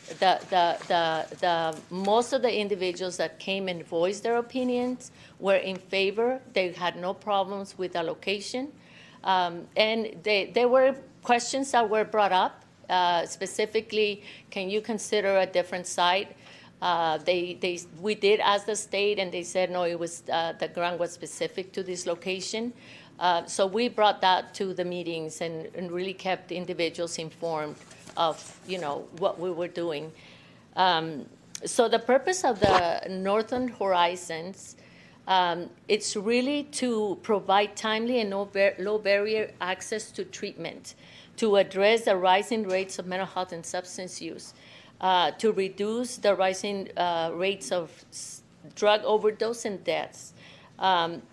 Most of the individuals that came and voiced their opinions were in favor. They had no problems with the location. And there were questions that were brought up. Specifically, can you consider a different site? We did ask the state, and they said no. It was the grant was specific to this location, so we brought that to the meetings and really kept individuals informed of what we were doing. So the purpose of the Northern Horizons, it's really to provide timely and low barrier access to treatment, to address the rising rates of mental health and substance use, to reduce the rising rates of drug overdose and deaths,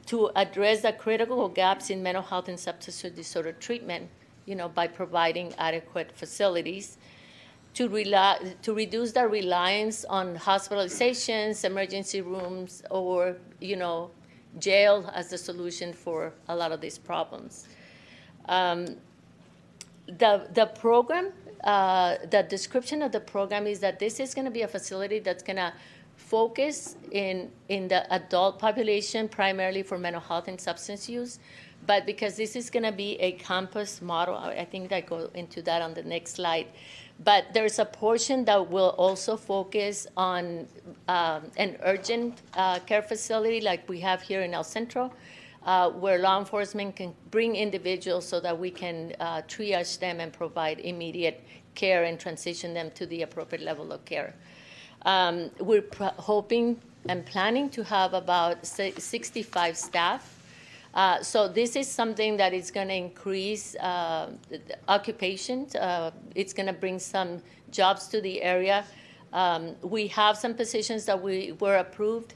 to address the critical gaps in mental health and substance disorder treatment, by providing adequate facilities, to reduce the reliance on hospitalizations, emergency rooms, or jail as the solution for a lot of these problems. The program, the description of the program is that this is going to be a facility that's going to focus in the adult population, primarily for mental health and substance use. But because this is going to be a campus model, I think I go into that on the next slide. But there's a portion that will also focus on an urgent care facility like we have here in El Centro, where law enforcement can bring individuals so that we can triage them and provide immediate care and transition them to the appropriate level of care. We're hoping and planning to have about 65 staff. So this is something that is going to increase occupation. It's going to bring some jobs to the area. We have some positions that were approved.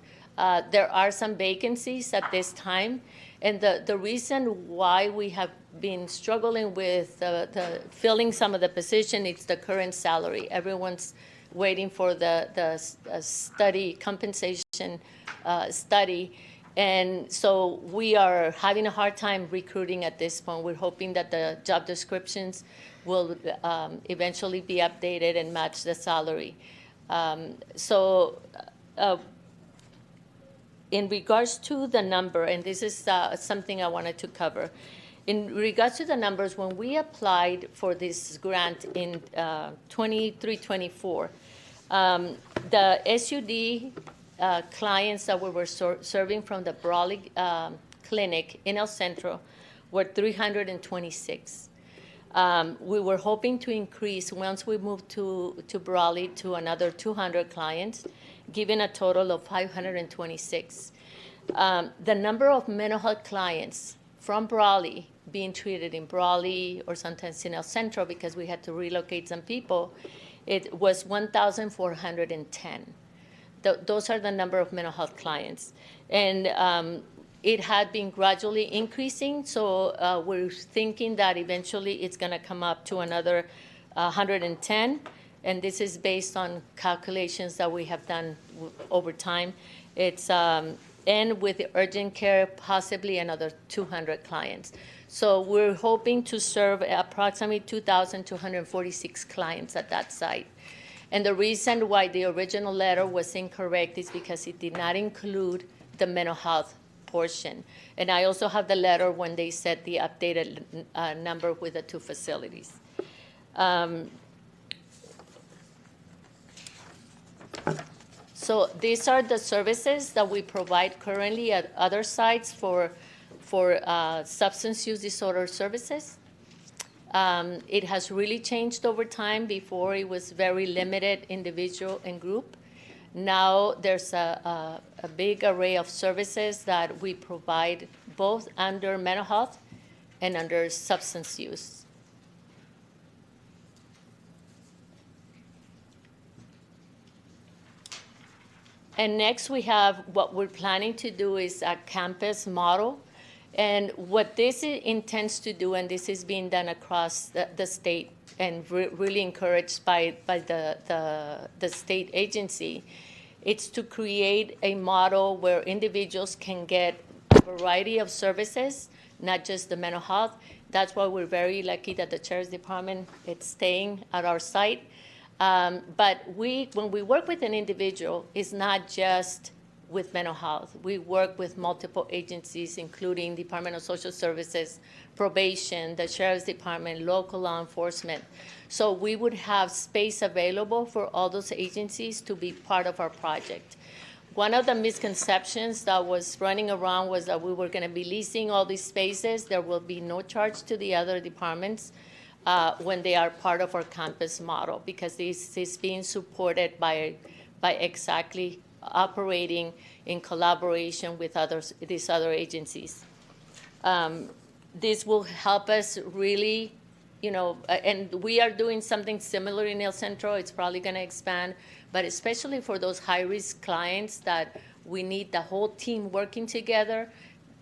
There are some vacancies at this time. And the reason why we have been struggling with filling some of the position is the current salary. Everyone's waiting for the study compensation study. And so we are having a hard time recruiting at this point. We're hoping that the job descriptions will eventually be updated and match the salary. In regards to the number, and this is something I wanted to cover. In regards to the numbers, when we applied for this grant in 23-24, the SUD clients that we were serving from the Brawley Clinic in El Centro were 326. We were hoping to increase, once we moved to Brawley, to another 200 clients, giving a total of 526. The number of mental health clients from Brawley being treated in Brawley or sometimes in El Centro, because we had to relocate some people, it was 1,410. Those are the number of mental health clients. And it had been gradually increasing, so we're thinking that eventually it's going to come up to another 110. And this is based on calculations that we have done over time. It's and with the urgent care, possibly another 200 clients. So we're hoping to serve approximately 2,246 clients at that site. And the reason why the original letter was incorrect is because it did not include the mental health portion. And I also have the letter when they said the updated number with the two facilities. So these are the services that we provide currently at other sites for substance use disorder services. It has really changed over time. Before, it was very limited individual and group. Now there's a big array of services that we provide both under mental health and under substance use. And next we have what we're planning to do is a campus model. And what this intends to do, and this is being done across the state and really encouraged by the state agency, it's to create a model where individuals can get a variety of services, not just the mental health. That's why we're very lucky that the Sheriff's Department is staying at our site. But when we work with an individual, it's not just with mental health. We work with multiple agencies, including Department of Social Services, probation, the Sheriff's Department, local law enforcement. So we would have space available for all those agencies to be part of our project. One of the misconceptions that was running around was that we were going to be leasing all these spaces. There will be no charge to the other departments when they are part of our campus model, because this is being supported by exactly operating in collaboration with these other agencies. This will help us really, and we are doing something similar in El Centro. It's probably going to expand, but especially for those high-risk clients that we need the whole team working together.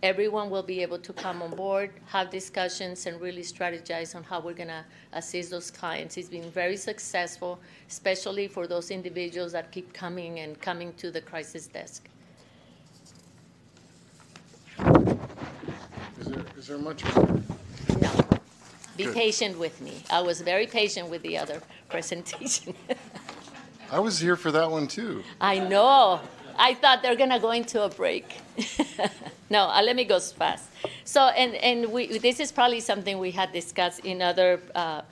Everyone will be able to come on board, have discussions, and really strategize on how we're going to assist those clients. It's been very successful, especially for those individuals that keep coming to the crisis desk. Is there much? No. Be Good. patient with me. I was very patient with the other presentation. I was here for that one too. I know. I thought they're going to go into a break. No, let me go fast. So, this is probably something we had discussed in other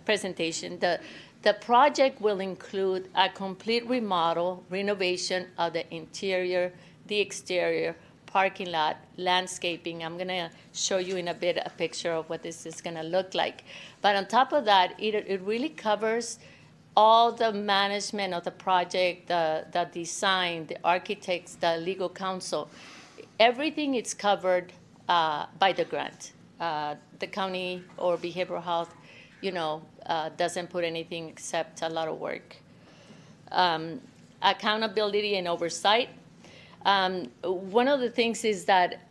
presentation. The project will include a complete remodel, renovation of the interior, the exterior, parking lot, landscaping. I'm going to show you in a bit a picture of what this is going to look like. But on top of that, it really covers all the management of the project, the design, the architects, the legal counsel. Everything is covered by the grant. The county or behavioral health, doesn't put anything except a lot of work. Accountability and oversight. One of the things is that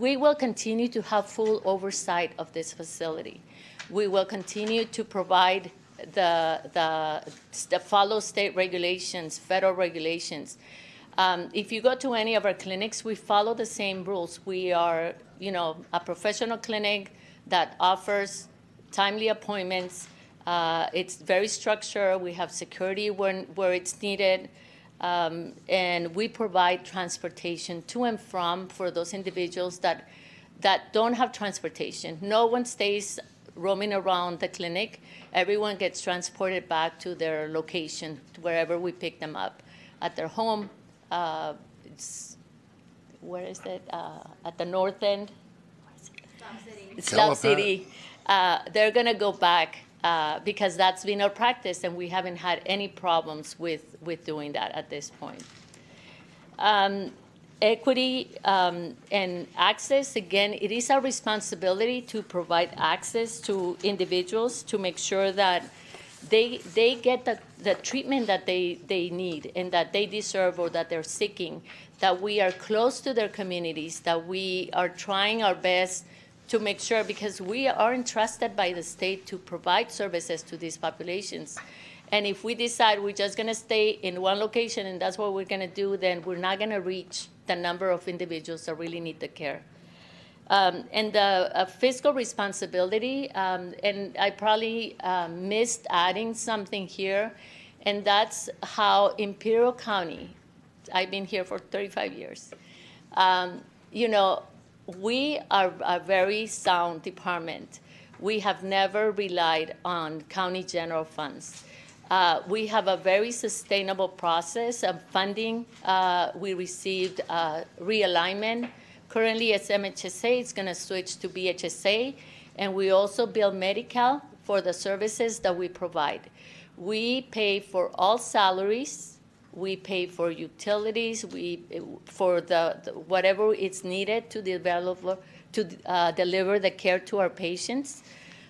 we will continue to have full oversight of this facility. We will continue to provide the follow state regulations, federal regulations. If you go to any of our clinics, we follow the same rules. We are, a professional clinic that offers timely appointments. It's very structured. We have security where it's needed. And we provide transportation to and from for those individuals that don't have transportation. No one stays roaming around the clinic. Everyone gets transported back to their location, to wherever we pick them up. At their home, where is it? At the north end? South City. They're going to go back because that's been our practice, and we haven't had any problems with doing that at this point. Equity and access, again, it is our responsibility to provide access to individuals to make sure that they get the treatment that they need and that they deserve or that they're seeking, that we are close to their communities, that we are trying our best to make sure, because we are entrusted by the state to provide services to these populations. And if we decide we're just going to stay in one location and that's what we're going to do, then we're not going to reach the number of individuals that really need the care. And the fiscal responsibility, and I probably missed adding something here, and that's how Imperial County, I've been here for 35 years, we are a very sound department. We have never relied on county general funds. We have a very sustainable process of funding. We received realignment. Currently, it's MHSA. It's going to switch to BHSA. And we also bill Medi-Cal for the services that we provide. We pay for all salaries. We pay for utilities. We for the whatever it's needed to deliver the care to our patients.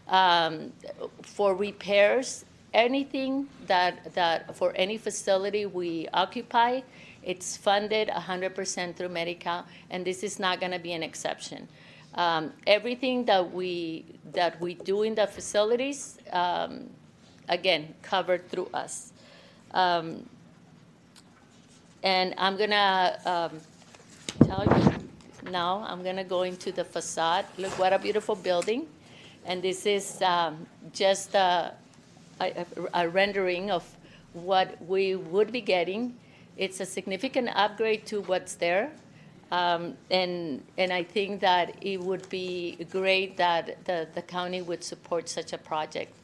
For repairs, anything that for any facility we occupy, it's funded 100% through Medi-Cal, and this is not going to be an exception. Everything that we do in the facilities, again, covered through us. And I'm going to tell you now, I'm going to go into the facade. Look, what a beautiful building. And this is just a rendering of what we would be getting. It's a significant upgrade to what's there. And I think that it would be great that the county would support such a project.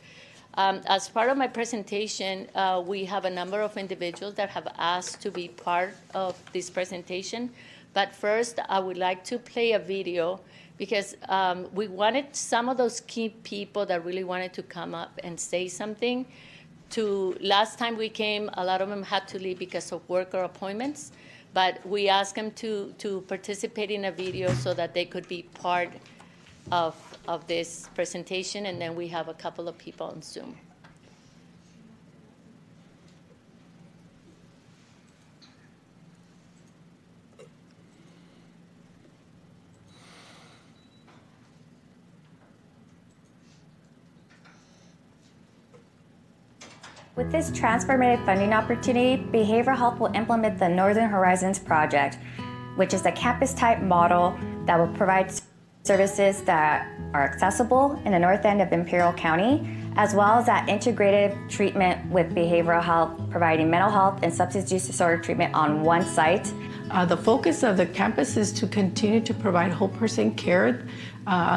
As part of my presentation, we have a number of individuals that have asked to be part of this presentation. But first, I would like to play a video because we wanted some of those key people that really wanted to come up and say something. Last time we came, a lot of them had to leave because of work or appointments. But we asked them to participate in a video so that they could be part of this presentation, and then we have a couple of people on Zoom. With this transformative funding opportunity, Behavioral Health will implement the Northern Horizons Project, which is a campus-type model that will provide services that are accessible in the north end of Imperial County, as well as that integrated treatment with behavioral health, providing mental health and substance use disorder treatment on one site. The focus of the campus is to continue to provide whole person care.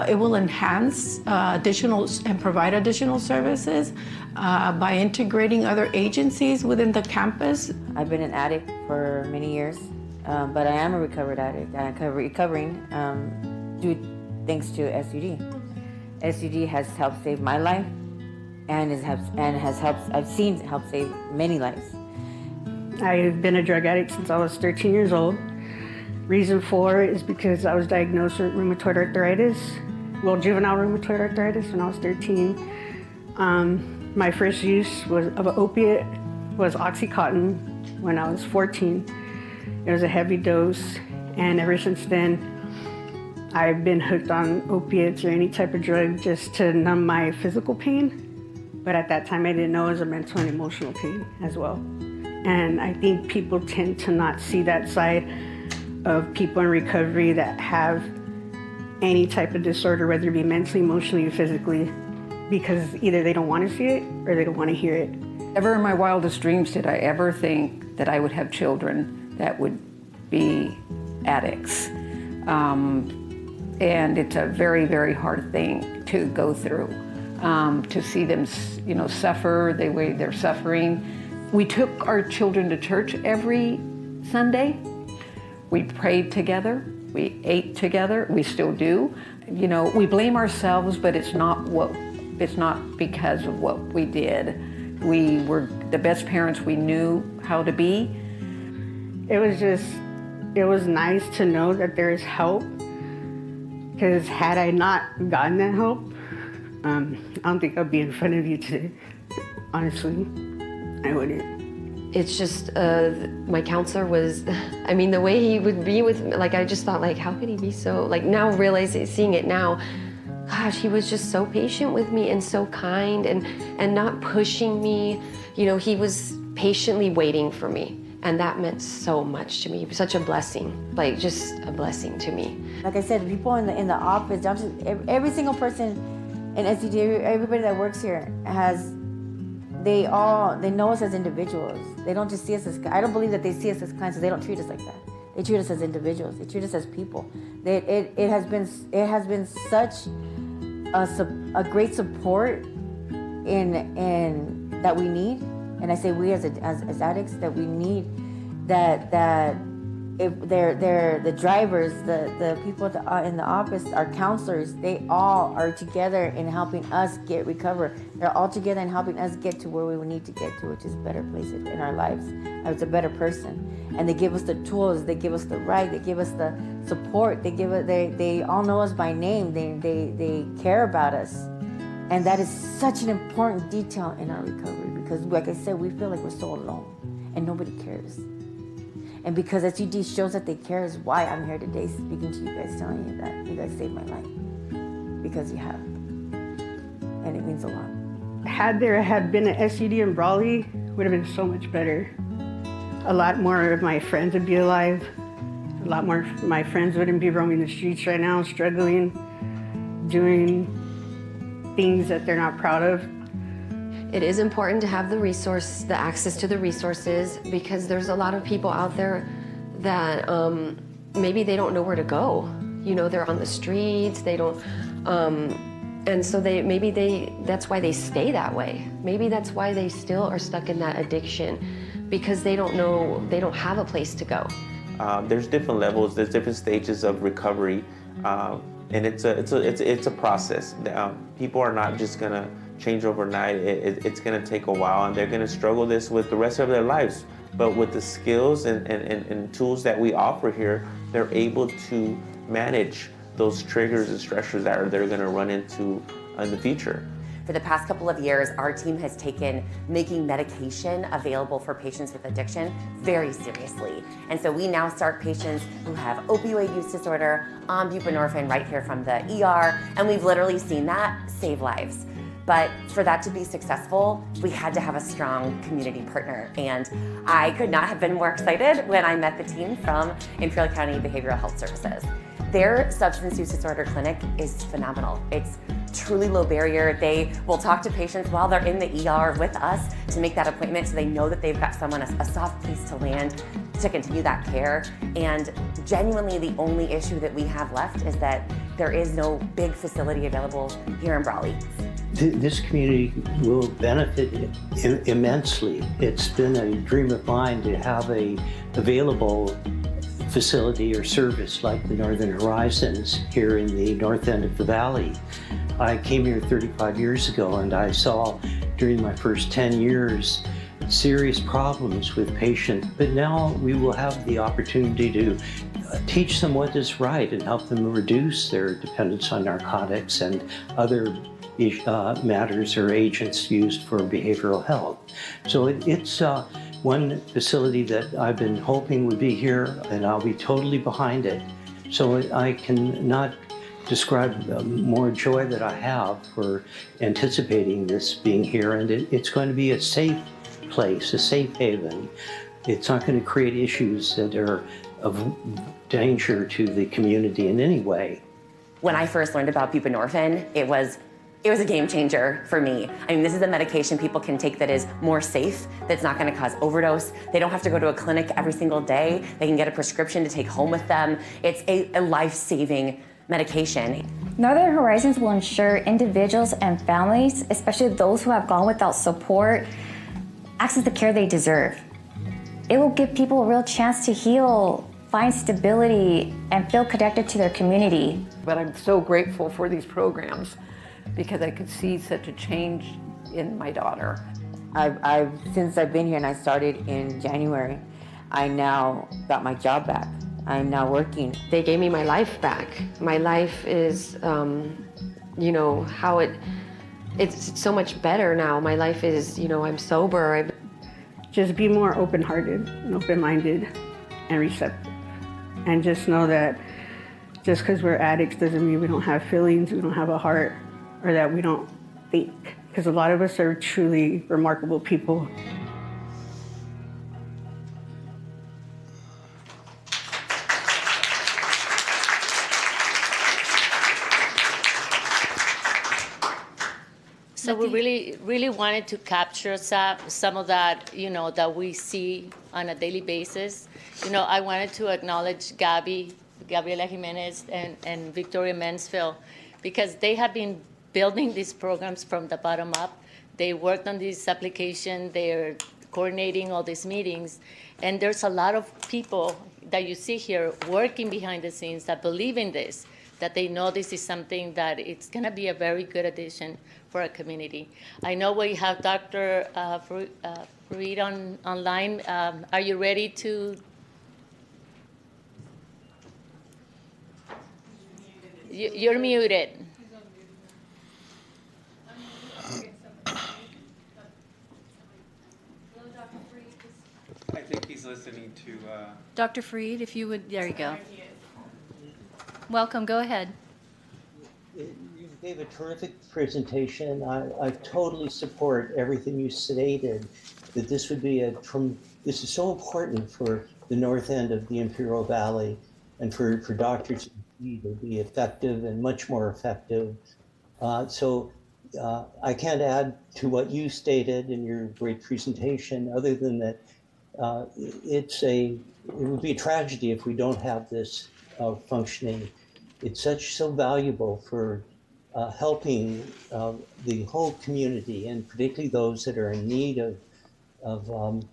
It will enhance and provide additional services by integrating other agencies within the campus. I've been an addict for many years, but I am a recovered addict. I'm recovering due thanks to SUD. SUD has helped save my life and has helped. I've seen it help save many lives. I've been a drug addict since I was 13 years old. Reason for it is because I was diagnosed with rheumatoid arthritis, juvenile rheumatoid arthritis when I was 13. My first use of an opiate was Oxycontin when I was 14. It was a heavy dose, and ever since then, I've been hooked on opiates or any type of drug just to numb my physical pain. But at that time, I didn't know it was a mental and emotional pain as well. And I think people tend to not see that side of people in recovery that have any type of disorder, whether it be mentally, emotionally, or physically, because either they don't want to see it or they don't want to hear it. Never in my wildest dreams did I ever think that I would have children that would be addicts. And it's a very, very hard thing to go through, to see them, suffer the way they're suffering. We took our children to church every Sunday. We prayed together. We ate together. We still do. We blame ourselves, but it's not because of what we did. We were the best parents we knew how to be. It was nice to know that there is help, because had I not gotten that help, I don't think I'd be in front of you today. Honestly, I wouldn't. It's just, my counselor was, the way he would be with me, I just thought, how could he be so, now seeing it now, gosh, he was just so patient with me and so kind and not pushing me. He was patiently waiting for me. And that meant so much to me. Such a blessing, just a blessing to me. Like I said, people in the office, every single person in SUD, everybody that works here they know us as individuals. They don't just see us as, I don't believe that they see us as clients, so they don't treat us like that. They treat us as individuals. They treat us as people. It has been such a great support in that we need. And I say we as addicts, that we need that if they're the drivers, the people in the office, our counselors, they all are together in helping us get recover. They're all together in helping us get to where we need to get to, which is a better place in our lives, as a better person. And they give us the tools, they give us the right, they give us the support, they all know us by name, they care about us. And that is such an important detail in our recovery, because like I said, we feel like we're so alone and nobody cares. And because SUD shows that they care is why I'm here today speaking to you guys, telling you that you guys saved my life. Because you have. And it means a lot. Had there had been an SUD in Brawley, it would have been so much better. A lot more of my friends would be alive. A lot more of my friends wouldn't be roaming the streets right now, struggling, doing things that they're not proud of. It is important to have the access to the resources, because there's a lot of people out there that maybe they don't know where to go. You know, they're on the streets, they don't, and so that's why they stay that way. Maybe that's why they still are stuck in that addiction, because they don't know, they don't have a place to go. There's different levels, there's different stages of recovery, and it's a process. People are not just gonna change overnight. It's going to take a while, and they're going to struggle this with the rest of their lives. But with the skills and tools that we offer here, they're able to manage those triggers and stressors that they're going to run into in the future. For the past couple of years, our team has taken making medication available for patients with addiction very seriously. And so we now start patients who have opioid use disorder on buprenorphine right here from the ER, and we've literally seen that save lives. But for that to be successful, we had to have a strong community partner. And I could not have been more excited when I met the team from Imperial County Behavioral Health Services. Their substance use disorder clinic is phenomenal. It's truly low barrier. They will talk to patients while they're in the ER with us to make that appointment, so they know that they've got someone, a soft place to land to continue that care. And genuinely the only issue that we have left is that there is no big facility available here in Brawley. This community will benefit immensely. It's been a dream of mine to have a available facility or service like the Northern Horizons here in the north end of the valley. I came here 35 years ago, and I saw during my first 10 years serious problems with patients, but now we will have the opportunity to teach them what is right and help them reduce their dependence on narcotics and other matters or agents used for behavioral health. So it's one facility that I've been hoping would be here, and I'll be totally behind it. So I cannot describe more joy that I have for anticipating this being here, and it's going to be a safe place, a safe haven. It's not going to create issues that are of danger to the community in any way. When I first learned about buprenorphine, it was a game changer for me. I mean, this is a medication people can take that is more safe, that's not going to cause overdose. They don't have to go to a clinic every single day. They can get a prescription to take home with them. It's a life-saving medication. Northern Horizons will ensure individuals and families, especially those who have gone without support, access the care they deserve. It will give people a real chance to heal, find stability, and feel connected to their community. But I'm so grateful for these programs, because I could see such a change in my daughter. Since I've been here, and I started in January, I now got my job back. I'm now working. They gave me my life back. My life is, you know, it's so much better now. My life is, you know, I'm sober. Just be more open-hearted and open-minded and receptive. And just know that just because we're addicts doesn't mean we don't have feelings, we don't have a heart, or that we don't think. Because a lot of us are truly remarkable people. So we really wanted to capture some of that, you know, that we see on a daily basis. You know, I wanted to acknowledge Gabriela Jimenez and Victoria Mansfield, because they have been building these programs from the bottom up. They worked on this application. They're coordinating all these meetings. And there's a lot of people that you see here working behind the scenes that believe in this, that they know this is something that it's going to be a very good addition for our community. I know we have Dr. Farid online. Are you ready to? You're muted. I think he's listening to. Dr. Farid, if you would, there you go. Welcome, go ahead. You gave a terrific presentation. I totally support everything you stated, that this would be this is so important for the north end of the Imperial Valley and for doctors to be effective and much more effective. I can't add to what you stated in your great presentation, other than that it would be a tragedy if we don't have this functioning. It's so valuable for helping the whole community, and particularly those that are in need of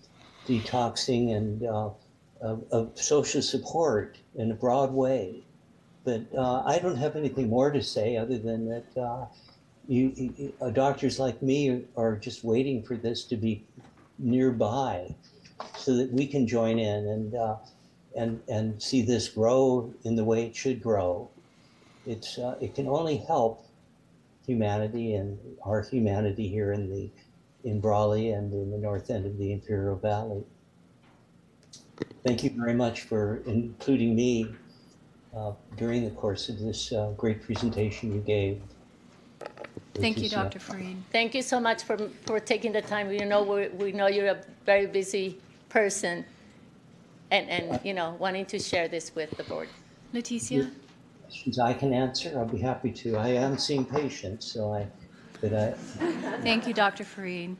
detoxing and of social support in a broad way. But I don't have anything more to say other than that doctors like me are just waiting for this to be nearby so that we can join in and see this grow in the way it should grow. It can only help humanity and our humanity here in Brawley and in the north end of the Imperial Valley. Thank you very much for including me during the course of this great presentation you gave. Thank you, Dr. Farid. Thank you so much for taking the time. We know you're a very busy person, and wanting to share this with the board. Leticia? Questions I can answer, I'll be happy to. I am seeing patients, so Thank you, Dr. Farid.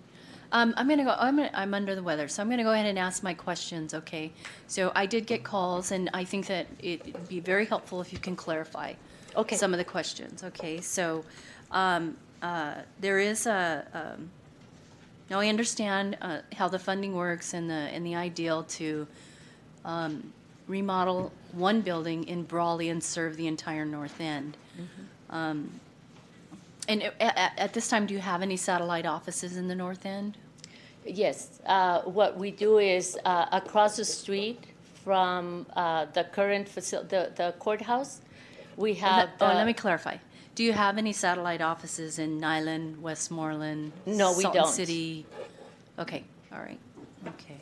I'm under the weather, so I'm going to go ahead and ask my questions, okay? So I did get calls, and I think that it'd be very helpful if you can clarify some of the questions, okay? So there is now I understand how the funding works and the ideal to remodel one building in Brawley and serve the entire north end. Mm-hmm. And at this time, do you have any satellite offices in the north end? Yes. What we do is across the street from the current facility, the courthouse, we have. Let me clarify. Do you have any satellite offices in Nyland, Westmoreland, No, we Salton don't. City? Okay. All right. Okay.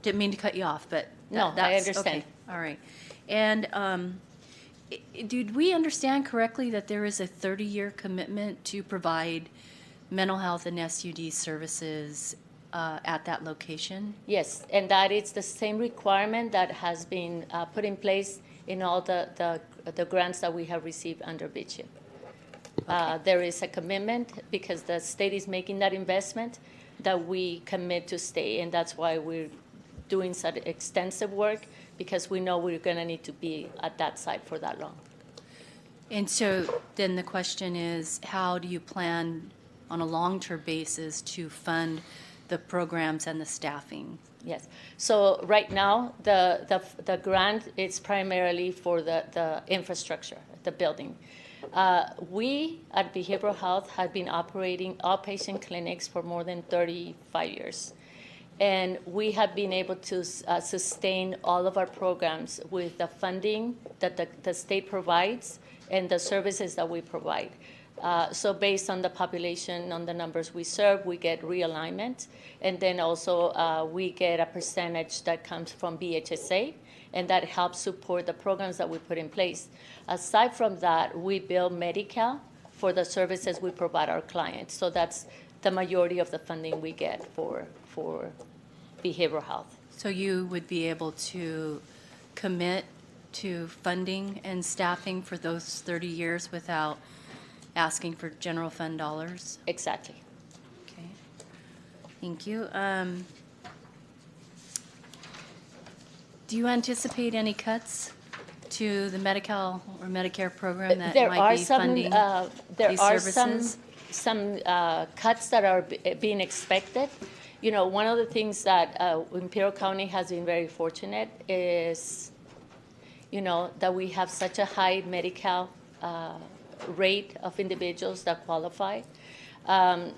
Didn't mean to cut you off, but No, I understand. Okay. All right. And did we understand correctly that there is a 30-year commitment to provide mental health and SUD services at that location? Yes, and that is the same requirement that has been put in place in all the grants that we have received under BCHIP. There is a commitment because the state is making that investment that we commit to stay, and that's why we're doing such extensive work, because we know we're going to need to be at that site for that long. And so then the question is, how do you plan on a long-term basis to fund the programs and the staffing? Yes. So right now, the grant is primarily for the infrastructure, the building. We at Behavioral Health have been operating outpatient clinics for more than 35 years. And we have been able to sustain all of our programs with the funding that the state provides and the services that we provide. So based on the population, on the numbers we serve, we get realignment. And then also we get a percentage that comes from BHSA, and that helps support the programs that we put in place. Aside from that, we bill Medi-Cal for the services we provide our clients. So that's the majority of the funding we get for behavioral health. So you would be able to commit to funding and staffing for those 30 years without asking for general fund dollars? Exactly. Okay. Thank you. Do you anticipate any cuts to the Medi-Cal or Medicare program that might be funding these services? Some cuts that are being expected, You know, one of the things that Imperial County has been very fortunate is, you know, that we have such a high Medi-Cal rate of individuals that qualify,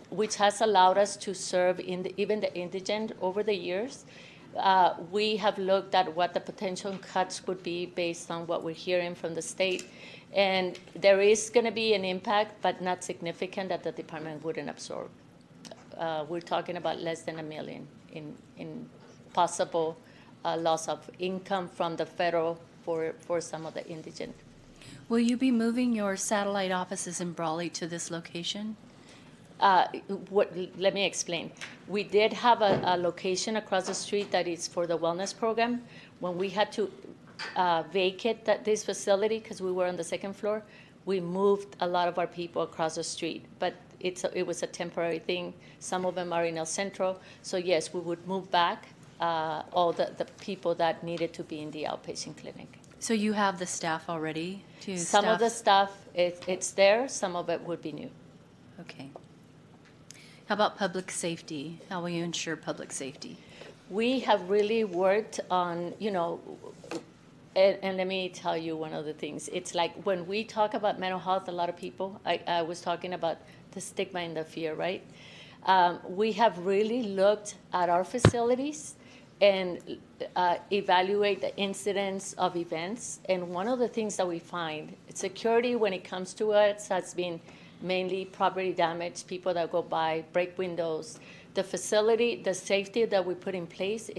which has allowed us to serve even the indigent over the years. We have looked at what the potential cuts would be based on what we're hearing from the state. And there is going to be an impact, but not significant, that the department wouldn't absorb. We're talking about less than $1 million in possible loss of income from the federal for some of the indigent. Will you be moving your satellite offices in Brawley to this location? Let me explain. We did have a location across the street that is for the wellness program. When we had to vacate this facility because we were on the second floor, we moved a lot of our people across the street. But it was a temporary thing. Some of them are in El Centro. So yes, we would move back all the people that needed to be in the outpatient clinic. So you have the staff already to Some of the staff, it's there. Some of it would be new. Okay. How about public safety? How will you ensure public safety? We have really worked on, you know, and let me tell you one of the things. It's like when we talk about mental health, a lot of people, I was talking about the stigma and the fear, right? We have really looked at our facilities and evaluate the incidence of events. And one of the things that we find, security when it comes to us has been mainly property damage, people that go by, break windows. The facility, the safety that we put in place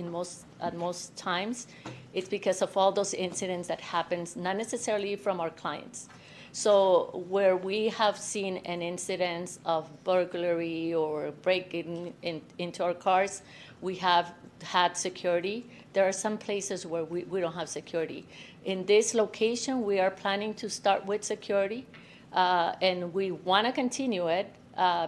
at most times, it's because of all those incidents that happens, not necessarily from our clients. So where we have seen an incidence of burglary or breaking into our cars, we have had security. There are some places where we don't have security. In this location, we are planning to start with security, and we want to continue it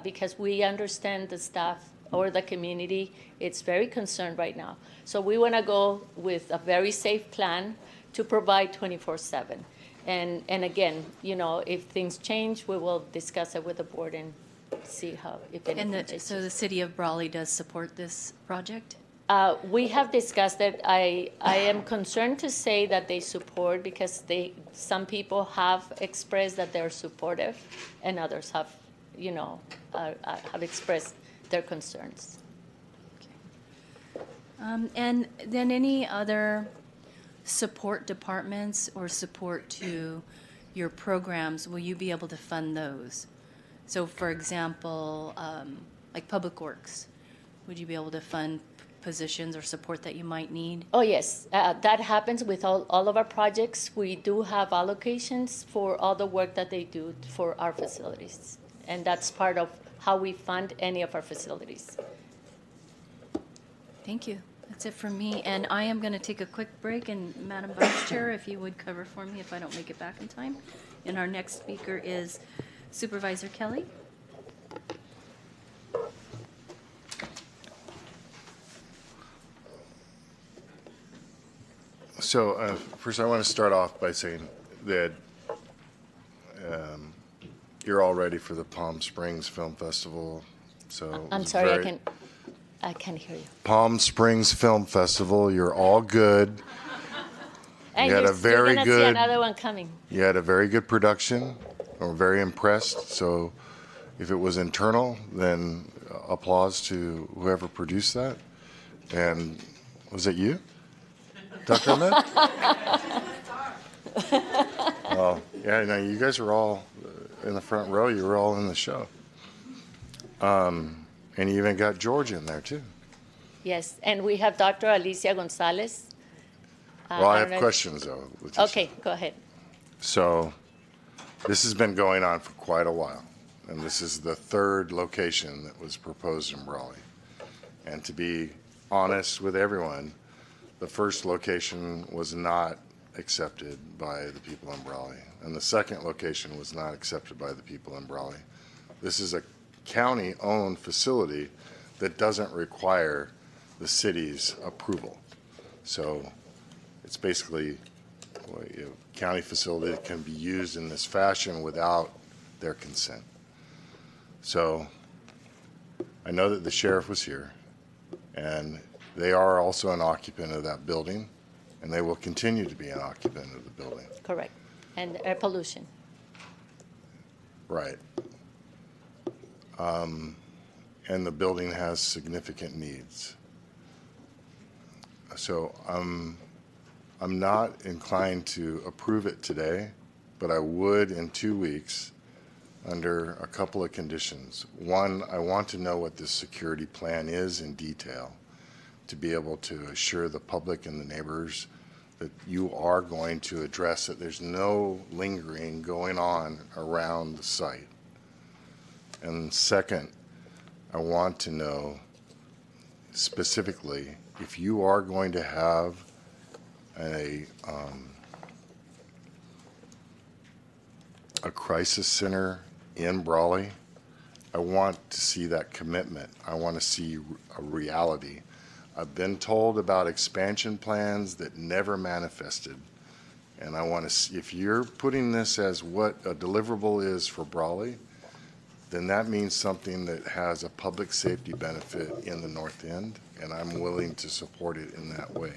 because we understand the staff or the community. It's very concerned right now. So we want to go with a very safe plan to provide 24/7. And again, you know, if things change, we will discuss it with the board and see how, if anything changes. So the city of Brawley does support this project? We have discussed it. I am concerned to say that they support because some people have expressed that they're supportive and others have, you know, have expressed their concerns. And then any other support departments or support to your programs, will you be able to fund those? So for example, like Public Works, would you be able to fund positions or support that you might need? Oh, yes. That happens with all of our projects. We do have allocations for all the work that they do for our facilities. And that's part of how we fund any of our facilities. Thank you. That's it from me. And I am going to take a quick break. And Madam Vice Chair, if you would cover for me if I don't make it back in time. And our next speaker is Supervisor Kelly. So first I want to start off by saying that you're all ready for the Palm Springs Film Festival. So I'm sorry, I can't hear you. Palm Springs Film Festival, you're all good. And you had a very you're gonna good, see another one coming. You had a very good production. We're very impressed. So if it was internal, then applause to whoever produced that. And was it you, Dr. Ahmed? Oh, yeah, no, you guys were all in the front row. You were all in the show. And you even got George in there, too. Yes, and we have Dr. Alicia Gonzalez. Well, I have questions, though. Okay, go ahead. So this has been going on for quite a while, and this is the third location that was proposed in Brawley. And to be honest with everyone, the first location was not accepted by the people in Brawley, and the second location was not accepted by the people in Brawley. This is a county-owned facility that doesn't require the city's approval. So it's basically a county facility that can be used in this fashion without their consent. So I know that the sheriff was here, And they are also an occupant of that building, and they will continue to be an occupant of the building. Correct. And air pollution. Right. And the building has significant needs. So I'm not inclined to approve it today, but I would in 2 weeks under a couple of conditions. One, I want to know what this security plan is in detail to be able to assure the public and the neighbors that you are going to address it. There's no lingering going on around the site. And second, I want to know specifically if you are going to have a crisis center in Brawley. I want to see that commitment. I want to see a reality. I've been told about expansion plans that never manifested. And I want to see, if you're putting this as what a deliverable is for Brawley, then that means something that has a public safety benefit in the North End, and I'm willing to support it in that way.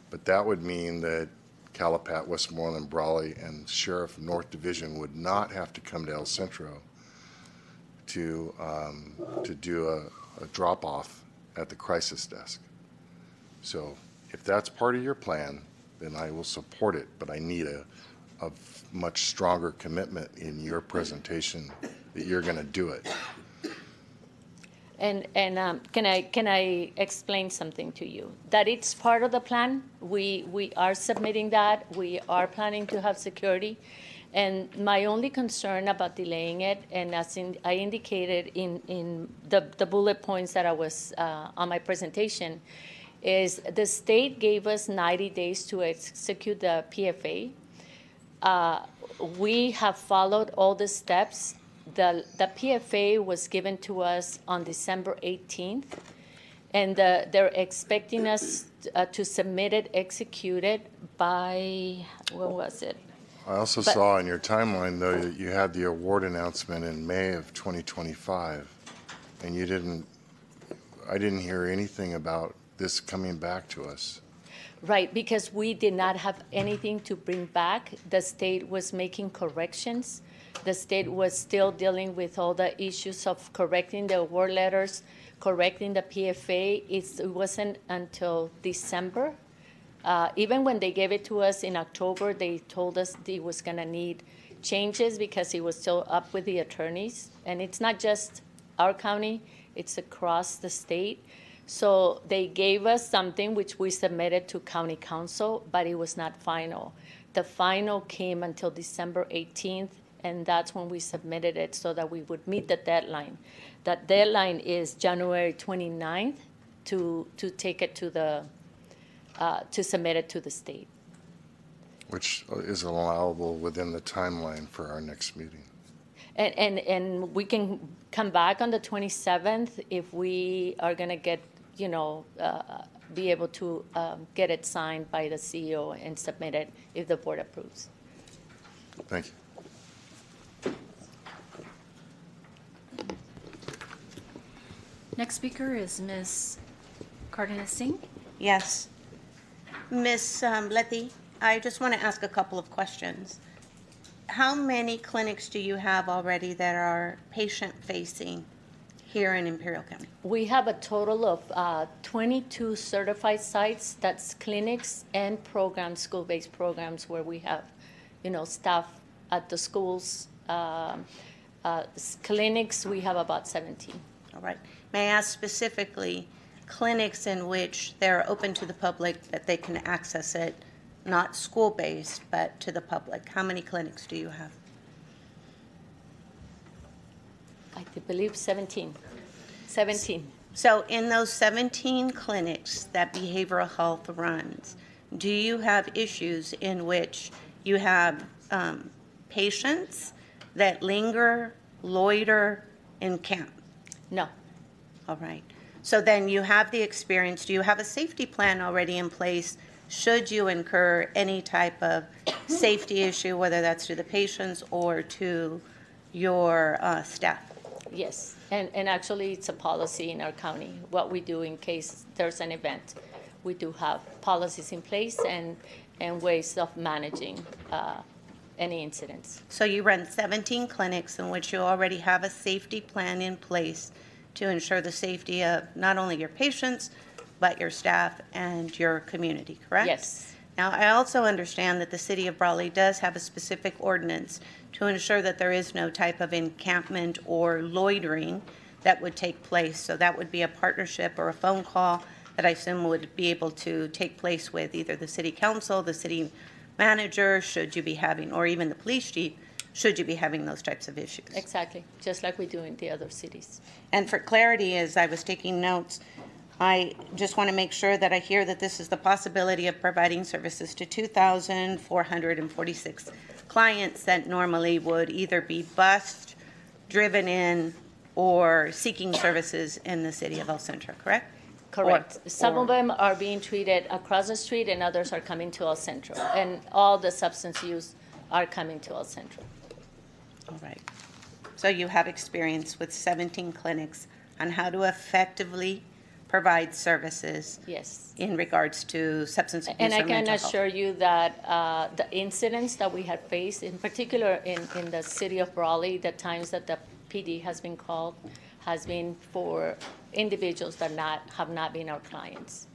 But that would mean that Calapat, Westmoreland, Brawley, and Sheriff North Division would not have to come to El Centro to do a drop-off at the crisis desk. So if that's part of your plan, then I will support it, but I need a much stronger commitment in your presentation that you're going to do it. And can I explain something to you? That it's part of the plan. We are submitting that. We are planning to have security. And my only concern about delaying it, and as I indicated in the bullet points that I was on my presentation, is the state gave us 90 days to execute the PFA. We have followed all the steps. The PFA was given to us on December 18th, and they're expecting us to submit it, execute it by, when was it? I also saw in your timeline, though, that you had the award announcement in May of 2025, and I didn't hear anything about this coming back to us. Right, because we did not have anything to bring back. The state was making corrections. The state was still dealing with all the issues of correcting the award letters, correcting the PFA. It wasn't until December. Even when they gave it to us in October, they told us it was going to need changes because it was still up with the attorneys. And it's not just our county, it's across the state. So they gave us something which we submitted to county council, but it was not final. The final came until December 18th, and that's when we submitted it so that we would meet the deadline. That deadline is January 29th to take it to the to submit it to the state. Which is allowable within the timeline for our next meeting. And we can come back on the 27th if we are going to get, be able to get it signed by the CEO and submit it if the board approves. Thank you. Next speaker is Ms. Cardenas Singh. Yes. Ms. Letty, I just want to ask a couple of questions. How many clinics do you have already that are patient-facing here in Imperial County? We have a total of 22 certified sites. That's clinics and programs, school-based programs, where we have, staff at the schools. Clinics, we have about 17. All right. May I ask specifically clinics in which they're open to the public, that they can access it, not school-based, but to the public? How many clinics do you have? I believe 17. 17. So in those 17 clinics that behavioral health runs, do you have issues in which you have patients that linger, loiter, and camp? No. All right. So then you have the experience. Do you have a safety plan already in place should you incur any type of safety issue, whether that's to the patients or to your staff? Yes, and actually it's a policy in our county, what we do in case there's an event. We do have policies in place and ways of managing any incidents. So you run 17 clinics in which you already have a safety plan in place to ensure the safety of not only your patients, but your staff and your community, correct? Yes. Now, I also understand that the city of Brawley does have a specific ordinance to ensure that there is no type of encampment or loitering that would take place. So that would be a partnership or a phone call that I assume would be able to take place with either the city council, the city manager, should you be having, or even the police chief, should you be having those types of issues. Exactly, just like we do in the other cities. And for clarity, as I was taking notes, I just want to make sure that I hear that this is the possibility of providing services to 2,446 clients that normally would either be bused, driven in, or seeking services in the city of El Centro, correct? Correct. Some of them are being treated across the street and others are coming to El Centro. And all the substance use are coming to El Centro. All right. So you have experience with 17 clinics on how to effectively provide services. Yes. In regards to substance abuse And I or can mental health. assure you that the incidents that we had faced, in particular in the city of Brawley, the times that the PD has been called, has been for individuals that have not been our clients.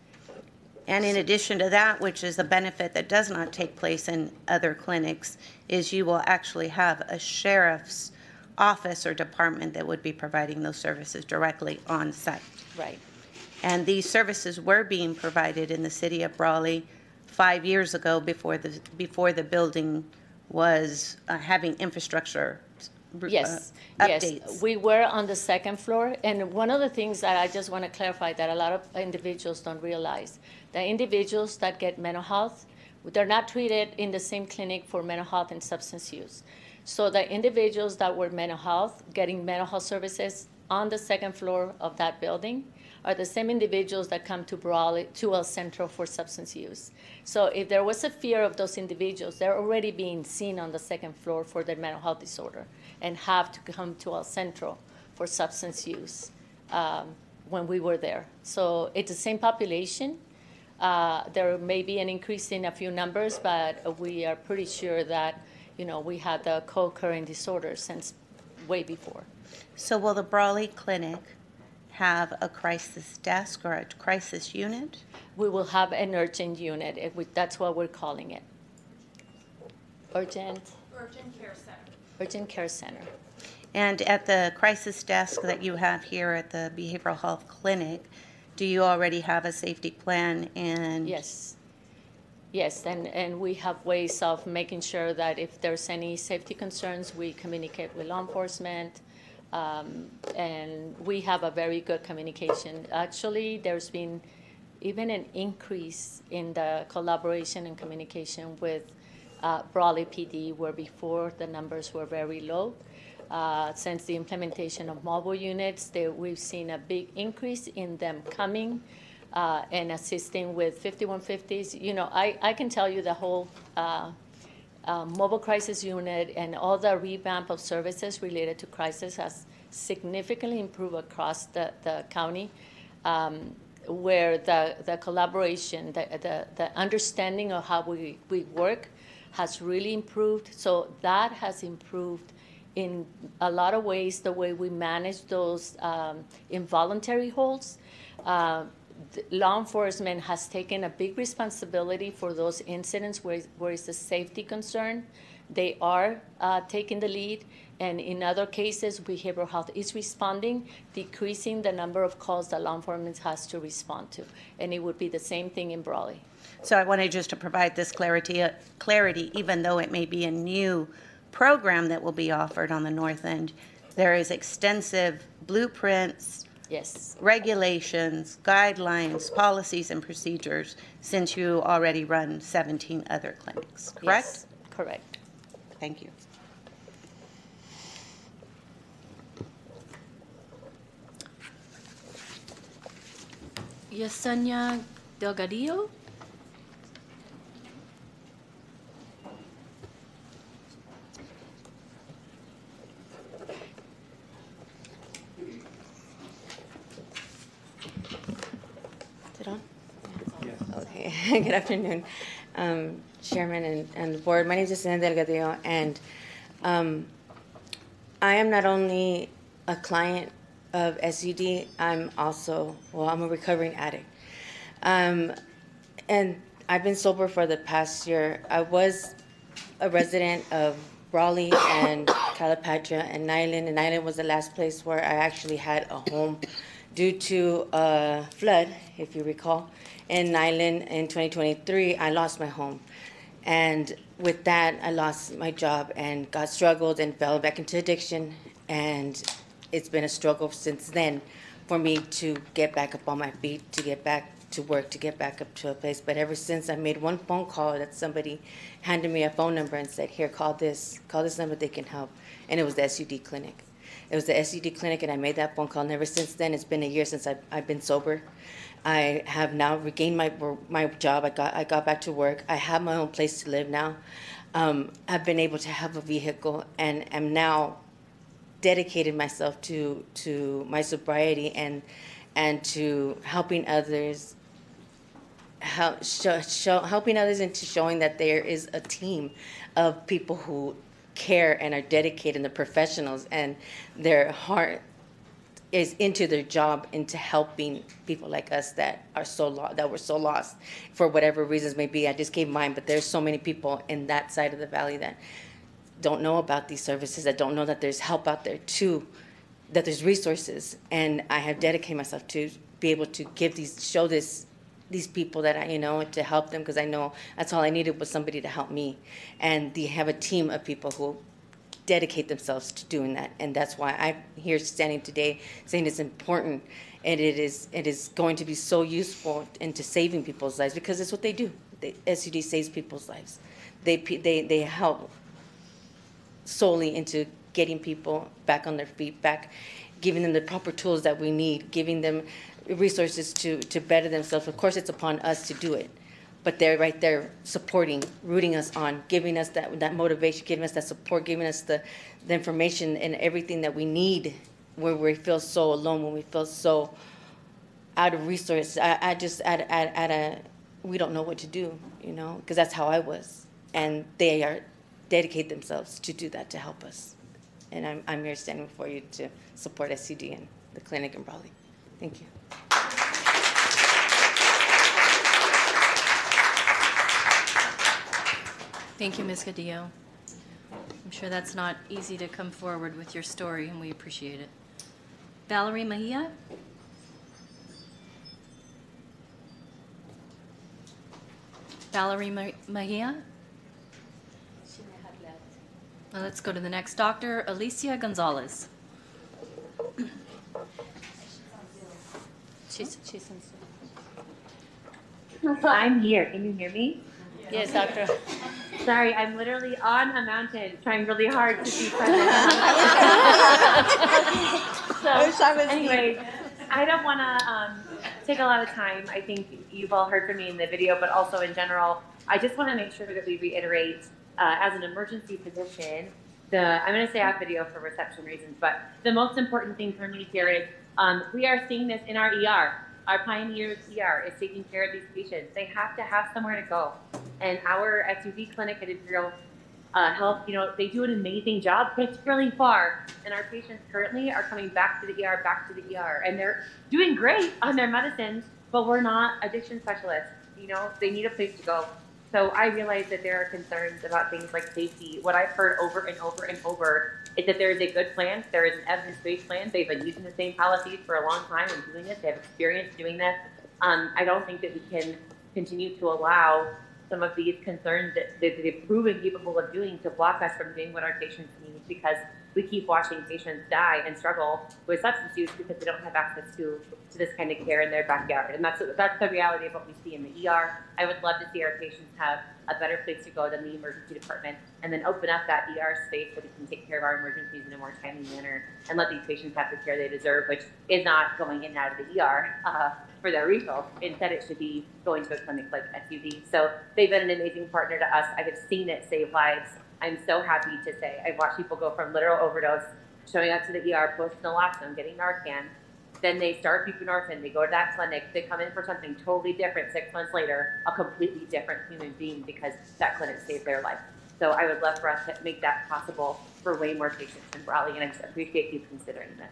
And in addition to that, which is a benefit that does not take place in other clinics, is you will actually have a sheriff's office or department that would be providing those services directly on site. Right. And these services were being provided in the city of Brawley 5 years ago before the building was having infrastructure Yes, updates. yes. We were on the second floor, and one of the things that I just want to clarify that a lot of individuals don't realize, the individuals that get mental health, they're not treated in the same clinic for mental health and substance use. So the individuals that were mental health, getting mental health services on the second floor of that building, are the same individuals that come to Brawley, to El Centro for substance use. So if there was a fear of those individuals, they're already being seen on the second floor for their mental health disorder and have to come to El Centro for substance use when we were there. So it's the same population. There may be an increase in a few numbers, but we are pretty sure that, we had the co-occurring disorders since way before. So will the Brawley Clinic have a crisis desk or a crisis unit? We will have an urgent unit. That's what we're calling it. Urgent care center. Urgent care center. And at the crisis desk that you have here at the Behavioral Health Clinic, do you already have a safety plan? And yes. Yes, and we have ways of making sure that if there's any safety concerns, we communicate with law enforcement. And we have a very good communication. Actually, there's been even an increase in the collaboration and communication with Brawley PD, where before the numbers were very low. Since the implementation of mobile units, we've seen a big increase in them coming and assisting with 5150s. I can tell you the whole mobile crisis unit and all the revamp of services related to crisis has significantly improved across the county, where the collaboration, the understanding of how we work has really improved. So that has improved in a lot of ways the way we manage those involuntary holds. Law enforcement has taken a big responsibility for those incidents where it's a safety concern. They are taking the lead, and in other cases, behavioral health is responding, decreasing the number of calls that law enforcement has to respond to. And it would be the same thing in Brawley. so I wanted just to provide this clarity, even though it may be a new program that will be offered on the north end. There is extensive blueprints, yes, regulations, guidelines, policies, and procedures since you already run 17 other clinics, correct? Yes, correct. Thank you. Yesenia Delgadillo? Is it on? Okay. Good afternoon, Chairman and the board. My name is Yesenia Delgadillo, and I am not only a client of SUD, I'm also, well, I'm a recovering addict. And I've been sober for the past year. I was a resident of Raleigh and Calipatria and Nyland, and Nyland was the last place where I actually had a home due to a flood, if you recall. In Nyland in 2023, I lost my home. And with that, I lost my job and got struggled and fell back into addiction. And it's been a struggle since then for me to get back up on my feet, to get back to work, to get back up to a place. But ever since I made one phone call that somebody handed me a phone number and said, here, call this number, they can help. And it was the SUD clinic. It was the SUD clinic, and I made that phone call. And ever since then, it's been a year since I've been sober. I have now regained my job. I got back to work. I have my own place to live now. I've been able to have a vehicle, and am now dedicated myself to my sobriety and to helping others. Helping others into showing that there is a team of people who care and are dedicated and the professionals, and their heart is into their job, into helping people like us that are that were so lost for whatever reasons may be. I just gave mine, but there's so many people in that side of the valley that don't know about these services, that don't know that there's help out there too, that there's resources. And I have dedicated myself to be able to give show these people that to help them, because I know that's all I needed was somebody to help me. And they have a team of people who dedicate themselves to doing that, and that's why I'm here standing today saying it's important, and it is going to be so useful into saving people's lives, because it's what they do. SUD saves people's lives. They help solely into getting people back on their feet, back, giving them the proper tools that we need, giving them resources to better themselves. Of course, it's upon us to do it, but they're right there supporting, rooting us on, giving us that motivation, giving us that support, giving us the information and everything that we need when we feel so alone, when we feel so out of resources. I just we don't know what to do, because that's how I was. And they dedicate themselves to do that, to help us. And I'm here standing before you to support SUD and the clinic in Raleigh. Thank you. Thank you, Ms. Cadillo. I'm sure that's not easy to come forward with your story, and we appreciate it. Valerie Mejia? Valerie Mejia? Well, let's go to the next doctor, Alicia Gonzalez. She's I'm here. Can you hear me? Yes, doctor. Sorry, I'm literally on a mountain trying really hard to be present. Anyway, I don't want to take a lot of time. I think you've all heard from me in the video, but also in general, I just want to make sure that we reiterate, as an emergency physician, I'm going to stay off video for reception reasons, but the most important thing for me here is we are seeing this in our ER. Our Pioneers ER is taking care of these patients. They have to have somewhere to go. And our SUV clinic at Imperial Health, they do an amazing job, but it's really far. And our patients currently are coming back to the ER, and they're doing great on their medicines, but we're not addiction specialists. They need a place to go. So I realize that there are concerns about things like safety. What I've heard over and over and over is that there is a good plan. There is an evidence-based plan. They've been using the same policies for a long time and doing this. They have experience doing this. I don't think that we can continue to allow some of these concerns that they've proven capable of doing to block us from doing what our patients need, because we keep watching patients die and struggle with substance use because they don't have access to this kind of care in their backyard. And that's the reality of what we see in the ER. I would love to see our patients have a better place to go than the emergency department, and then open up that ER space so we can take care of our emergencies in a more timely manner and let these patients have the care they deserve, which is not going in and out of the ER for their refills. Instead, it should be going to a clinic like SUV. So they've been an amazing partner to us. I have seen it save lives. I'm so happy to say I've watched people go from literal overdose, showing up to the ER, post naloxone, getting Narcan, Then they start buprenorphine, they go to that clinic, they come in for something totally different 6 months later, a completely different human being because that clinic saved their life. So I would love for us to make that possible for way more patients in Raleigh, and I just appreciate you considering this.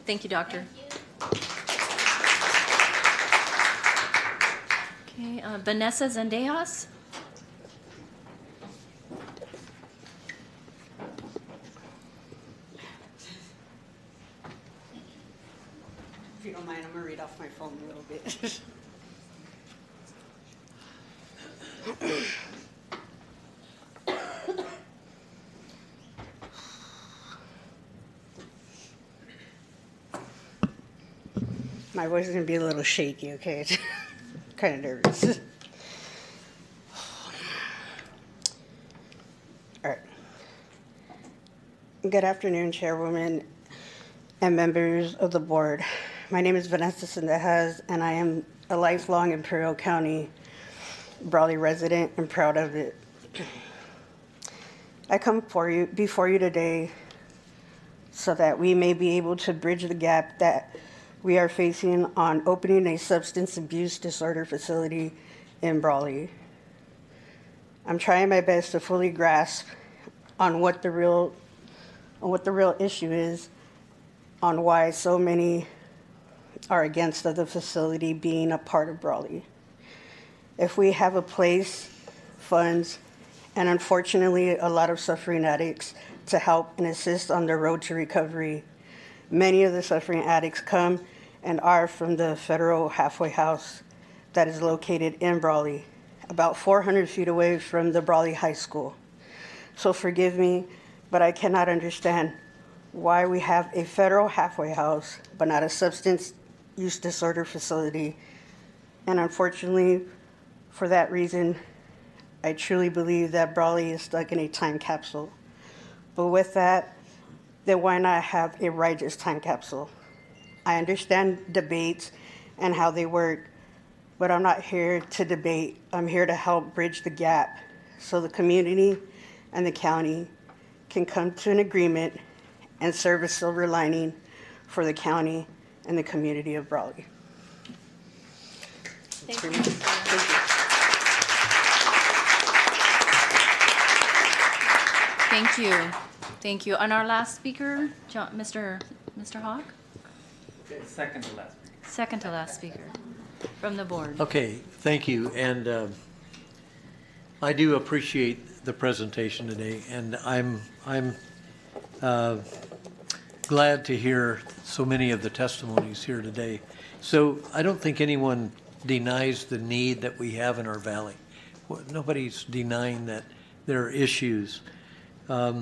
Thank you, Doctor. Okay, Vanessa Zendejas. If you don't mind, I'm going to read off my phone a little bit. My voice is going to be a little shaky, okay? Kind of nervous. All right. Good afternoon, Chairwoman and members of the board. My name is Vanessa Zendejas, and I am a lifelong Imperial County Brawley resident and proud of it. I come before you today so that we may be able to bridge the gap that we are facing on opening a substance abuse disorder facility in Brawley. I'm trying my best to fully grasp on what the real issue is, on why so many are against the facility being a part of Brawley. If we have a place, funds, and unfortunately a lot of suffering addicts to help and assist on their road to recovery, many of the suffering addicts come and are from the federal halfway house that is located in Brawley, about 400 feet away from the Brawley High School. So forgive me, but I cannot understand why we have a federal halfway house, but not a substance use disorder facility. And unfortunately, for that reason, I truly believe that Brawley is stuck in a time capsule. But with that, then why not have a righteous time capsule? I understand debates and how they work, but I'm not here to debate. I'm here to help bridge the gap so the community and the county can come to an agreement and serve a silver lining for the county and the community of Brawley. Thank you. Thank you. Thank you. And our last speaker, Mr. Hawk? Second to last speaker. Second to last speaker from the board. Okay, thank you. And I do appreciate the presentation today, and I'm glad to hear so many of the testimonies here today. So I don't think anyone denies the need that we have in our valley. Nobody's denying that there are issues. As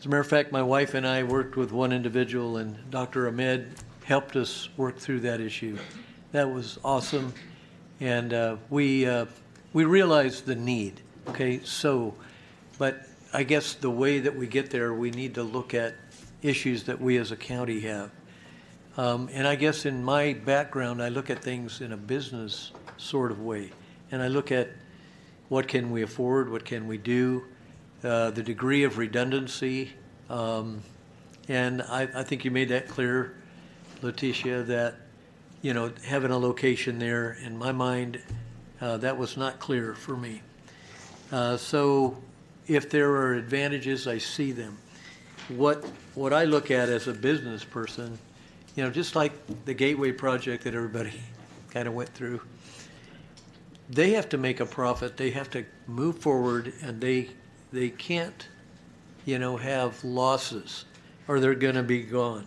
a matter of fact, my wife and I worked with one individual, and Dr. Ahmed helped us work through that issue. That was awesome, and we realized the need. Okay, so, but I guess the way that we get there, we need to look at issues that we as a county have. And I guess in my background, I look at things in a business sort of way, and I look at what can we afford, what can we do, the degree of redundancy, and I think you made that clear, Letitia, that, you know, having a location there, in my mind, that was not clear for me. So if there are advantages, I see them. What I look at as a business person, you know, just like the Gateway project that everybody kind of went through, they have to make a profit, they have to move forward, and they can't, you know, have losses or they're going to be gone.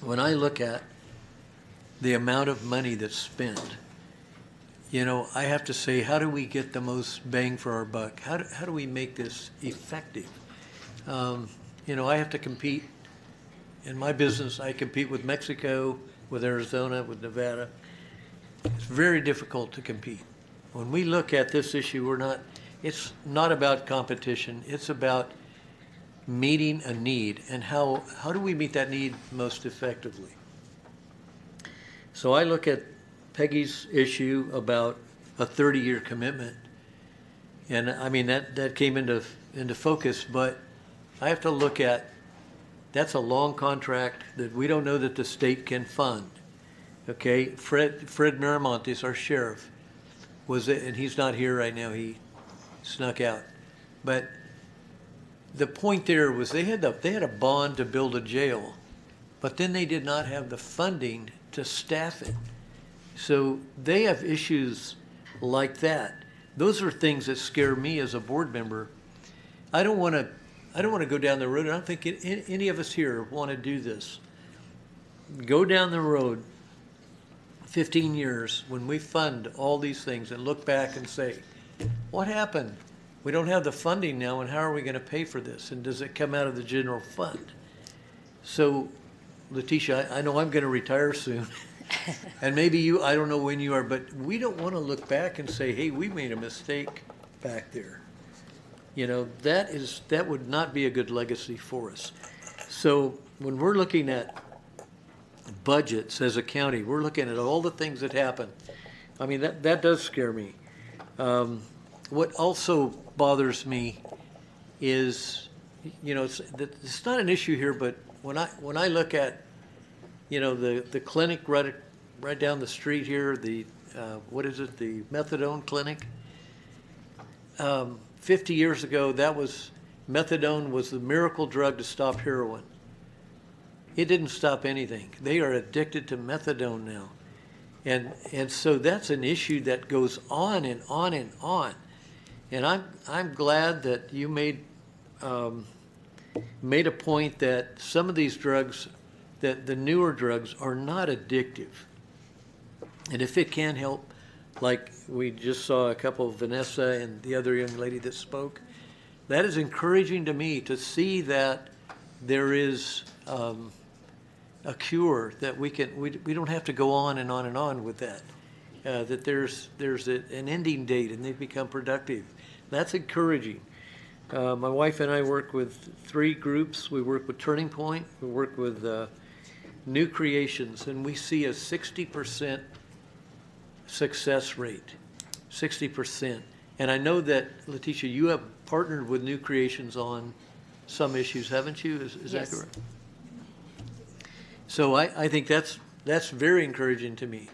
When I look at the amount of money that's spent, you know, I have to say, how do we get the most bang for our buck? How do we make this effective? You know, I have to compete. In my business, I compete with Mexico, with Arizona, with Nevada. It's very difficult to compete. When we look at this issue, it's not about competition. It's about meeting a need, and how do we meet that need most effectively? So I look at Peggy's issue about a 30-year commitment, and I mean that came into focus, but I have to look at That's a long contract that we don't know that the state can fund. Okay, Fred Miramontes, our sheriff, and he's not here right now. He snuck out. But the point there was they had a bond to build a jail, but then they did not have the funding to staff it. So they have issues like that. Those are things that scare me as a board member. I don't want to go down the road. I don't think any of us here want to do this. Go down the road 15 years when we fund all these things and look back and say, what happened? We don't have the funding now, and how are we going to pay for this? And does it come out of the general fund? So, Letitia, I know I'm going to retire soon. And maybe you, I don't know when you are, but we don't want to look back and say, hey, we made a mistake back there. You know, that would not be a good legacy for us. So when we're looking at budgets as a county, we're looking at all the things that happen. I mean, that does scare me. What also bothers me is, you know, it's not an issue here, but when I look at, you know, the clinic right down the street here, the what is it, the methadone clinic. 50 years ago, methadone was the miracle drug to stop heroin. It didn't stop anything. They are addicted to methadone now. And so that's an issue that goes on and on and on. And I'm glad that you made a point that some of these drugs, that the newer drugs are not addictive. And if it can help, like we just saw a couple, Vanessa and the other young lady that spoke, that is encouraging to me to see that there is a cure, that we don't have to go on and on and on with that. That there's an ending date and they've become productive. That's encouraging. My wife and I work with 3 groups. We work with Turning Point, we work with New Creations, and we see a 60% success rate, 60%. And I know that, Letitia, you have partnered with New Creations on some issues, haven't you? Is Yes. that correct? So I think that's very encouraging to me.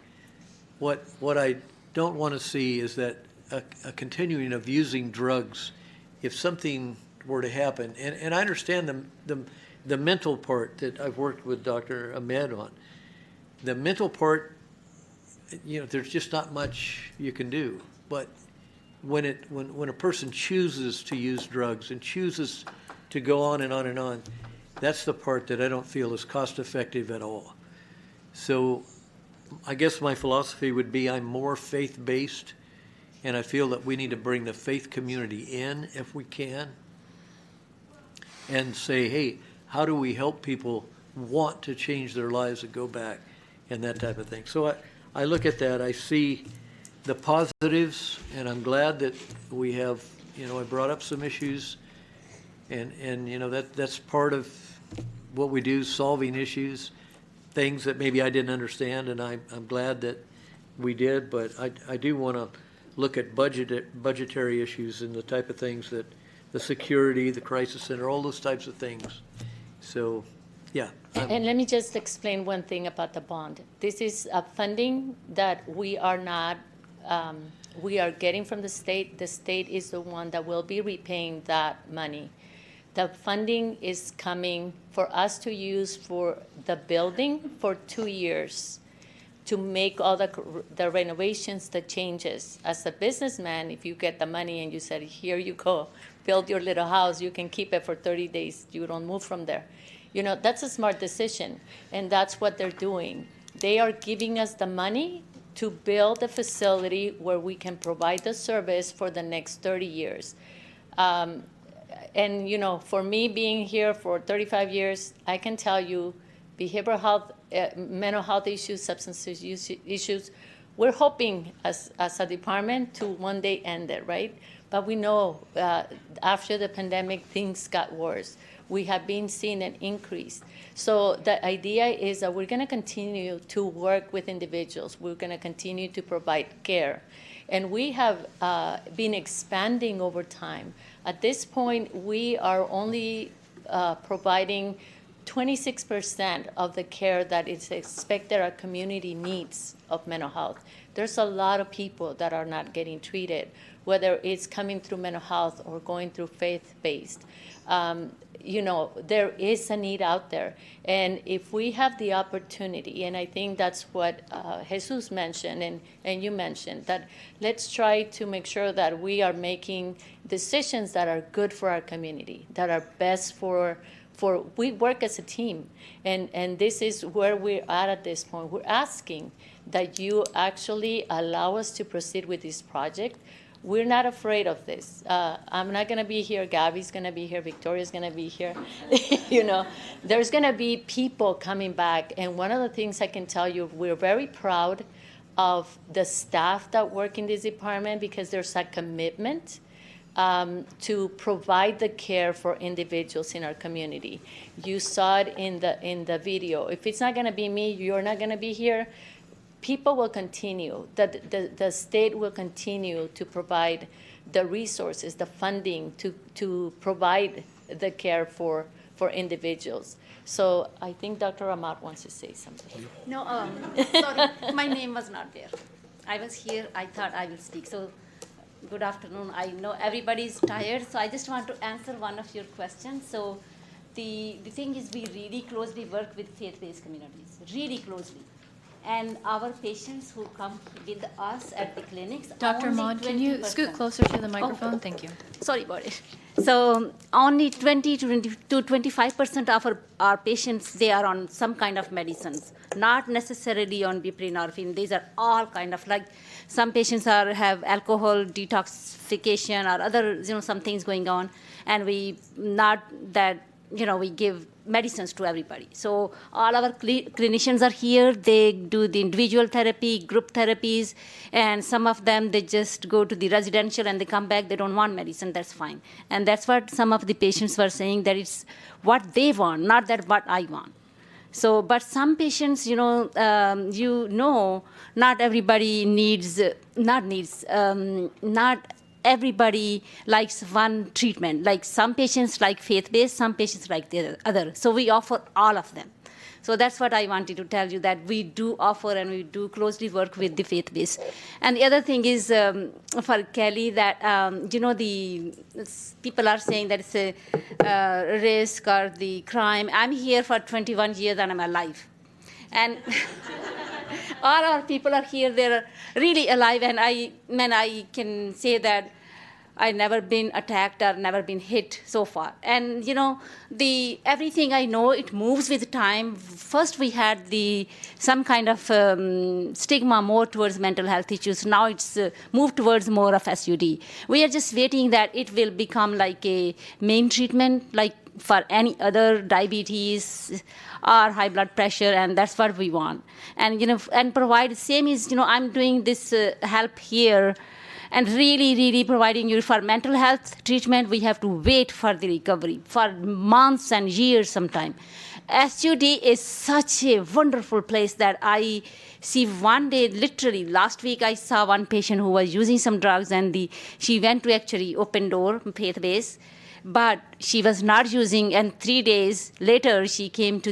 What I don't want to see is that a continuing of using drugs if something were to happen. And I understand the mental part that I've worked with Dr. Ahmed on. The mental part, you know, there's just not much you can do. But when a person chooses to use drugs and chooses to go on and on and on, that's the part that I don't feel is cost effective at all. So I guess my philosophy would be I'm more faith-based, and I feel that we need to bring the faith community in if we can and say, hey, how do we help people want to change their lives and go back and that type of thing. So I look at that, I see the positives, and I'm glad that we have, you know, I brought up some issues, and you know, that's part of what we do, solving issues, things that maybe I didn't understand, and I'm glad that we did, but I do want to look at budgetary issues and the type of things that the security, the crisis center, all those types of things. So, yeah. And let me just explain one thing about the bond. This is a funding that we are not, we are getting from the state. The state is the one that will be repaying that money. The funding is coming for us to use for the building for 2 years to make all the renovations, the changes. As a businessman, if you get the money and you said, here you go, build your little house, you can keep it for 30 days, you don't move from there. You know, that's a smart decision, and that's what they're doing. They are giving us the money to build a facility where we can provide the service for the next 30 years. And, you know, for me being here for 35 years, I can tell you behavioral health, mental health issues, substance use issues, we're hoping as a department to one day end it, right? But we know after the pandemic, things got worse. We have been seeing an increase. So the idea is that we're going to continue to work with individuals. We're going to continue to provide care. And we have been expanding over time. At this point, we are only providing 26% of the care that is expected our community needs of mental health. There's a lot of people that are not getting treated, whether it's coming through mental health or going through faith-based. There is a need out there. And if we have the opportunity, and I think that's what Jesus mentioned and you mentioned, that let's try to make sure that we are making decisions that are good for our community, that are best for we work as a team. And this is where we're at this point. We're asking that you actually allow us to proceed with this project. We're not afraid of this. I'm not going to be here. Gabby's going to be here. Victoria's going to be here. There's going to be people coming back. And one of the things I can tell you, we're very proud of the staff that work in this department because there's a commitment to provide the care for individuals in our community. You saw it in the video. If it's not going to be me, you're not going to be here. People will continue, the state will continue to provide the resources, the funding to provide the care for individuals. So I think Dr. Amat wants to say something. No, sorry, my name was not there. I was here, I thought I will speak. So good afternoon. I know everybody's tired, so I just want to answer one of your questions. So the thing is, we really closely work with faith-based communities, really closely. And our patients who come with us at the clinics, Dr. Maud, can you scoot closer to the microphone? Oh, Thank you. Sorry about it. So only 20 to 25% of our patients, they are on some kind of medicines, not necessarily on buprenorphine. These are all kind of like some patients have alcohol detoxification or other, some things going on, and we give medicines to everybody. So all our clinicians are here. They do the individual therapy, group therapies, and some of them, they just go to the residential and they come back. They don't want medicine. That's fine. And that's what some of the patients were saying, that it's what they want, not that what I want. So, but some patients, not everybody not everybody likes one treatment. Like some patients like faith-based, some patients like the other. So we offer all of them. So that's what I wanted to tell you, that we do offer and we do closely work with the faith-based. And the other thing is for Kelly, that, people are saying that it's a risk or the crime. I'm here for 21 years and I'm alive. And all our people are here, they're really alive, and I can say that I've never been attacked or never been hit so far. And, everything I know, it moves with time. First, we had some kind of stigma more towards mental health issues. Now it's moved towards more of SUD. We are just waiting that it will become like a main treatment, like for any other diabetes or high blood pressure, and that's what we want. And, and provide, same is, I'm doing this help here, and really, really providing you for mental health treatment. We have to wait for the recovery for months and years sometimes. SUD is such a wonderful place that I see one day, literally, last week I saw one patient who was using some drugs, and she went to actually Open Door, faith-based, but she was not using, and 3 days later, she came to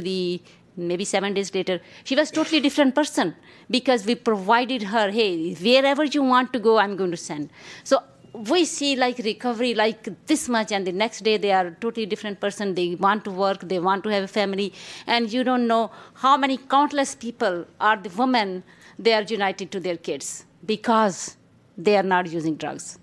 maybe 7 days later, she was totally different person, because we provided her, hey, wherever you want to go, I'm going to send. So we see like recovery like this much, and the next day they are a totally different person. They want to work, they want to have a family, and you don't know how many countless people are the women, they are united to their kids because they are not using drugs.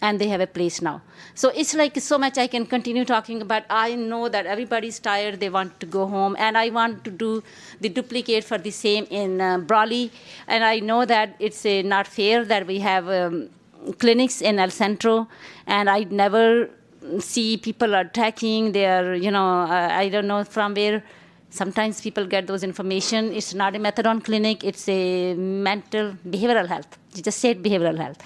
And they have a place now. So it's like so much I can continue talking about. I know that everybody's tired, they want to go home, and I want to do the duplicate for the same in Brawley. And I know that it's not fair that we have clinics in El Centro, and I never see people attacking. They are, I don't know from where sometimes people get those information. It's not a methadone clinic, it's a behavioral health. You just said behavioral health.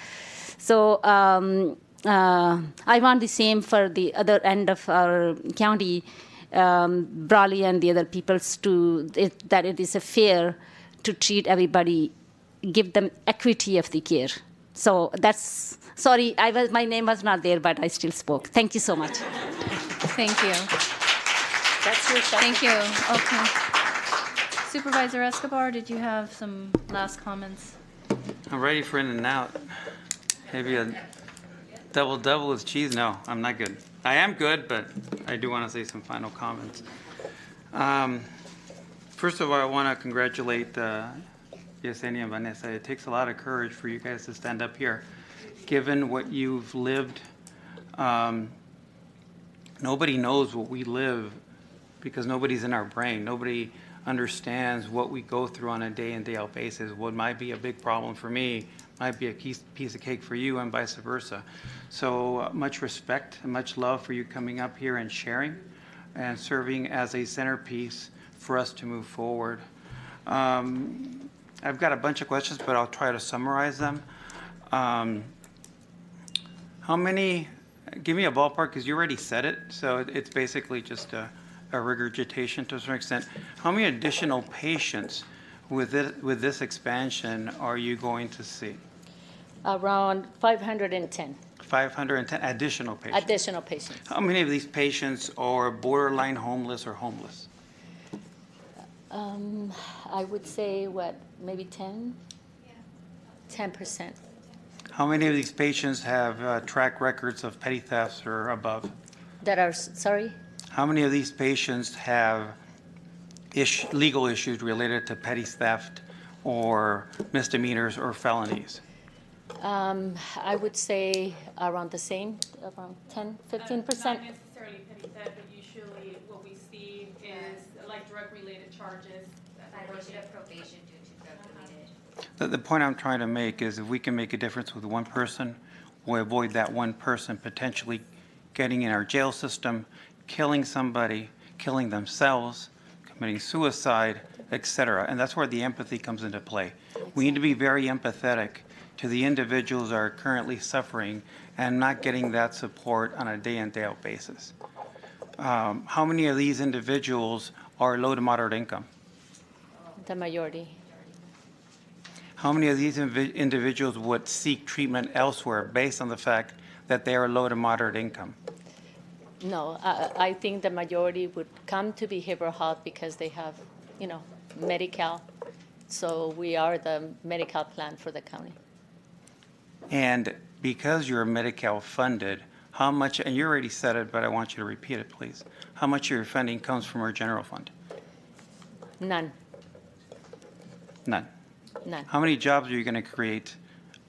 So I want the same for the other end of our county, Brawley and the other peoples, that it is fair to treat everybody, give them equity of the care. So that's, sorry, my name was not there, but I still spoke. Thank you so much. Thank you. That's your second. Thank you. Okay. Supervisor Escobar, did you have some last comments? I'm ready for in and out. Maybe a double with cheese? No, I'm not good. I am good, but I do want to say some final comments. First of all, I want to congratulate Yesenia and Vanessa. It takes a lot of courage for you guys to stand up here. Given what you've lived, nobody knows what we live because nobody's in our brain. Nobody understands what we go through on a day in, day out basis. What might be a big problem for me might be a piece of cake for you and vice versa. So much respect and much love for you coming up here and sharing and serving as a centerpiece for us to move forward. I've got a bunch of questions, but I'll try to summarize them. How many, give me a ballpark, because you already said it, so it's basically just a regurgitation to a certain extent. How many additional patients with this expansion are you going to see? Around 510 510 additional patients. additional patients. How many of these patients are borderline homeless or homeless? I would say, maybe 10? 10%. How many of these patients have track records of petty thefts or above? That are, sorry? How many of these patients have legal issues related to petty theft or misdemeanors or felonies? I would say around the same, around 10, 15%. Not necessarily petty theft, but usually what we see is like drug-related charges. Violation of probation due to drug-related. The point I'm trying to make is if we can make a difference with one person, we'll avoid that one person potentially getting in our jail system, killing somebody, killing themselves, committing suicide, etc. And that's where the empathy comes into play. We need to be very empathetic to the individuals that are currently suffering and not getting that support on a day in, day out basis. How many of these individuals are low to moderate income? The majority. How many of these individuals would seek treatment elsewhere based on the fact that they are low to moderate income? No, I think the majority would come to behavioral health because they have, Medi-Cal. So we are the Medi-Cal plan for the county. And because you're Medi-Cal funded, how much, and you already said it, but I want you to repeat it, please. How much of your funding comes from our general fund? None. None. None. How many jobs are you going to create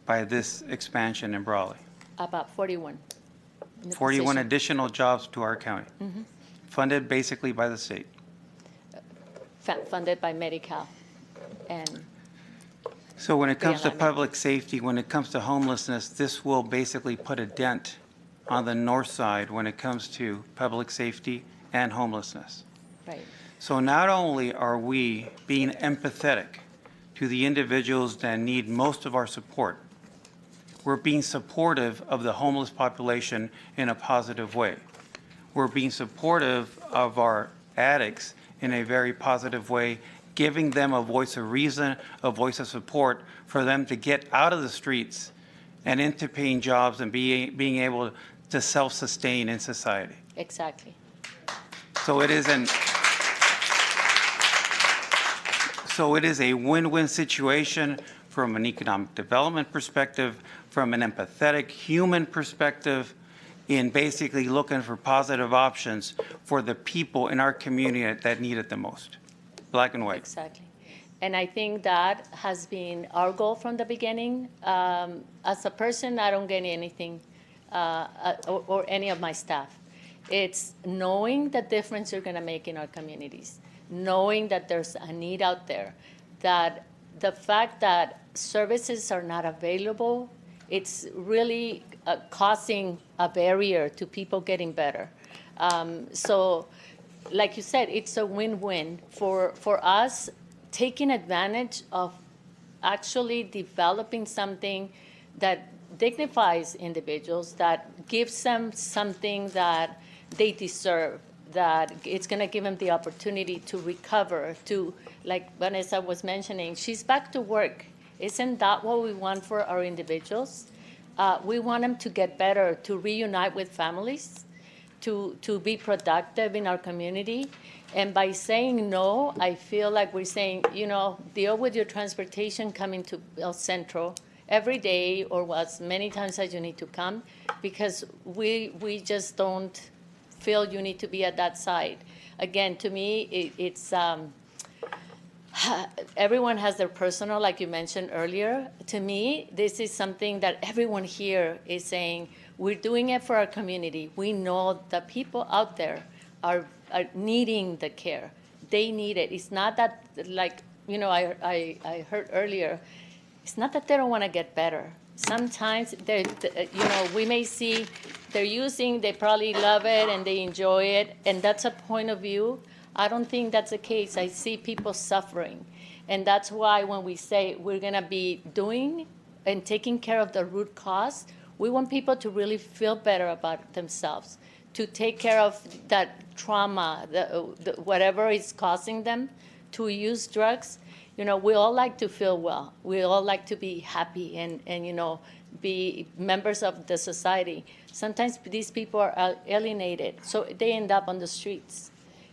by this expansion in Brawley? About 41. 41 position. additional jobs to our county, Mhm. funded basically by the state. Funded by Medi-Cal. And So when it comes to alignment. public safety, when it comes to homelessness, this will basically put a dent on the north side when it comes to public safety and homelessness. right. So not only are we being empathetic to the individuals that need most of our support, we're being supportive of the homeless population in a positive way. We're being supportive of our addicts in a very positive way, giving them a voice of reason, a voice of support for them to get out of the streets and into paying jobs and being able to self-sustain in society. Exactly. So it is a win-win situation from an economic development perspective, from an empathetic human perspective, in basically looking for positive options for the people in our community that need it the most. Black and white. Exactly. And I think that has been our goal from the beginning. As a person, I don't get anything, or any of my staff. It's knowing the difference you're going to make in our communities, knowing that there's a need out there, that the fact that services are not available, it's really causing a barrier to people getting better. So, like you said, it's a win-win for us, taking advantage of actually developing something that dignifies individuals, that gives them something that they deserve, that it's going to give them the opportunity to recover, to, like Vanessa was mentioning, she's back to work. Isn't that what we want for our individuals? We want them to get better, to reunite with families. to be productive in our community. And by saying no, I feel like we're saying, deal with your transportation coming to El Centro every day or as many times as you need to come, because we just don't feel you need to be at that side. Again, to me, it's everyone has their personal, like you mentioned earlier. To me, this is something that everyone here is saying, we're doing it for our community. We know that people out there are needing the care. They need it. It's not that, like, I heard earlier, it's not that they don't want to get better. Sometimes, we may see they probably love it and they enjoy it, and that's a point of view. I don't think that's the case. I see people suffering. And that's why when we say we're going to be doing and taking care of the root cause, we want people to really feel better about themselves, to take care of that trauma, whatever is causing them to use drugs. We all like to feel well. We all like to be happy and be members of the society. Sometimes these people are alienated, so they end up on the streets.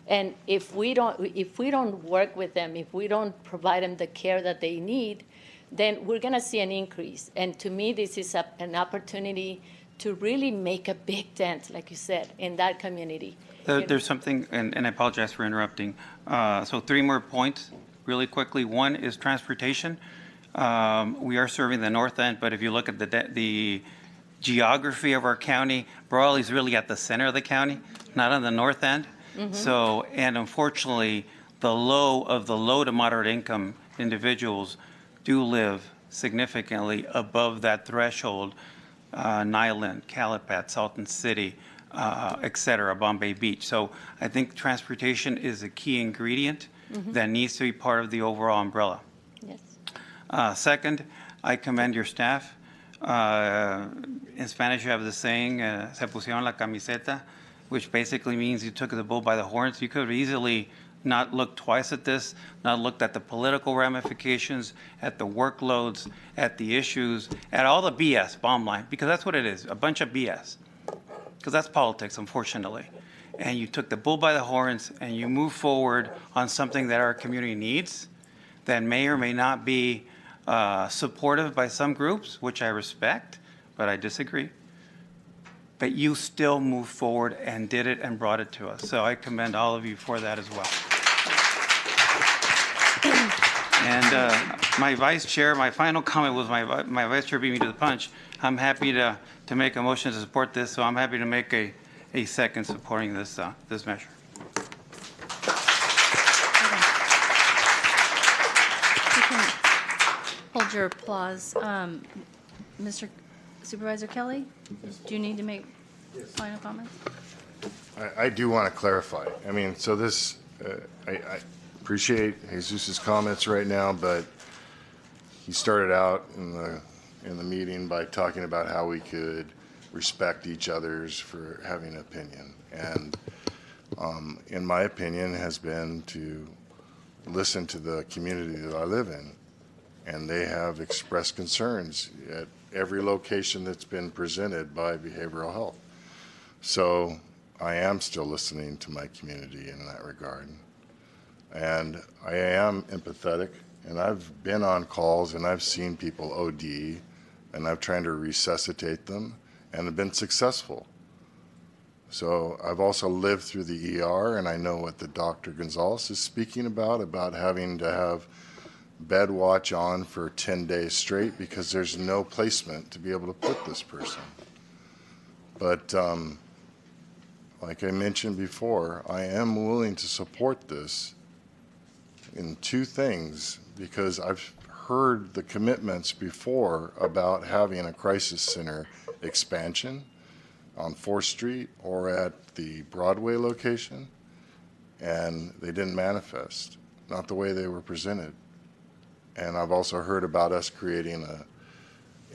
And if we don't work with them, if we don't provide them the care that they need, then we're going to see an increase. And to me, this is an opportunity to really make a big dent, like you said, in that community. There's something, and I apologize for interrupting. So 3 more points really quickly. One is transportation. We are serving the north end, but if you look at the geography of our county, Brawley is really at the center of the county, not on the north end. Mm-hmm. So, and unfortunately, the low to moderate income individuals do live significantly above that threshold. Nyland, Calapat, Salton City, et cetera, Bombay Beach. So I think transportation is a key ingredient that needs to be part of the overall umbrella. Yes. Second, I commend your staff. In Spanish, you have the saying, se pusieron la camiseta, which basically means you took the bull by the horns. You could have easily not looked twice at this, not looked at the political ramifications, at the workloads, at the issues, at all the BS, bottom line, because that's what it is, a bunch of BS. Because that's politics, unfortunately. And you took the bull by the horns and you move forward on something that our community needs that may or may not be supportive by some groups, which I respect, but I disagree. But you still moved forward and did it and brought it to us. So I commend all of you for that as well. And my vice chair, my final comment was my vice chair beat me to the punch. I'm happy to make a motion to support this, so I'm happy to make a second supporting this measure. You can hold your applause. Mr. Supervisor Kelly, do you need to make final comments? I do want to clarify. I mean, so this, I appreciate Jesus's comments right now, but he started out in the meeting by talking about how we could respect each other's for having an opinion. And in my opinion has been to listen to the community that I live in. And they have expressed concerns at every location that's been presented by behavioral health. So I am still listening to my community in that regard. And I am empathetic, and I've been on calls and I've seen people OD, and I've tried to resuscitate them and have been successful. So I've also lived through the ER, and I know what the Dr. Gonzalez is speaking about having to have bed watch on for 10 days straight because there's no placement to be able to put this person. But like I mentioned before, I am willing to support this in 2 things, because I've heard the commitments before about having a crisis center expansion on 4th Street or at the Broadway location, and they didn't manifest, not the way they were presented. And I've also heard about us creating a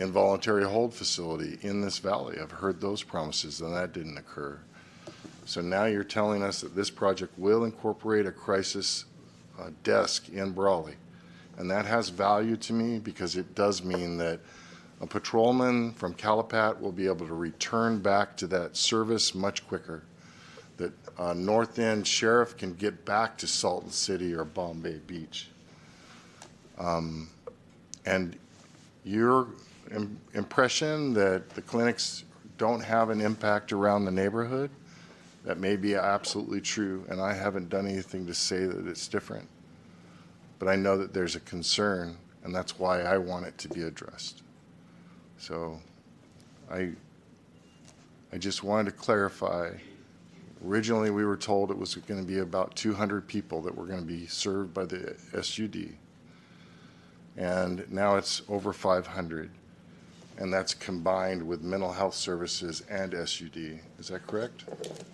involuntary hold facility in this valley. I've heard those promises, and that didn't occur. So now you're telling us that this project will incorporate a crisis desk in Brawley. And that has value to me because it does mean that a patrolman from Calapat will be able to return back to that service much quicker. that North End Sheriff can get back to Salton City or Bombay Beach. And your impression that the clinics don't have an impact around the neighborhood, that may be absolutely true, and I haven't done anything to say that it's different. But I know that there's a concern, and that's why I want it to be addressed. So I just wanted to clarify. Originally, we were told it was going to be about 200 people that were going to be served by the SUD. And now it's over 500. And that's combined with mental health services and SUD. Is that correct?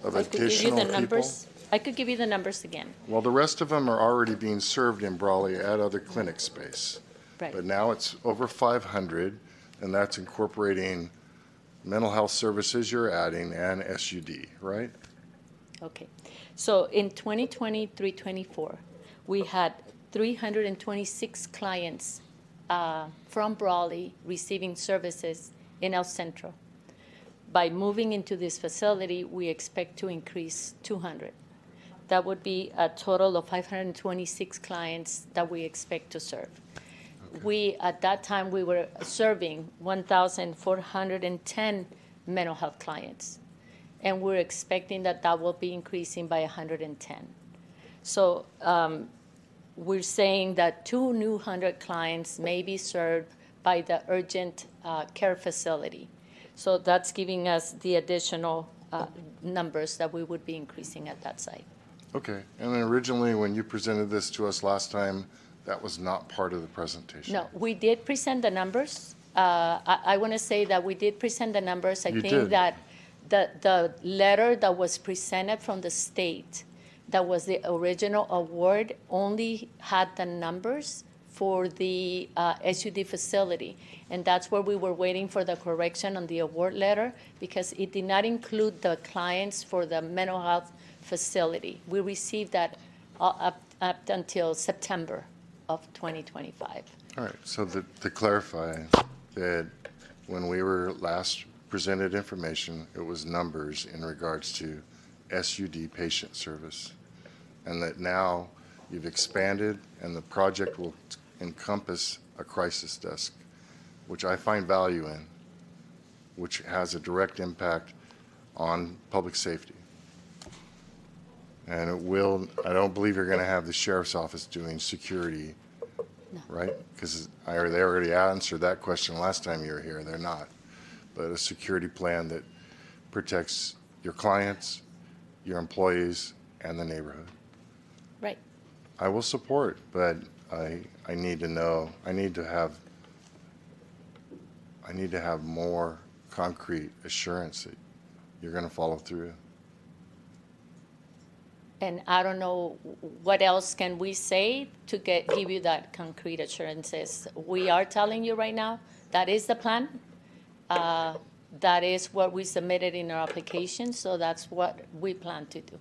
Of I could give you additional the people? numbers. I could give you the numbers again. Well, the rest of them are already being served in Brawley at other clinic space. Right. But now it's over 500, and that's incorporating mental health services you're adding and SUD, right? Okay. So in 2023-24, we had 326 clients from Brawley receiving services in El Centro. By moving into this facility, we expect to increase 200. That would be a total of 526 clients that we expect to serve. Okay. At that time, we were serving 1,410 mental health clients, and we're expecting that that will be increasing by 110. So we're saying that 200 clients may be served by the urgent care facility. So that's giving us the additional numbers that we would be increasing at that site. Okay. And then originally, when you presented this to us last time, that was not part of the presentation. No, we did present the numbers. I want to say that we did present the numbers. I think did. that the letter that was presented from the state, that was the original award, only had the numbers for the SUD facility. And that's where we were waiting for the correction on the award letter, because it did not include the clients for the mental health facility. We received that up until September of 2025. All right. So to clarify, that when we were last presented information, it was numbers in regards to SUD patient service, and that now you've expanded and the project will encompass a crisis desk, which I find value in, which has a direct impact on public safety. And it will, I don't believe you're going to have the sheriff's office doing security, right? Because they already answered that question last time you were here. They're not. But a security plan that protects your clients, your employees, and the neighborhood. Right. I will support, but I need to know, I need to have more concrete assurance that you're going to follow through. And I don't know what else can we say to give you that concrete assurances. We are telling you right now, that is the plan. That is what we submitted in our application, so that's what we plan to do.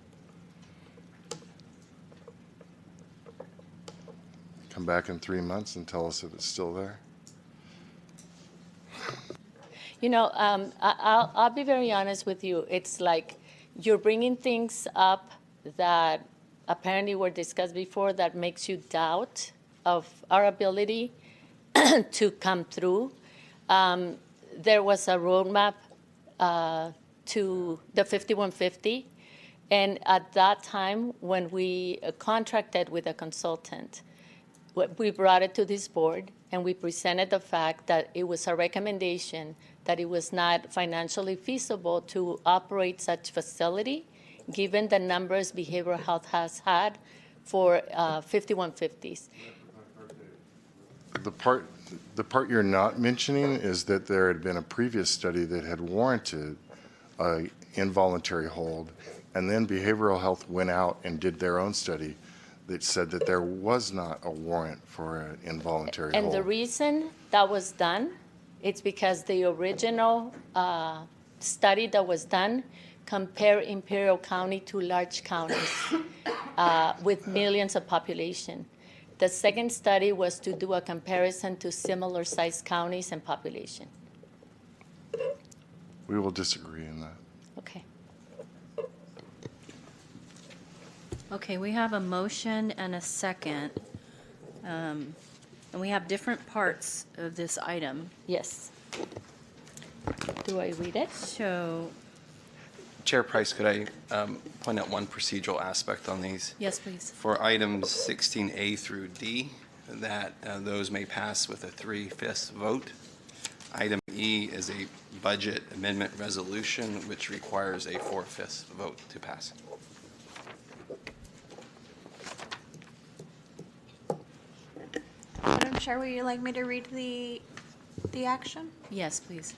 Come back in 3 months and tell us if it's still there. You know, I'll be very honest with you. It's like you're bringing things up that apparently were discussed before that makes you doubt of our ability to come through. There was a roadmap to the 5150, and at that time when we contracted with a consultant, we brought it to this board and we presented the fact that it was a recommendation that it was not financially feasible to operate such facility given the numbers behavioral health has had for 5150s. The part you're not mentioning is that there had been a previous study that had warranted an involuntary hold, and then behavioral health went out and did their own study that said that there was not a warrant for an involuntary hold. And the reason that was done, it's because the original study that was done compared Imperial County to large counties with millions of population. The second study was to do a comparison to similar sized counties and population. We will disagree in that. Okay. Okay, we have a motion and a second. And we have different parts of this item. Yes. Do I read it? So, Chair Price, could I point out one procedural aspect on these? yes, please. For items 16A through D, that those may pass with a 3/5 vote. Item E is a budget amendment resolution, which requires a 4/5 vote to pass. Madam Chair, would you like me to read the action? Yes, please.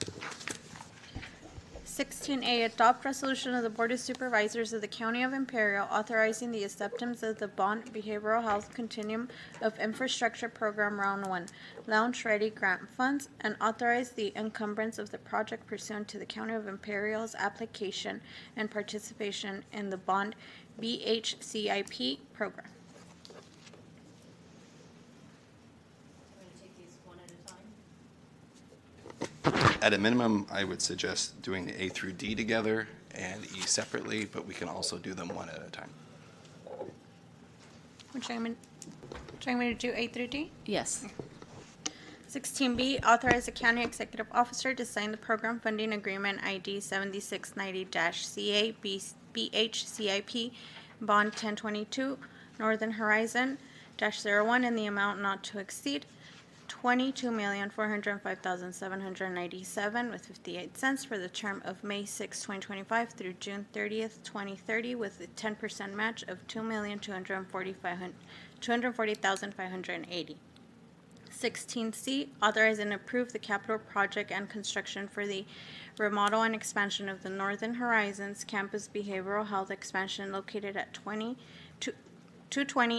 16A, adopt resolution of the Board of Supervisors of the County of Imperial authorizing the acceptance of the Bond Behavioral Health Continuum of Infrastructure Program Round 1 Launch Ready Grant Funds and authorize the encumbrance of the project pursuant to the County of Imperial's application and participation in the Bond BHCIP program. At a minimum, I would suggest doing A through D together and E separately, but we can also do them one at a time. Would you like me to do A through D? Yes. 16B, authorize the county executive officer to sign the program funding agreement ID 7690-CA BHCIP Bond 1022 Northern Horizon -01 in the amount not to exceed $22,405,797 with 58 cents for the term of May 6, 2025 through June 30th, 2030 with a 10% match of $2,240,580. 16C, authorize and approve the capital project and construction for the remodel and expansion of the Northern Horizons Campus Behavioral Health Expansion located at 220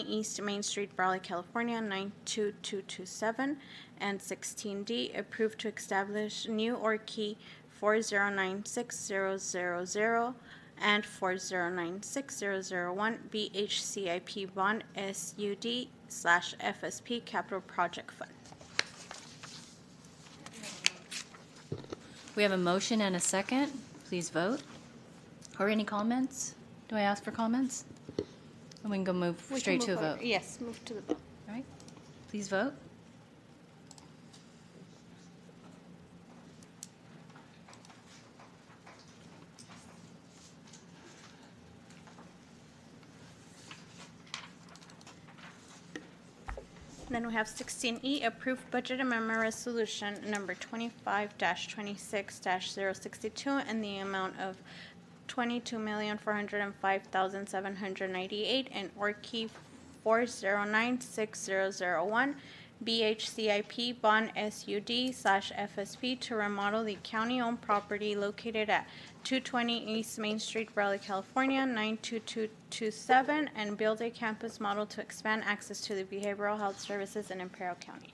East Main Street, Raleigh, California, 92227. And 16D, approve to establish new ORKey 4096000 and 4096001 BHCIP Bond SUD/FSP Capital Project Fund. We have a motion and a second. Please vote. Or any comments? Do I ask for comments? And we can go move straight to a vote. Yes, move to the vote. All right. Please vote. Then we have 16E, approved budget amendment resolution number 25-26-062 in the amount of $22,405,798 and ORKey 4096001 BHCIP Bond SUD/FSP to remodel the county-owned property located at 220 East Main Street, Raleigh, California, 92227, and build a campus model to expand access to the behavioral health services in Imperial County.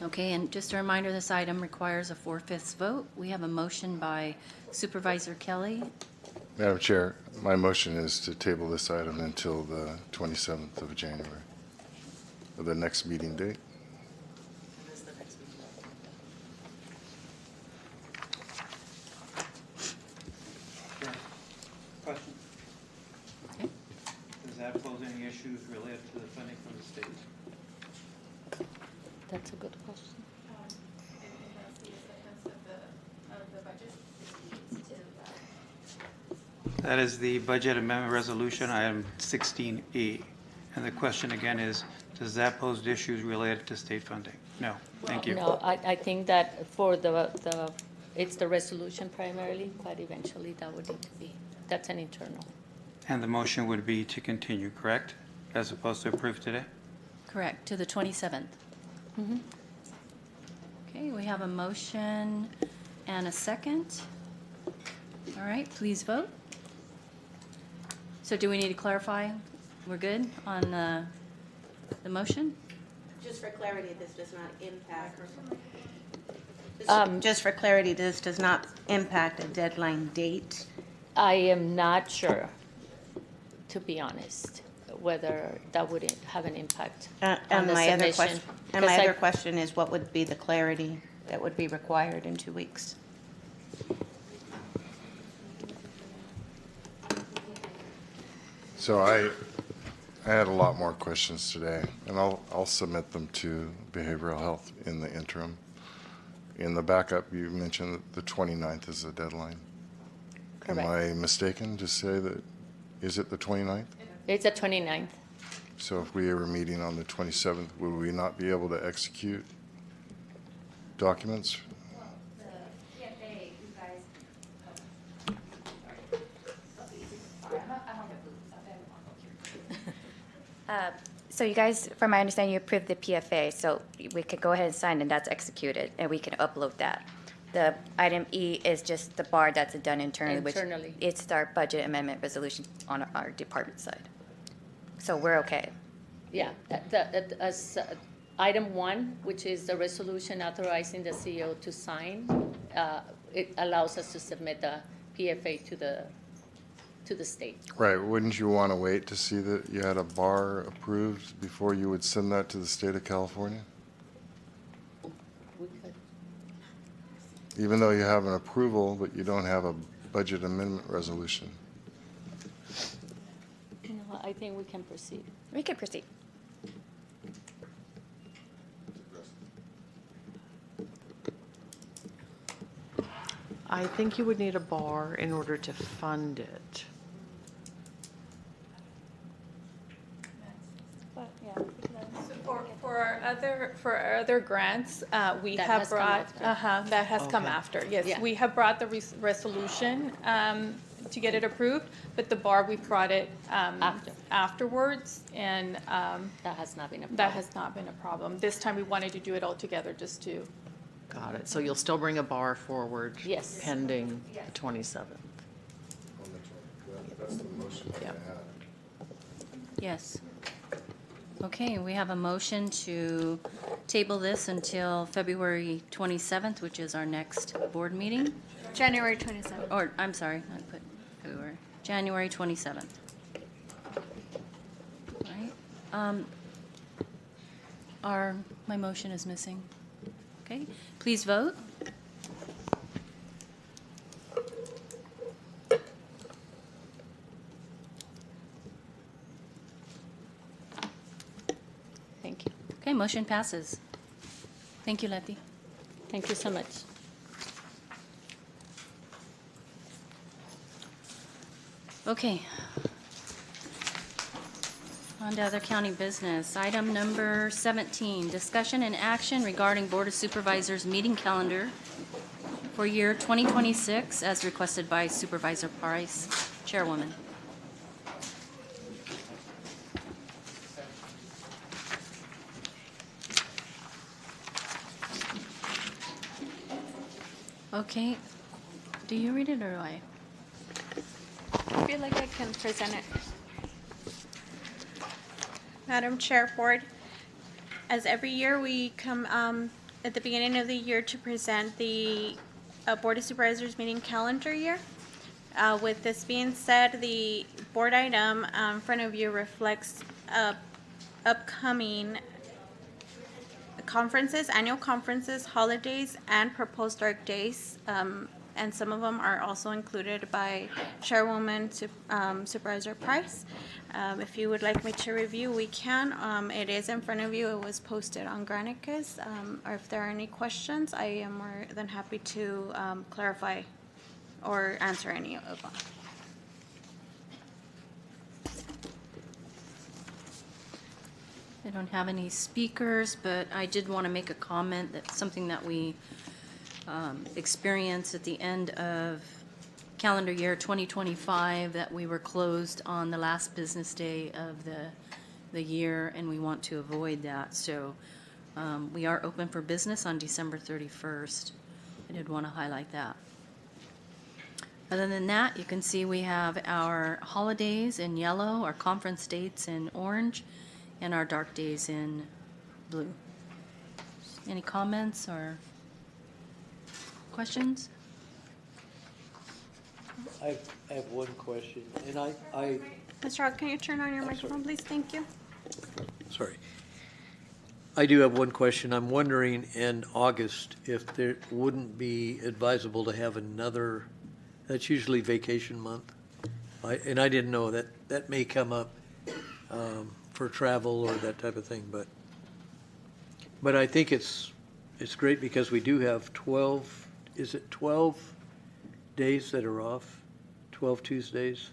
Okay, and just a reminder, this item requires a 4/5 vote. We have a motion by Supervisor Kelly. Madam Chair, my motion is to table this item until the 27th of January, or the next meeting date. Question. Does that pose any issues related to the funding from the state? That's a good question. That is the budget amendment resolution, item 16E. And the question again is, does that pose issues related to state funding? No, thank you. No, I think that for it's the resolution primarily, but eventually that would need to be, that's an internal. And the motion would be to continue, correct? As opposed to approve today? Correct, to the 27th. Okay, we have a motion and a second. All right, please vote. So do we need to clarify? We're good on the motion? Just for clarity, this does not impact. Just for clarity, this does not impact a deadline date. I am not sure, to be honest, whether that would have an impact on And the my other submission. question, and my other question is, what would be the clarity? that would be required in 2 weeks. So I had a lot more questions today, and I'll submit them to behavioral health in the interim. In the backup, you mentioned that the 29th is the deadline. Correct. Am I mistaken to say that, is it the 29th? It's the 29th. So if we were meeting on the 27th, would we not be able to execute documents? So you guys, from my understanding, you approved the PFA, so we could go ahead and sign and that's executed, and we can upload that. The item E is just the bar that's done internally, Internally. which it's our budget amendment resolution on our department side. So we're okay. Yeah, item 1, which is the resolution authorizing the CEO to sign, it allows us to submit the PFA to the state. Right, wouldn't you want to wait to see that you had a bar approved before you would send that to the state of California? We could. Even though you have an approval, but you don't have a budget amendment resolution? You know what, I think we can proceed. We can proceed. I think you would need a bar in order to fund it. For our other grants, we That have has come brought, after. that has come Okay. after, yes. Yeah. We have brought the resolution to get it approved, but the bar, we brought it afterwards, and That has not been a problem. that has not been a problem. This time, we wanted to do it all together just to, Got it. So you'll still bring a bar forward? Yes. Pending the 27th? That's the motion that I Yeah. had. Yes. Okay, we have a motion to table this until February 27th, which is our next board meeting. January 27th. Or, I'm sorry, I put February, January 27th. Right? My motion is missing. Okay, please vote. Thank you. Okay, motion passes. Thank you, Letty. Thank you so much. Okay. On to other county business. Item number 17, discussion and action regarding Board of Supervisors meeting calendar for year 2026 as requested by Supervisor Price, Chairwoman. Okay. Do you read it or do I? I feel like I can present it. Madam Chair, Board, as every year we come at the beginning of the year to present the Board of Supervisors meeting calendar year. With this being said, the board item in front of you reflects upcoming conferences, annual conferences, holidays, and proposed dark days. And some of them are also included by Chairwoman Supervisor Price. If you would like me to review, we can. It is in front of you. It was posted on Granicus. Or if there are any questions, I am more than happy to clarify or answer any of them. I don't have any speakers, but I did want to make a comment that something that we experienced at the end of calendar year 2025, that we were closed on the last business day of the year, and we want to avoid that. So we are open for business on December 31st. I did want to highlight that. Other than that, you can see we have our holidays in yellow, our conference dates in orange, and our dark days in blue. Any comments or questions? I have one question, and I Mr. Hogg, can you turn on your microphone, please? Thank you. sorry. I do have one question. I'm wondering in August if there wouldn't be advisable to have another, that's usually vacation month. And I didn't know that, that may come up for travel or that type of thing, but I think it's great because we do have 12, is it 12 days that are off? 12 Tuesdays?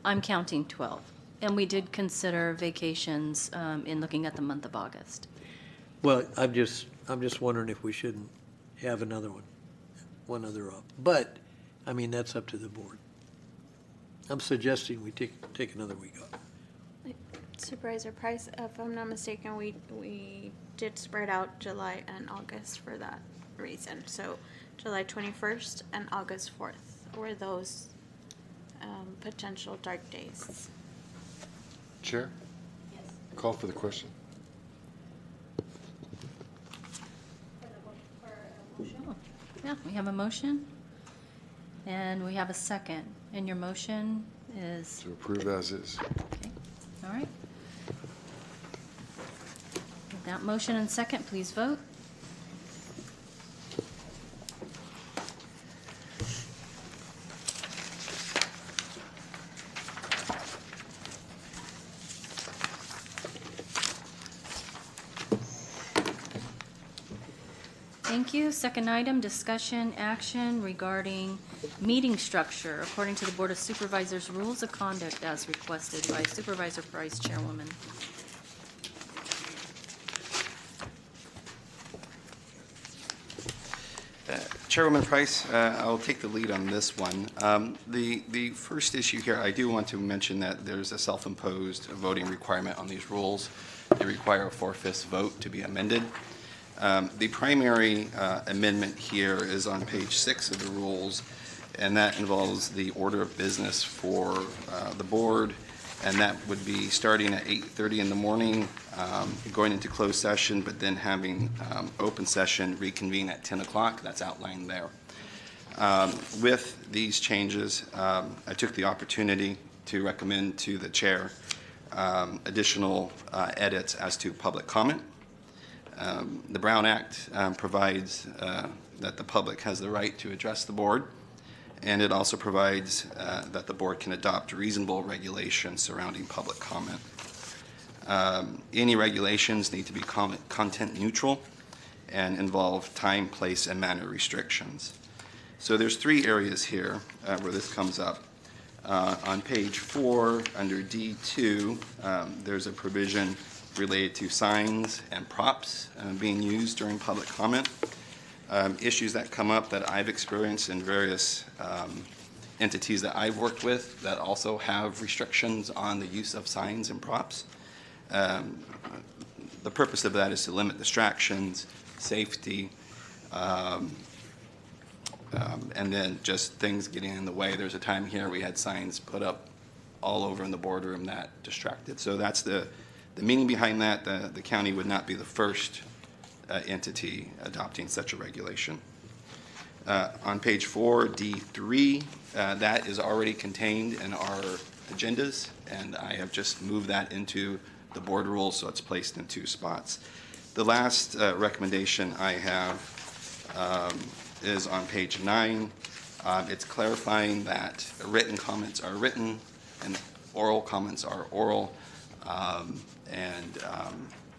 I'm counting 12. And we did consider vacations in looking at the month of August. Well, I'm just wondering if we shouldn't have one other off. But, I mean, that's up to the board. I'm suggesting we take another week off. Supervisor Price, if I'm not mistaken, we did spread out July and August for that reason. So July 21st and August 4th were those potential dark days. Chair? Yes. Call for the question. Yeah, we have a motion, and we have a second. And your motion is? To approve as is. Okay, all right. With that motion and second, please vote. Thank you. Second item, discussion action regarding meeting structure according to the Board of Supervisors Rules of Conduct as requested by Supervisor Price, Chairwoman. Chairwoman Price, I'll take the lead on this one. The first issue here, I do want to mention that there's a self-imposed voting requirement on these rules. They require a 4/5 vote to be amended. The primary amendment here is on page 6 of the rules, and that involves the order of business for the board, and that would be starting at 8:30 in the morning, going into closed session, but then having open session reconvene at 10 o'clock. That's outlined there. With these changes, I took the opportunity to recommend to the chair additional edits as to public comment. The Brown Act provides that the public has the right to address the board, and it also provides that the board can adopt reasonable regulations surrounding public comment. Any regulations need to be content neutral and involve time, place, and manner restrictions. So there's 3 areas here where this comes up. On page 4, under D2, there's a provision related to signs and props being used during public comment. Issues that come up that I've experienced in various entities that I've worked with that also have restrictions on the use of signs and props. The purpose of that is to limit distractions, safety, and then just things getting in the way. There's a time here we had signs put up all over in the boardroom that distracted. So that's the meaning behind that. The county would not be the first entity adopting such a regulation. On page 4, D3, that is already contained in our agendas, and I have just moved that into the board rules, so it's placed in 2 spots. The last recommendation I have is on page 9. It's clarifying that written comments are written and oral comments are oral.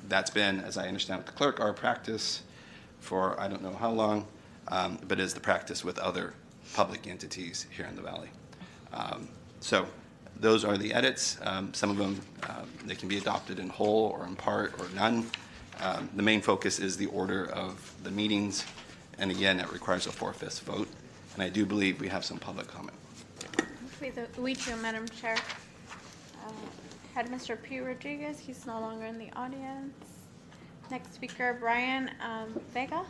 That's been, as I understand with the clerk, our practice for I don't know how long, but is the practice with other public entities here in the Valley. So those are the edits. Some of them, they can be adopted in whole or in part or none. The main focus is the order of the meetings, and again, it requires a 4/5 vote, and I do believe we have some public comment. We do, Madam Chair. Had Mr. P. Rodriguez, he's no longer in the audience. Next speaker, Brian Vega.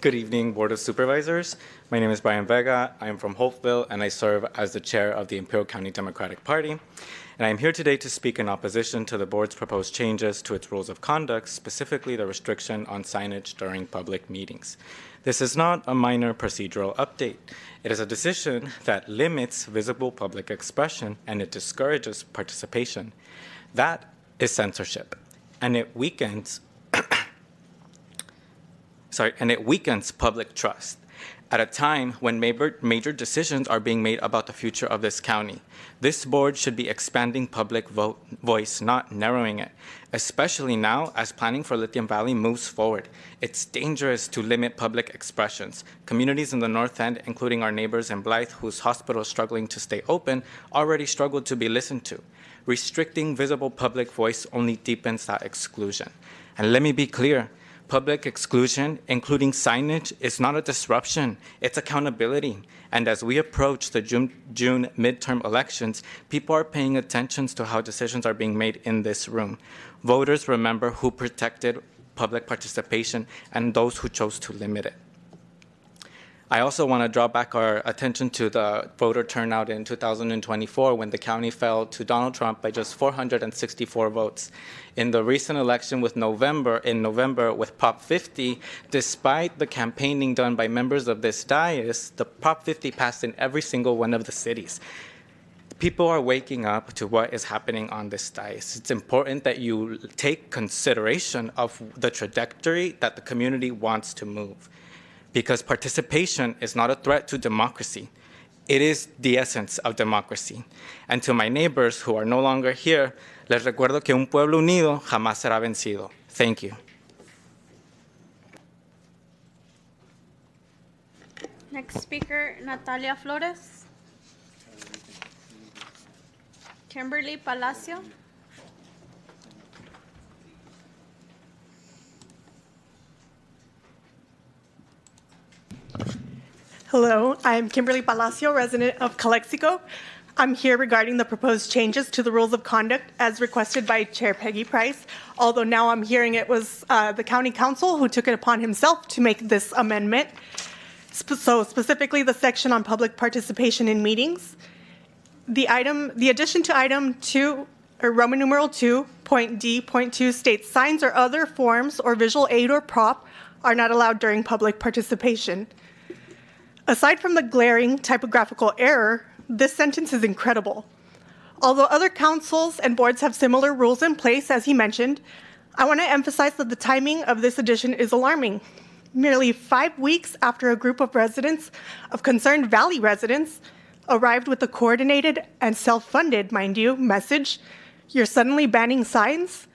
Good evening, Board of Supervisors. My name is Brian Vega. I am from Hopeville, and I serve as the chair of the Imperial County Democratic Party. and I am here today to speak in opposition to the board's proposed changes to its rules of conduct, specifically the restriction on signage during public meetings. This is not a minor procedural update. It is a decision that limits visible public expression and it discourages participation. That is censorship, and it weakens public trust at a time when major decisions are being made about the future of this county. This board should be expanding public voice, not narrowing it, especially now as planning for Lithium Valley moves forward. It's dangerous to limit public expressions. Communities in the North End, including our neighbors in Blythe, whose hospital is struggling to stay open, already struggled to be listened to. Restricting visible public voice only deepens that exclusion. And let me be clear, public exclusion, including signage, is not a disruption, it's accountability. And as we approach the June midterm elections, people are paying attention to how decisions are being made in this room. Voters remember who protected public participation and those who chose to limit it. I also want to draw back our attention to the voter turnout in 2024 when the county fell to Donald Trump by just 464 votes. In the recent election in November with Prop 50, despite the campaigning done by members of this dais, the Prop 50 passed in every single one of the cities. People are waking up to what is happening on this dais. It's important that you take consideration of the trajectory that the community wants to move, because participation is not a threat to democracy. It is the essence of democracy. And to my neighbors who are no longer here, les recuerdo que un pueblo unido jamás será vencido. Thank you. Next speaker, Natalia Flores. Kimberly Palacio. Hello, I'm Kimberly Palacio, resident of Calexico. I'm here regarding the proposed changes to the rules of conduct as requested by Chair Peggy Price, although now I'm hearing it was the County Council who took it upon himself to make this amendment. So specifically the section on public participation in meetings. The addition to item 2, or Roman numeral 2, point D, point 2 states signs or other forms or visual aid or prop are not allowed during public participation. Aside from the glaring typographical error, this sentence is incredible. Although other councils and boards have similar rules in place, as he mentioned, I want to emphasize that the timing of this addition is alarming. Merely 5 weeks after a group of residents, of Concerned Valley residents, arrived with a coordinated and self-funded, mind you, message, you're suddenly banning signs?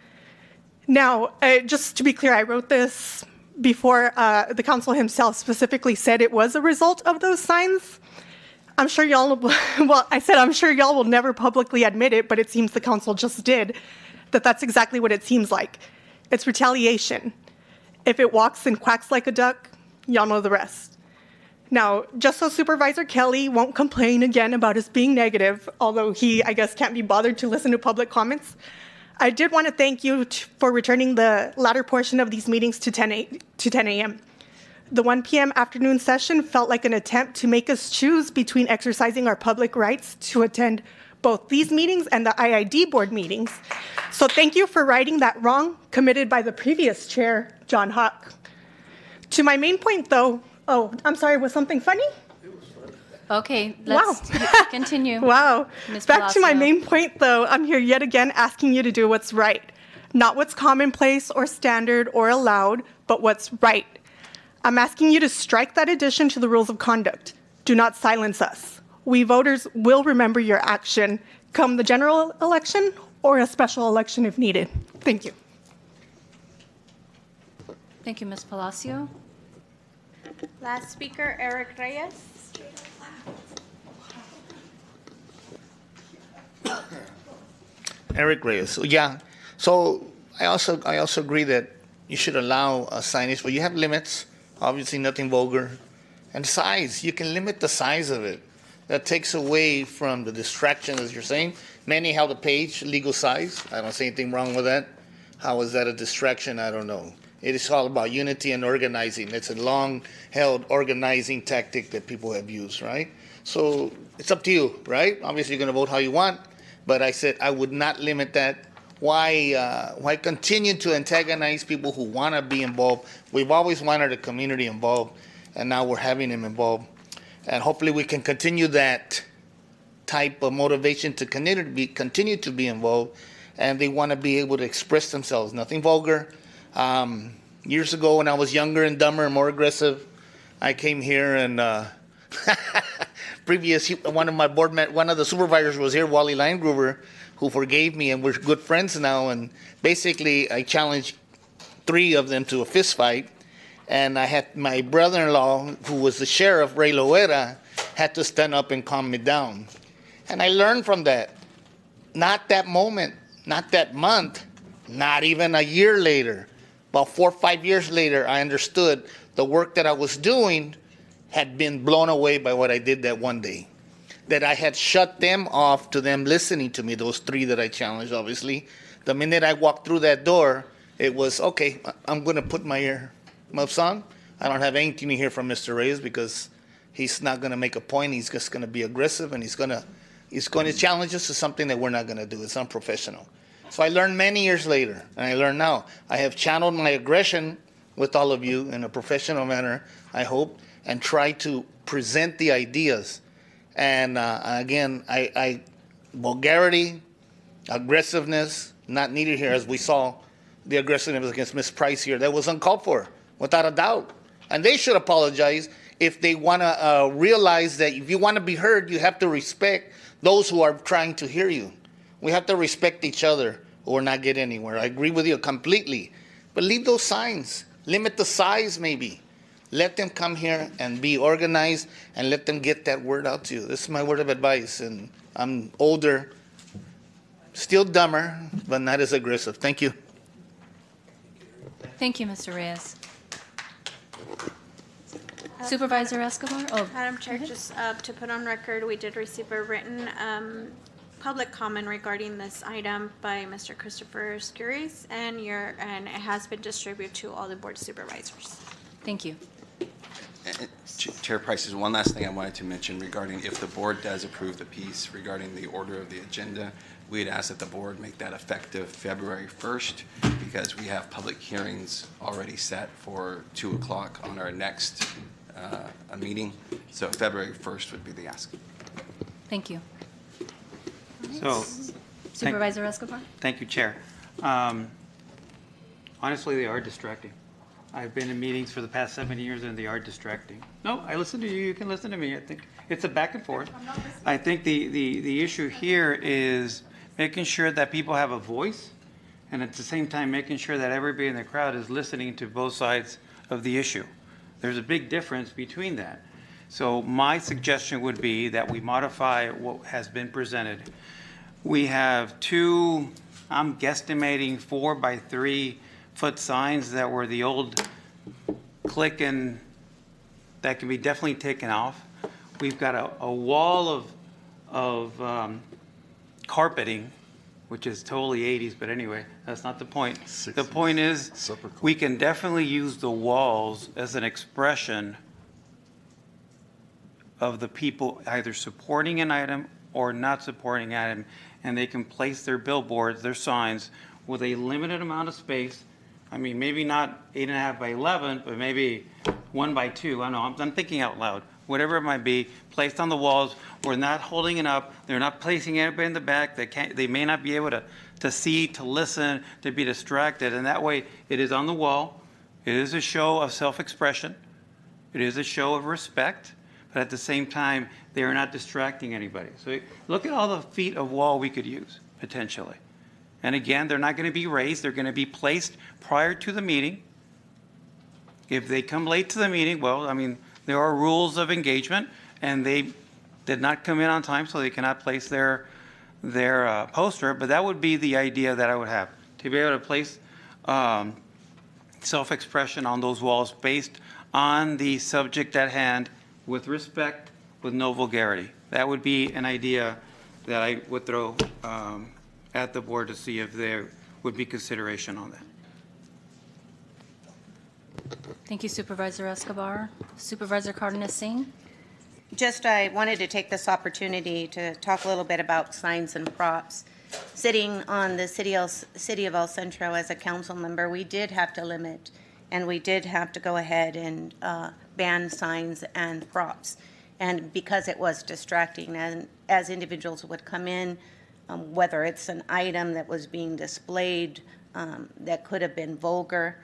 Now, just to be clear, I wrote this before the council himself specifically said it was a result of those signs. I'm sure y'all, I'm sure y'all will never publicly admit it, but it seems the council just did, that's exactly what it seems like. It's retaliation. If it walks and quacks like a duck, y'all know the rest. Now, just so Supervisor Kelly won't complain again about us being negative, although he, I guess, can't be bothered to listen to public comments, I did want to thank you for returning the latter portion of these meetings to 10 a.m. The 1 p.m. afternoon session felt like an attempt to make us choose between exercising our public rights to attend both these meetings and the IID board meetings. So thank you for righting that wrong committed by the previous chair, John Hawk. To my main point, though, I'm sorry, was something funny? Okay, let's continue. Wow. Ms. Back to my Palacio. main point, though, I'm here yet again asking you to do what's right. Not what's commonplace or standard or allowed, but what's right. I'm asking you to strike that addition to the rules of conduct. Do not silence us. We voters will remember your action come the general election or a special election if needed. Thank you. Thank you, Ms. Palacio. Last speaker, Eric Reyes. Eric Reyes. Yeah. So I also agree that you should allow signage, but you have limits. Obviously, nothing vulgar. And size, you can limit the size of it. That takes away from the distraction, as you're saying. Many have the page legal size. I don't see anything wrong with that. How is that a distraction? I don't know. It is all about unity and organizing. It's a long-held organizing tactic that people have used, right? So it's up to you, right? Obviously, you're going to vote how you want, but I said I would not limit that. Why continue to antagonize people who want to be involved? We've always wanted a community involved, and now we're having them involved. And hopefully we can continue that type of motivation to continue to be involved, and they want to be able to express themselves. Nothing vulgar. Years ago, when I was younger and dumber and more aggressive, I came here and one of the supervisors was here, Wally Linegroover, who forgave me, and we're good friends now. And basically, I challenged 3 of them to a fist fight, and I had my brother-in-law, who was the sheriff, Ray Loera, had to stand up and calm me down. And I learned from that. Not that moment, not that month, not even a year later. About 4 or 5 years later, I understood the work that I was doing had been blown away by what I did that one day. That I had shut them off to them listening to me, those 3 that I challenged, obviously. The minute I walked through that door, it was, okay, I'm going to put my earmuffs on. I don't have anything to hear from Mr. Reyes because he's not going to make a point. He's just going to be aggressive, and he's going to challenge us to something that we're not going to do. It's unprofessional. So I learned many years later, and I learned now. I have channeled my aggression with all of you in a professional manner, I hope, and try to present the ideas. And again, vulgarity, aggressiveness, not needed here, as we saw the aggressiveness against Ms. Price here. That was uncalled for, without a doubt. And they should apologize if they want to realize that if you want to be heard, you have to respect those who are trying to hear you. We have to respect each other or not get anywhere. I agree with you completely. But leave those signs. Limit the size, maybe. Let them come here and be organized, and let them get that word out to you. This is my word of advice. And I'm older, still dumber, but not as aggressive. Thank you. Thank you, Mr. Reyes. Supervisor Escobar? Oh, Madam Chair, just to put on record, we did receive a written public comment regarding this item by Mr. Christopher Skouries, and it has been distributed to all the board supervisors. thank you. Chair Price, there's one last thing I wanted to mention regarding if the board does approve the piece regarding the order of the agenda, we'd ask that the board make that effective February 1st because we have public hearings already set for 2 o'clock on our next meeting. So February 1st would be the ask. Thank you. So, Supervisor Escobar? thank you, Chair. Honestly, they are distracting. I've been in meetings for the past 7 years, and they are distracting. No, I listen to you. You can listen to me. I think it's a back and forth. I think the issue here is making sure that people have a voice, and at the same time making sure that everybody in the crowd is listening to both sides of the issue. There's a big difference between that. So my suggestion would be that we modify what has been presented. We have 2, I'm guesstimating 4 by 3 foot signs that were the old click and that can be definitely taken off. We've got a wall of carpeting, which is totally 80s, but anyway, that's not the point. 60s. The point is we can definitely use the walls as an expression of the people either supporting an item or not supporting an item, and they can place their billboards, their signs, with a limited amount of space. I mean, maybe not 8.5 by 11, but maybe 1 by 2. I don't know, I'm thinking out loud. Whatever it might be, placed on the walls. We're not holding it up. They're not placing anybody in the back. They may not be able to see, to listen, to be distracted. And that way, it is on the wall. It is a show of self-expression. It is a show of respect. But at the same time, they are not distracting anybody. So look at all the feet of wall we could use, potentially. And again, they're not going to be raised. They're going to be placed prior to the meeting. If they come late to the meeting, well, I mean, there are rules of engagement, and they did not come in on time, so they cannot place their poster. But that would be the idea that I would have, to be able to place self-expression on those walls based on the subject at hand with respect, with no vulgarity. That would be an idea that I would throw at the board to see if there would be consideration on that. Thank you, Supervisor Escobar. Supervisor Cardenas Singh? I wanted to take this opportunity to talk a little bit about signs and props. Sitting on the City of El Centro as a council member, we did have to limit, and we did have to go ahead and ban signs and props. And because it was distracting, and as individuals would come in, whether it's an item that was being displayed that could have been vulgar,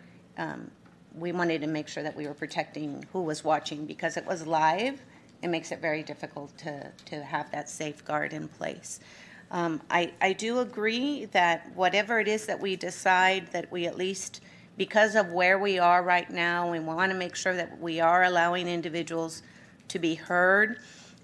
we wanted to make sure that we were protecting who was watching. Because it was live, it makes it very difficult to have that safeguard in place. I do agree that whatever it is that we decide, that we at least, because of where we are right now, we want to make sure that we are allowing individuals to be heard,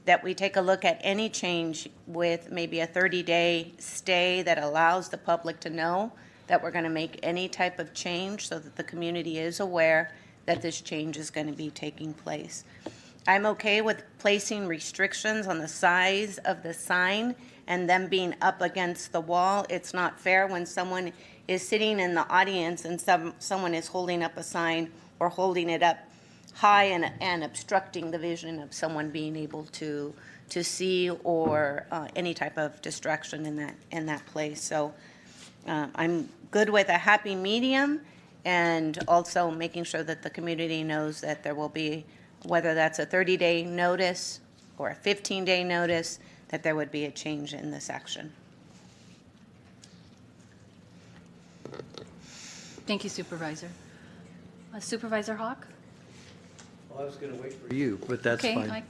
that we take a look at any change with maybe a 30-day stay that allows the public to know that we're going to make any type of change, so that the community is aware that this change is going to be taking place. I'm okay with placing restrictions on the size of the sign and them being up against the wall. It's not fair when someone is sitting in the audience and someone is holding up a sign or holding it up high and obstructing the vision of someone being able to see, or any type of distraction in that place. So I'm good with a happy medium, and also making sure that the community knows that there will be, whether that's a 30-day notice or a 15-day notice, that there would be a change in this action. Thank you, Supervisor. Supervisor Hawk? Well, I was going to wait for you, but that's Okay, fine.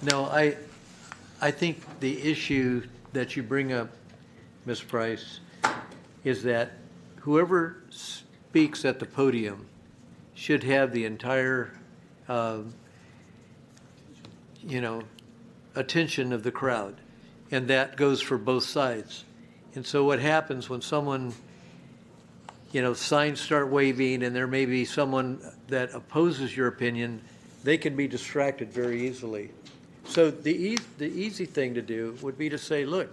No, I think the issue that you bring up, Ms. Price, is that whoever speaks at the podium should have the entire, attention of the crowd. And that goes for both sides. And so what happens when someone, signs start waving and there may be someone that opposes your opinion, they can be distracted very easily. So the easy thing to do would be to say, look,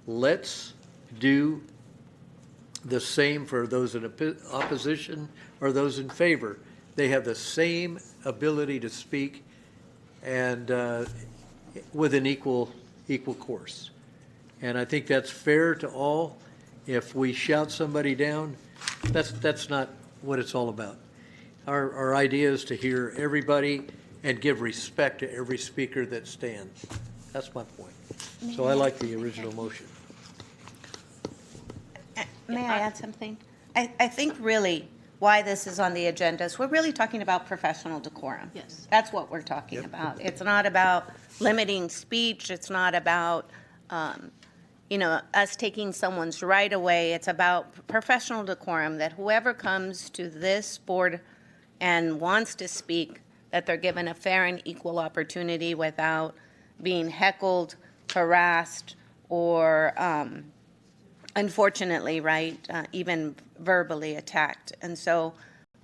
let's do the same for those in opposition or those in favor. They have the same ability to speak, and with an equal course. And I think that's fair to all. If we shout somebody down, that's not what it's all about. Our idea is to hear everybody and give respect to every speaker that stands. That's my point. So I like the original motion. May I add something? I think really why this is on the agenda is we're really talking about professional decorum. Yes. That's what we're talking about. It's not about limiting speech. It's not about, us taking someone's right away. It's about professional decorum, that whoever comes to this board and wants to speak, that they're given a fair and equal opportunity without being heckled, harassed, or unfortunately, even verbally attacked. And so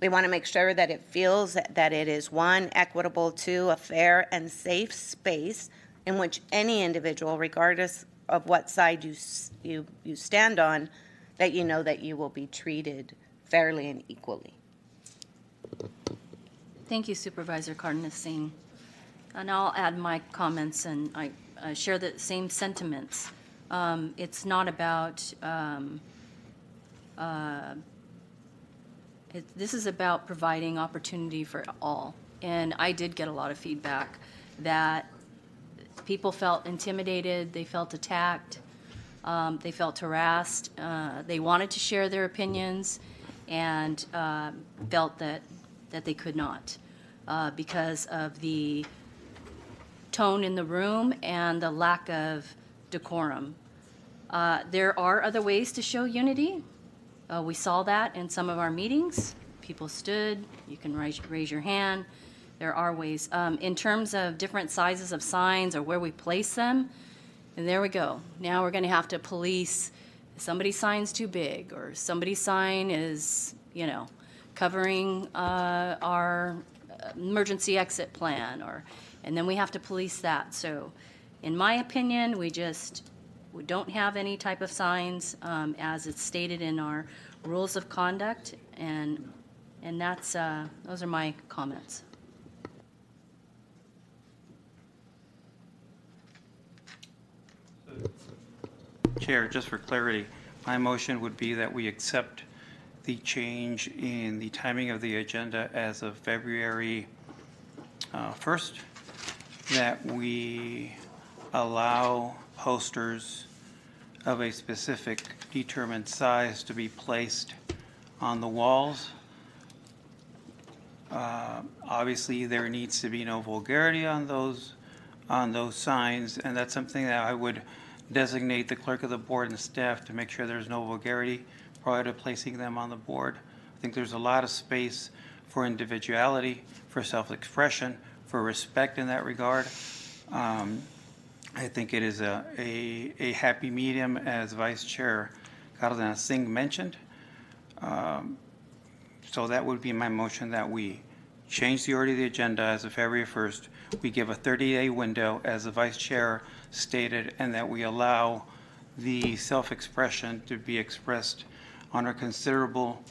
we want to make sure that it feels that it is, one, equitable, two, a fair and safe space in which any individual, regardless of what side you stand on, that you know that you will be treated fairly and equally. Thank you, Supervisor Cardenas-Singh. And I'll add my comments, and I share the same sentiments. It's not about, this is about providing opportunity for all. And I did get a lot of feedback that people felt intimidated, they felt attacked, they felt harassed, they wanted to share their opinions, and felt that they could not because of the tone in the room and the lack of decorum. There are other ways to show unity. We saw that in some of our meetings. People stood, you can raise your hand. There are ways. In terms of different sizes of signs or where we place them, and there we go. Now we're going to have to police if somebody's sign's too big, or somebody's sign is, covering our emergency exit plan, and then we have to police that. So in my opinion, we don't have any type of signs as it's stated in our rules of conduct, and those are my comments. Chair, just for clarity, my motion would be that we accept the change in the timing of the agenda as of February 1st, that we allow posters of a specific determined size to be placed on the walls. Obviously, there needs to be no vulgarity on those signs, and that's something that I would designate the clerk of the board and staff to make sure there's no vulgarity prior to placing them on the board. I think there's a lot of space for individuality, for self-expression, for respect in that regard. I think it is a happy medium, as Vice Chair Cardenas Singh mentioned. So that would be my motion, that we change the order of the agenda as of February 1st. We give a 30-day window, as the Vice Chair stated, and that we allow the self-expression to be expressed on a considerable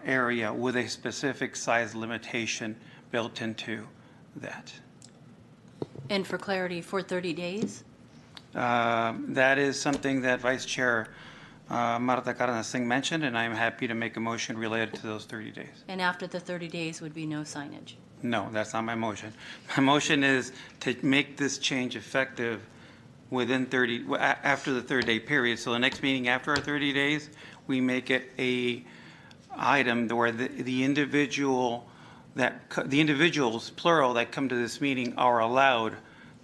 area with a specific size limitation built into that. And for clarity, for 30 days? That is something that Vice Chair Marta Cardenas Singh mentioned, and I'm happy to make a motion related to those 30 days. And after the 30 days would be no signage? No, that's not my motion. My motion is to make this change effective within after the 30-day period. So the next meeting after our 30 days, we make it a item where the individuals, plural, that come to this meeting are allowed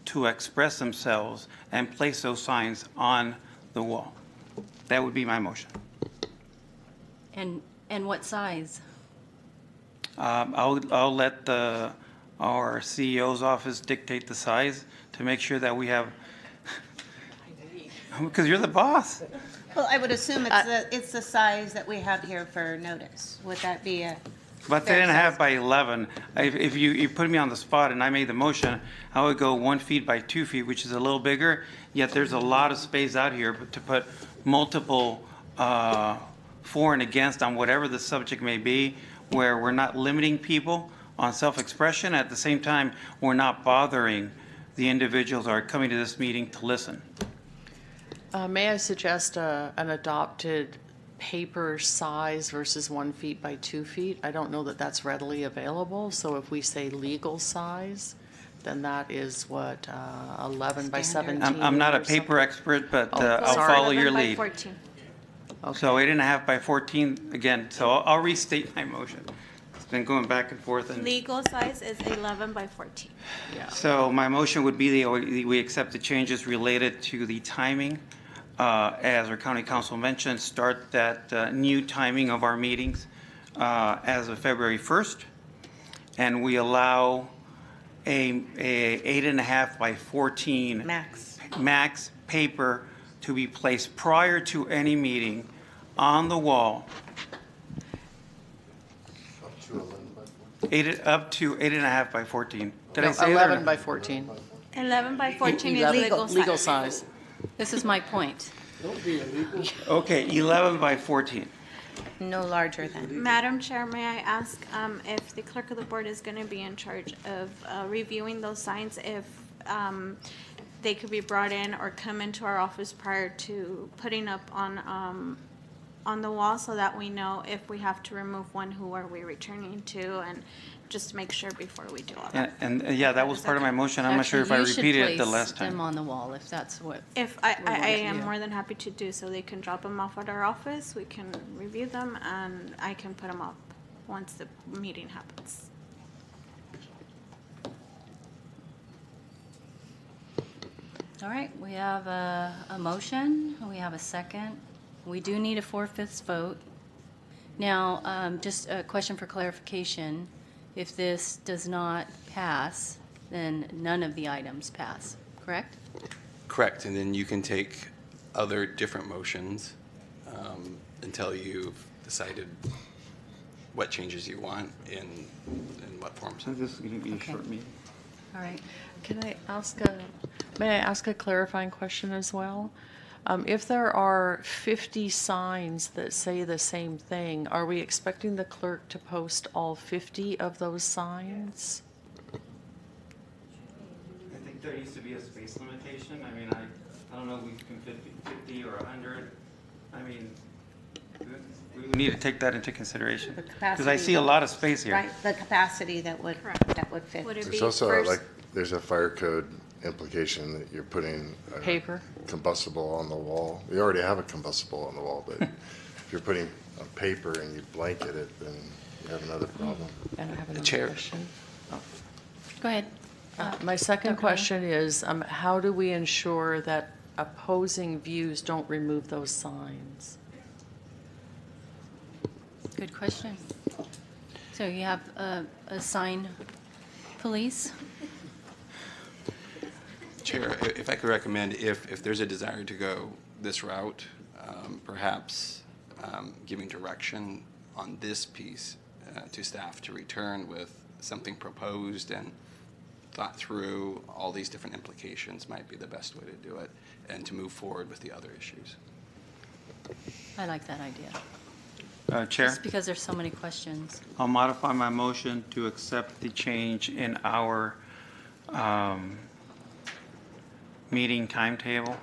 to express themselves and place those signs on the wall. That would be my motion. And what size? I'll let our CEO's office dictate the size to make sure that we have, because you're the boss. Well, I would assume it's the size that we have here for notice. Would that be a? About 10.5 by 11. If you put me on the spot and I made the motion, I would go 1 feet by 2 feet, which is a little bigger. Yet there's a lot of space out here to put multiple for and against on whatever the subject may be, where we're not limiting people on self-expression. At the same time, we're not bothering the individuals that are coming to this meeting to listen. May I suggest an adopted paper size versus 1 feet by 2 feet? I don't know that that's readily available. So if we say legal size, then that is what, 11 by 17? I'm not a or paper something? expert, but Oh, I'll sorry. follow your 11 by lead. 14. Okay. So 8.5 by 14, again, so I'll restate my motion. It's been going back and forth. And Legal size is 11 by 14. Yeah. so my motion would be we accept the changes related to the timing. As our county council mentioned, start that new timing of our meetings as of February 1st. And we allow a 8.5 by 14 max paper to be placed prior to any meeting on the wall. Up to 8.5 by 14. Did I say 11 by 14. 11 by 14 is Legal size. This is my point. Okay, 11 by 14. No larger than. Madam Chair, may I ask if the clerk of the board is going to be in charge of reviewing those signs, if they could be brought in or come into our office prior to putting up on the wall, so that we know if we have to remove one, who are we returning to, and just to make sure before we do all that. And yeah, that was part of my motion. I'm not sure if I repeated it the last Them time. on the wall, if that's what. If I am more than happy to do so. They can drop them off at our office, we can review them, and I can put them up once the meeting happens. All right, we have a motion, we have a second. We do need a 4/5 vote. Now, just a question for clarification. If this does not pass, then none of the items pass, correct? Correct, and then you can take other different motions until you've decided what changes you want in what forms. So this is going to be a short meeting. All right. May I ask a clarifying question as well? If there are 50 signs that say the same thing, are we expecting the clerk to post all 50 of those signs? I think there needs to be a space limitation. I mean, I don't know if we can fit 50 or 100. I mean, we need to take that into consideration. Because I see a lot of space here. Right, the capacity that would fit. Would it There's be also first? like, there's a fire code implication that you're putting Paper. combustible on the wall. We already have a combustible on the wall, but if you're putting a paper and you blanket it, then you have another problem. And I have another Chair. question. Go ahead. My second Dr. question is, how do we ensure that opposing views don't remove those signs? Good question. So you have a sign police? Chair, if I could recommend, if there's a desire to go this route, perhaps giving direction on this piece to staff to return with something proposed and thought through all these different implications might be the best way to do it, and to move forward with the other issues. I like that idea. Chair? Just because there's so many questions. I'll modify my motion to accept the change in our meeting timetable,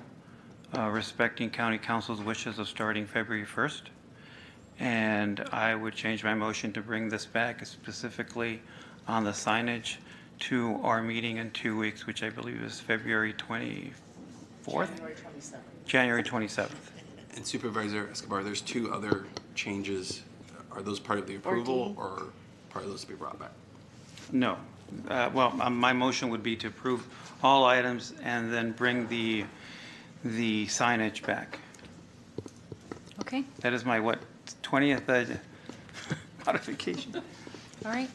respecting county council's wishes of starting February 1st. And I would change my motion to bring this back specifically on the signage to our meeting in 2 weeks, which I believe is February 24th? January 27th. January 27th. And Supervisor Escobar, there's two other changes. Are those part of the approval or part of those to be brought back? No. My motion would be to approve all items and then bring the signage back. Okay, That is my, 20th modification. all right.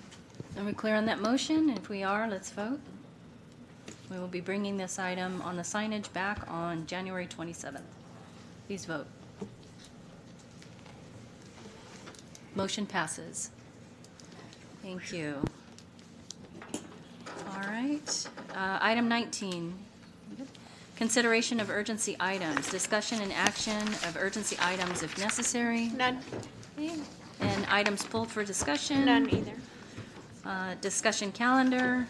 Are we clear on that motion? If we are, let's vote. We will be bringing this item on the signage back on January 27th. Please vote. Motion passes. Thank you. All right. Item 19. Consideration of urgency items. Discussion and action of urgency items if necessary. None. Okay. And items pulled for discussion. None either. Discussion calendar.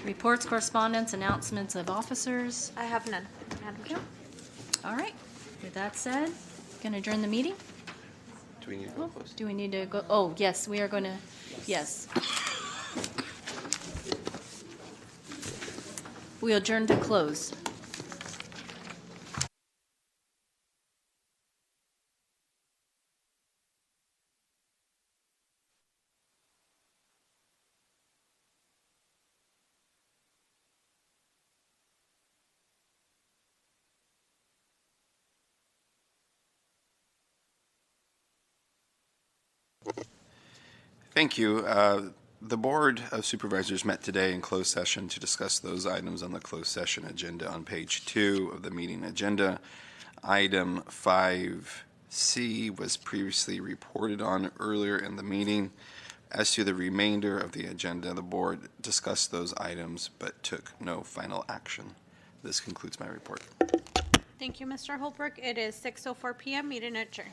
Reports, correspondence, announcements of officers. I have none, Madam Chair. All right. With that said, going to adjourn the meeting? Do we need to go close? Do we need to go? Oh, yes, we are going to, yes. We adjourn to close. Thank you. The Board of Supervisors met today in closed session to discuss those items on the closed session agenda on page 2 of the meeting agenda. Item 5C was previously reported on earlier in the meeting. As to the remainder of the agenda, the Board discussed those items but took no final action. This concludes my report. Thank you, Mr. Holbrook. It is 6:04 PM. Meeting adjourned.